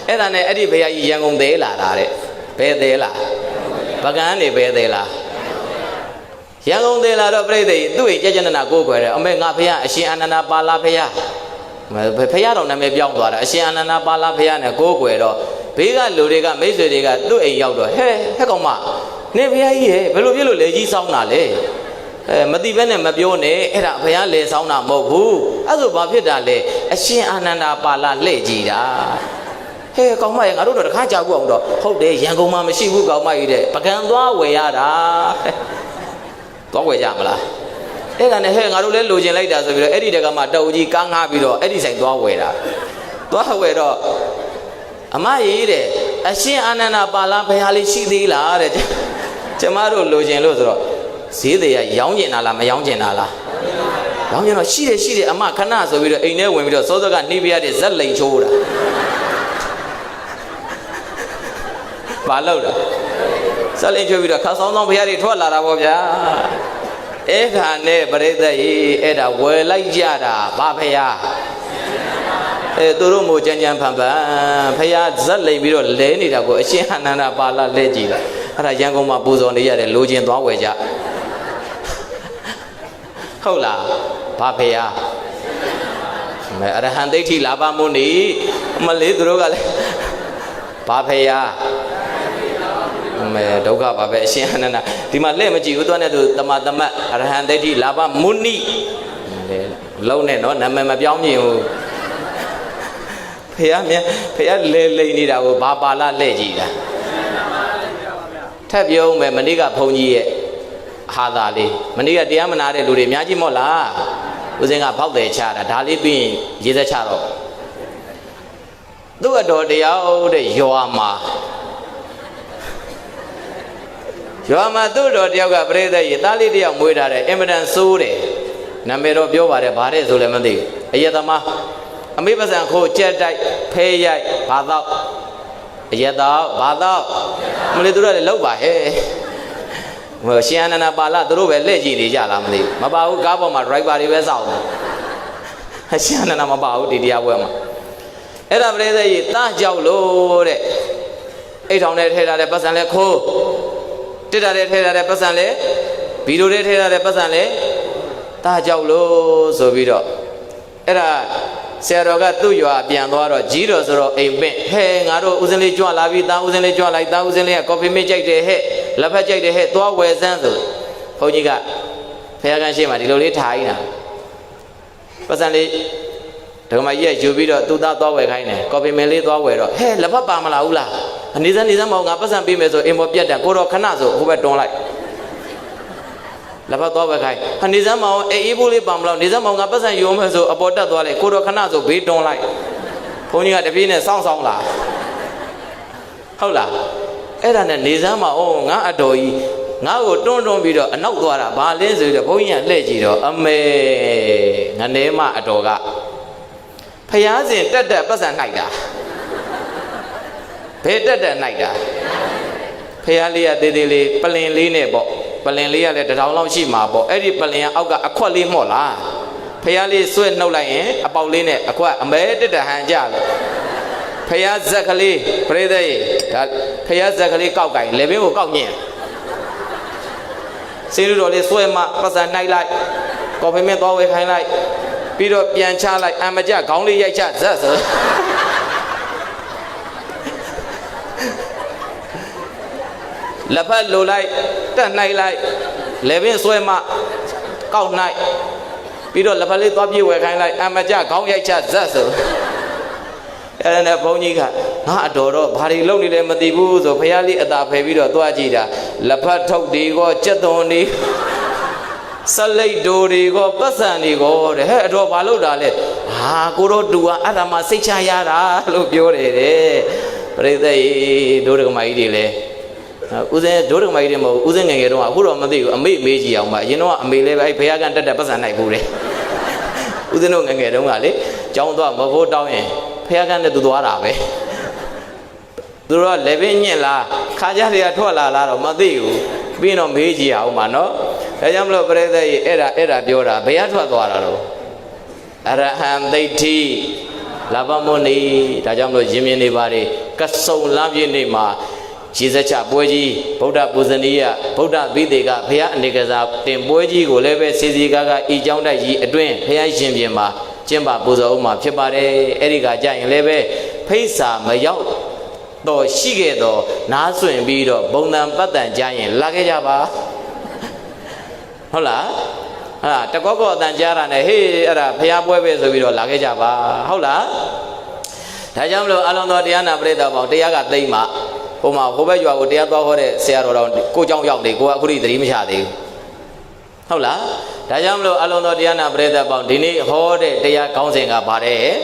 အဲ့ဒါနဲ့အဲ့ဒီဖះကြီးရန်ကုန်သေးလာတာတဲ့ဘယ်သေးလားပကန်းနေဘယ်သေးလားရန်ကုန်သေးလာတော့ပြိဿကြီးသူ့ရဲ့ကြကြနနာကိုးခွဲတယ်အမေငါဖះအရှင်အာနန္ဒာပါလာဖះဖះတော်နာမည်ပြောင်းသွားတာအရှင်အာနန္ဒာပါလာဖះနဲ့ကိုးခွဲတော့ဘေးကလူတွေကမိတ်ဆွေတွေကသူ့အိမ်ရောက်တော့ဟဲ့ကောင်မနေဖះကြီးရဲ့ဘယ်လိုဖြစ်လို့လေကြီးစောင်းတာလဲမတိဘဲနဲ့မပြောနဲ့အဲ့ဒါဖះလေစောင်းတာမဟုတ်ဘူးအဲ့ဆိုဘာဖြစ်တာလဲအရှင်အာနန္ဒာပါလာလှည့်ကြည့်တာဟဲ့ကောင်မရဲ့ငါတို့တော့တခါကြောက်အောင်တော့ဟုတ်တယ်ရန်ကုန်မှာမရှိဘူးကောင်မကြီးတဲ့ပကံသွားဝယ်ရတာသွားဝယ်ကြမလားအဲ့ဒါနဲ့ဟဲ့ငါတို့လည်းလိုချင်လိုက်တာဆိုပြီးတော့အဲ့ဒီတကမှတအုပ်ကြီးကားငှားပြီးတော့အဲ့ဒီဆိုင်သွားဝယ်တာသွားဝယ်တော့အမကြီးတဲ့အရှင်အာနန္ဒာပါလာဘုရားလေးရှိသေးလားတဲ့ကျမတို့လိုချင်လို့ဆိုတော့ဈေးတွေကရောင်းကျင်တာလားမရောင်းကျင်တာလားရောင်းကျင်တော့ရှိတယ်အမခဏဆိုပြီးတော့အိမ်ထဲဝင်ပြီးတော့စောစောကနှီးပြရတဲ့ဇက်လိန်ချိုးတာဘာလို့လဲဇက်လိန်ချိုးပြီးတော့ခါဆောင်ဆောင်ဘုရားတွေထွက်လာတာပေါ့ဗျာအဲ့ဒါနဲ့ပရိသတ်ကြီးအဲ့ဒါဝယ်လိုက်ကြတာဘာဖះသူတို့မို့ကြမ်းကြမ်းဖန်ဖန်ဖះဇက်လိမ်ပြီးတော့လဲနေတာကိုအရှင်အာနန္ဒာပါလာလဲကြည့်တာအဲ့ဒါရန်ကုန်မှာပူဇော်နေရတယ်လိုချင်သွားဝယ်ကြဟုတ်လားဘာဖះမဲအရဟံဒိဋ္ဌိလာဘမုန်နီမလေးသူတို့ကလည်းဘာဖះမဲဒုက္ခပါပဲအရှင်အာနန္ဒာဒီမှာလက်မကြည့်ဘူးသွားနဲ့သူတမတမတ်အရဟံဒိဋ္ဌိလာဘမုနိလုံးနဲ့နော်နာမည်မပြောင်းမြင်ဘူးဖះလဲလိန်နေတာကိုဘာပါလာလှည့်ကြည့်တာထပ်ပြောမယ်မနေ့ကဘုန်းကြီးရဲ့ဟာသာလေးမနေ့ကတရားမနာတဲ့လူတွေအများကြီးမို့လားဦးစင်းကဖောက်တယ်ချတာဒါလေးပြီးရင်ရေးသက်ချတော့သူ့အတော်တရားတဲ့ရွာမှာသူ့တော်တယောက်ကပြိဿရေသားလေးတယောက်မွေးထားတယ်အင်မတန်စိုးတယ်နာမည်တော့ပြောပါတယ်ဗါတဲ့ဆိုလည်းမသိဘူးအယက်သမားအမေပစံခိုးကြက်တိုက်ဖဲရိုက်ဘာတော့အယက်တော့ဘာတော့မလေးသူတို့လည်းလောက်ပါဟဲ့ရှင်အာနန္ဒာပါလာသူတို့ပဲလက်ကြည့်နေကြလားမသိဘူးမပါဘူးကားပေါ်မှာ driver တွေပဲစောင့်တယ်ရှင်အာနန္ဒာမပါဘူးဒီတရားပွဲမှာအဲ့ဒါပြိဿရေသားကြောက်လို့တဲ့အိတ်ထောင်ထဲထည့်ထားတဲ့ပတ်စံလဲခိုးတစ်တာတဲ့ထဲထားတဲ့ပတ်စံလဲဗီဒီယိုတွေထဲထားတဲ့ပတ်စံလဲတာကြောက်လို့ဆိုပြီးတော့အဲ့ဒါဆရာတော်ကသူ့ရွာပြန်သွားတော့ကြီးတော်ဆိုတော့အိမ်ပင့်ဟဲငါတို့ဦးစင်းလေးကြွလာပြီသားဦးစင်းလေးကြွလိုက်သားဦးစင်းလေးကကော်ဖီမစ်ကြိုက်တယ်ဟဲ့လက်ဖက်ကြိုက်တယ်ဟဲ့သွားဝယ်စမ်းဆိုဘုန်းကြီးကဖះကန်းရှိမှဒီလိုလေးထားနေတာပတ်စံလေးဒကမကြီးကယူပြီးတော့သူ့သားသွားဝယ်ခိုင်းတယ်ကော်ဖီမစ်လေးသွားဝယ်တော့ဟဲလက်ဖက်ပါမလားဘူးလားနေစမ်းမအောင်ငါပတ်စံပေးမယ်ဆိုအိမ်ပေါ်ပြတ်တယ်ကိုတော့ခဏဆိုဟိုဘက်တွန်းလိုက်လက်ဖက်သွားပဲခိုင်းနေစမ်းမအောင်အေးဘူးလေးပါမလားနေစမ်းမအောင်ငါပတ်စံယူမယ်ဆိုအပေါ်တက်သွားလိုက်ကိုတော့ခဏဆိုဘေးတွန်းလိုက်ဘုန်းကြီးကတပြေးနဲ့စောင်းလာဟ ဟုတ်လားအဲ့ဒါနဲ့နေစမ်းမှာဩငါအတော်ကြီးငါ့ကိုတွန်းပြီးတော့အနောက်သွားတာဘာလဲဆိုတော့ဘုန်းကြီးကလှည့်ကြည့်တော့အမေငနေမအတော်ကဖျားစဉ်တက်တက်ပတ်စံနှိုက်တာဘယ်တက်တက်နှိုက်တာဖျားလေးကသေးသေးလေးပလင်လေးနဲ့ပေါ့ပလင်လေးကလည်းတစ်ထောင်လောက်ရှိမှာပေါ့အဲ့ဒီပလင်ကအောက်ကအခွက်လေးမော့လားဖျားလေးဆွဲနှုတ်လိုက်ရင်အပေါက်လေးနဲ့အခွက်အမဲတက်တက်ဟန်ကြလို့ဖျားဇက်ကလေးပြိသက်ရေဒါဖျားဇက်ကလေးကောက်ကင်လေဘင်းကိုကောက်ညင်စေလူတော်လေးဆွဲမှပတ်စံနှိုက်လိုက်ကော်ဖီမင်းသွားဝေခိုင်းလိုက်ပြီးတော့ပြန်ချလိုက်အမကြခေါင်းလေးရိုက်ချဇက်ဆိုလက်ဖက်လိုလိုက်တက်နှိုက်လိုက်လေဘင်းဆွဲမှကောက်နှိုက်ပြီးတော့လက်ဖက်လေးသွားပြေးဝယ်ခိုင်းလိုက်အမကြခေါင်းရိုက်ချဇက်ဆိုအဲ့ဒါနဲ့ဘုန်းကြီးကငါအတော်တော့ဘာတွေလုပ်နေလဲမသိဘူးဆိုဖះလေးအသာဖယ်ပြီးတော့သွားကြည့်တာလက်ဖက်ထုတ်တွေကောကြက်သွန်တွေစလိတ်တို့တွေကောပတ်စံတွေကောတဲ့ဟဲ့အတော်ဘာလုပ်တာလဲဟာကိုတော့တူကအဲ့ဒါမှစိတ်ချရတာလို့ပြောတယ်တဲ့ပြိသက်ဒိုးဒကမကြီးတွေလဲဦးစင်းဒိုးဒကမကြီးတွေမဟုတ်ဦးစင်းငယ်ငယ်တော့အခုတော့မသိဘူးအမေမေးကြည့်အောင်ပါအရင်တော့အမေလည်းပဲအဲ့ဖះကန်တက်တက်ပတ်စံနိုင်ဘူးတဲ့ဦးစင်းတို့ငယ်ငယ်တုန်းကလေကျောင်းသွားမဖို့တောင်းရင်ဖះကန်နဲ့သူသွားတာပဲသူတို့ကလေပင်ညင့်လားခါကြတွေကထွက်လာလားတော့မသိဘူးပြီးတော့မေးကြည့်အောင်ပါနော်ဒါကြောင့်မလို့ပြိသက်ကြီးအဲ့ဒါပြောတာဘယ်ကထွက်သွားတာတော့အရဟံသိဋ္ဌိလဘမုန်နီဒါကြောင့်မလို့ရင်မြင်နေပါလေကစုံလမ်းပြည့်နေမှာရေစက်ချပွဲကြီးဗုဒ္ဓပူဇနီးယဗုဒ္ဓဘိသေကဘုရားအနေကစားတင်ပွဲကြီးကိုလည်းပဲစီစီကားကားဤကြောင်းတိုက်ကြီးအတွင်းဘုရားရှင်ပြင်မှာကျင့်ပါပူဇော်ဦးမှာဖြစ်ပါတယ်အဲ့ဒီကကြရင်လည်းပဲဖိတ်စာမရောက်တော့ရှိခဲ့တော့နားဆွင့်ပြီးတော့ဘုံတန်ပတ်တန်ကြရင်လာခဲ့ကြပါဟုတ်လားဟာတကောကောအတန်ကြားတာနဲ့ဟေးအဲ့ဒါဖျားပွဲပဲဆိုပြီးတော့လာခဲ့ကြပါဟုတ်လားဒါကြောင့်မလို့အလုံးတော်တရားနာပရိသတ်ပေါင်းတရားကသိမ့်မှဟိုမှာဟိုဘက်ရွာကိုတရားသွားဟောတဲ့ဆရာတော်တော်ကိုเจ้าရောက်တယ်ကိုကအခုထိသတိမချသေးဘူးဟုတ်လားဒါကြောင့်မလို့အလုံးတော်တရားနာပရိသတ်ပေါင်းဒီနေ့ဟောတဲ့တရားကောင်းစဉ်ကပါတယ်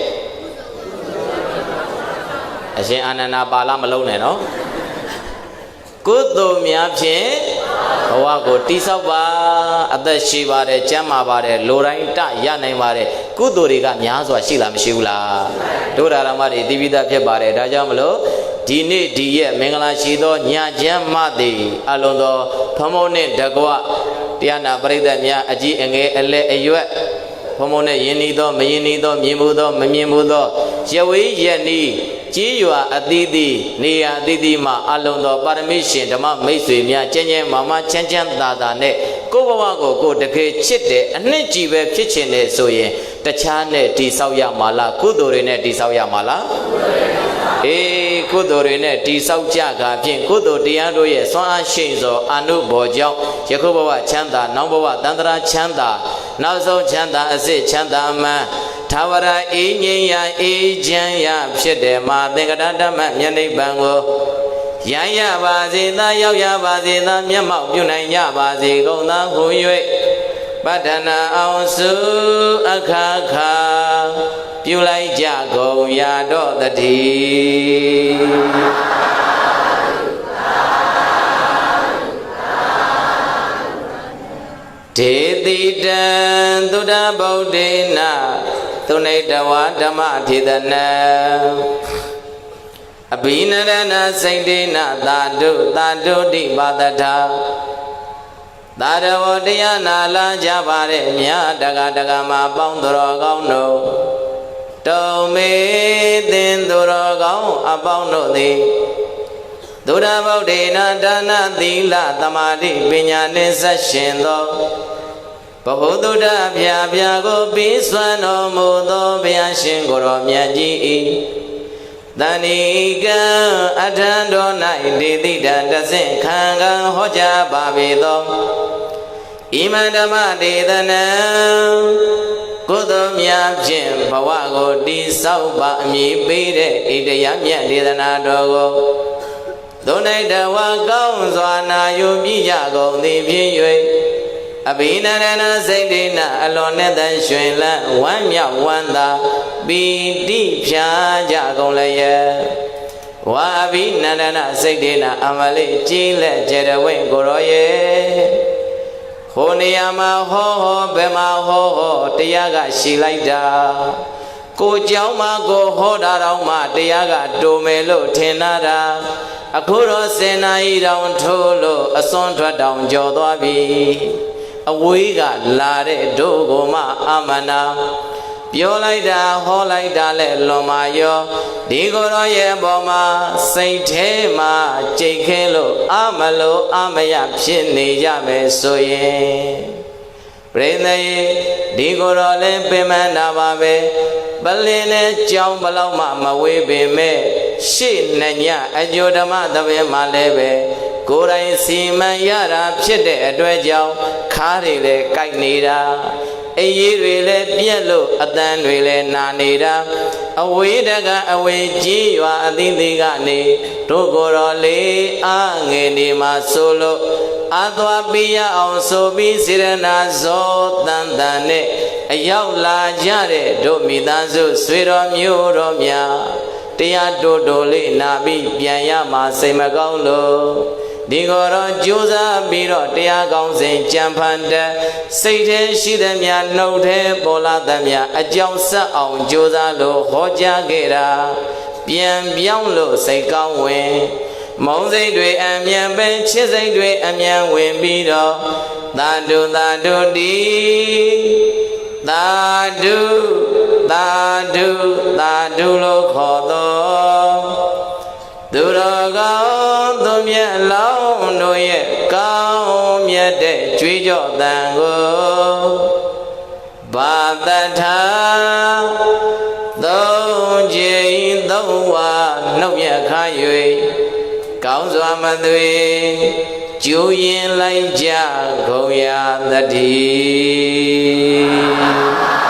အရှင်အာနန္ဒပါဠမလုံးနဲ့နော်ကုသိုလ်များဖြင့်ဘဝကိုတိဆောက်ပါအသက်ရှိပါတယ်ကျမ်းမာပါတယ်လိုတိုင်းတရနိုင်ပါတယ်ကုသိုလ်တွေကများစွာရှိလားမရှိဘူးလားတို့ဓမ္မတွေသိပြီးသားဖြစ်ပါတယ်ဒါကြောင့်မလို့ဒီနေ့ဒီရက်မင်္ဂလာရှိသောညချမ်းမသည်အလုံးသောဖမုံနှင့်တကွတရားနာပရိသတ်များအကြီးအငယ်အလဲအရွက်ဖမုံနဲ့ယဉ်ဤသောမယဉ်ဤသောမြင်မှုသောမမြင်မှုသောရဝေးရနီးကြီးရွာအသီးသီးနေရာအသီးသီးမှာအလုံးသောပါရမီရှင်ဓမ္မမိတ်ဆွေများကျဉ်းကျဉ်းမာမာချမ်းချမ်းသာသာနဲ့ကိုယ့်ဘဝကိုတကယ်ချစ်တယ်အနှစ်ကြည်ပဲဖြစ်ချင်တယ်ဆိုရင်တခြားနဲ့တိဆောက်ရမှာလားကုသိုလ်တွေနဲ့တိဆောက်ရမှာလားအေးကုသိုလ်တွေနဲ့တိဆောက်ကြတာဖြင့်ကုသိုလ်တရားတို့ရဲ့စွမ်းအားရှိန်စွာအနုဘောကြောင့်ယခုဘဝချမ်းသာနောက်ဘဝတန်ត្រာချမ်းသာနောက်ဆုံးချမ်းသာအစစ်ချမ်းသာအမှန်သာဝရအေးငြိမ်းရအေးချမ်းရဖြစ်တယ်မှာသင်္ကတဓမ္မမျက်နှိပ်ပံကိုရန်ရပါစေသာရောက်ရပါစေသာမျက်မှောက်ပြုနိုင်ကြပါစေကုန်သာဟူ၍ပတ္ထနာအောင်စုအခါခါပြုလိုက်ကြကုန်ရတော့တည်းဒေတိတံသုဒ္ဓဗုဒ္ဓေနသုနေတဝါဓမ္မထေသနံအဘိနရဏစိတ်တေနသာတုတိပါတထာသာရဝတရားနာလာကြပါတဲ့မြတ်တက္ကမပေါင်းတော်ကောင်းတို့တုံမေသင်သူတော်ကောင်းအပေါင်းတို့သည်သုဒ္ဓဗုဒ္ဓေနဒါနသီလသမာဓိပညာနှင့်ဆက်ရှင်သောဘဟုသုဒ္ဓဗျာဗျာကိုပြီးစွမ်းတော်မူသောဘုရားရှင်ကိုယ်တော်မြတ်ကြီး၏တဏိကံအထံတော်၌ဒေတိတံတဆင့်ခံခံဟောကြားပါပေသောဣမံဓမ္မဒေသနံကုသိုလ်များဖြင့်ဘဝကိုတိဆောက်ပါအမည်ပေးတဲ့ဣတရားမြတ်ဒေသနာတော်ကိုသို့၌တဝါကောင်းစွာနာယူပြကြကုန်သည်ဖြစ်၍အဘိနရဏစိတ်တေနအလွန်နဲ့တန်ရွှင်လန်းဝမ်းမြောက်ဝမ်းသာပီတိဖြာကြကုန်လျက် ဝါအဘိနန္ဒနာစိတ်ဒေနာအမလေးကြည်လက်ကျေရဝင့်ကိုရောရဲ့ဟိုနေရာမှာဟောဘယ်မှာဟောတရားကရှိလိုက်တာကိုเจ้าမှာကိုဟောတာတော့မှတရားကတူမယ်လို့ထင်တာအခုတော့စင်နာဤတောင်ထိုးလို့အစွန်းထွက်တောင်ကြော်သွားပြီအဝေးကလာတဲ့တို့ကိုမှအမနာပြောလိုက်တာဟောလိုက်တာလဲလွန်မာရောဒီကိုယ်တော်ရဲ့အပေါ်မှာစိတ်ထဲမှာကြိတ်ခဲလို့အမလို့အမရဖြစ်နေကြမယ်ဆိုရင်ပြိဿရေဒီကိုယ်တော်လည်းပင်မနာပါပဲပလင်းနဲ့ကြောင်းဘလောက်မှမဝေးပေမဲ့ရှေ့နှစ်ညအကျိုးဓမ္မသဘင်မှာလည်းပဲကိုယ်တိုင်စီမံရတာဖြစ်တဲ့အတွက်ကြောင့်ခါးတွေလည်းကိုက်နေတာအေးကြီးတွေလည်းပြက်လို့အတန်းတွေလည်းနာနေတာအဝေးတကအဝေးကြီးရွာအသီးသီးကနေတို့ကိုယ်တော်လေးအားငယ်နေမှာဆိုလို့အသွားပြရအောင်ဆိုပြီးစေရနာဇောတန်တန်နဲ့အရောက်လာကြတဲ့တို့မိသားစုဆွေတော်မျိုးတော်များတရားတိုးလေးနာပြီးပြန်ရမှာစိတ်မကောင်းလို့ဒီကိုယ်တော်ကြိုးစားပြီးတော့တရားကောင်းစဉ်ကြံဖန်တဲ့စိတ်ထဲရှိသမျှနှုတ်ထဲပေါ်လာသမျှအကြောင်းဆက်အောင်ကြိုးစားလို့ဟောကြားခဲ့တာပြန်ပြောင်းလို့စိတ်ကောင်းဝင်မုံစိတ်တွေအမြန်ပဲချစ်စိတ်တွေအမြန်ဝင်ပြီးတော့သာဓုသာဓုတိသာဓုသာဓုသာဓုလို့ခေါ်တော်သူတော်ကောင်းသူမြတ်လောင်းတို့ရဲ့ကောင်းမြတ်တဲ့ကြွေးကြော့တန်ကိုဘာတထာသုံးချိန်သုံးဝါနှုတ်မြတ်ခါ၍ကောင်းစွာမသွေကျူရင်လိုက်ကြကုန်ရသတည်း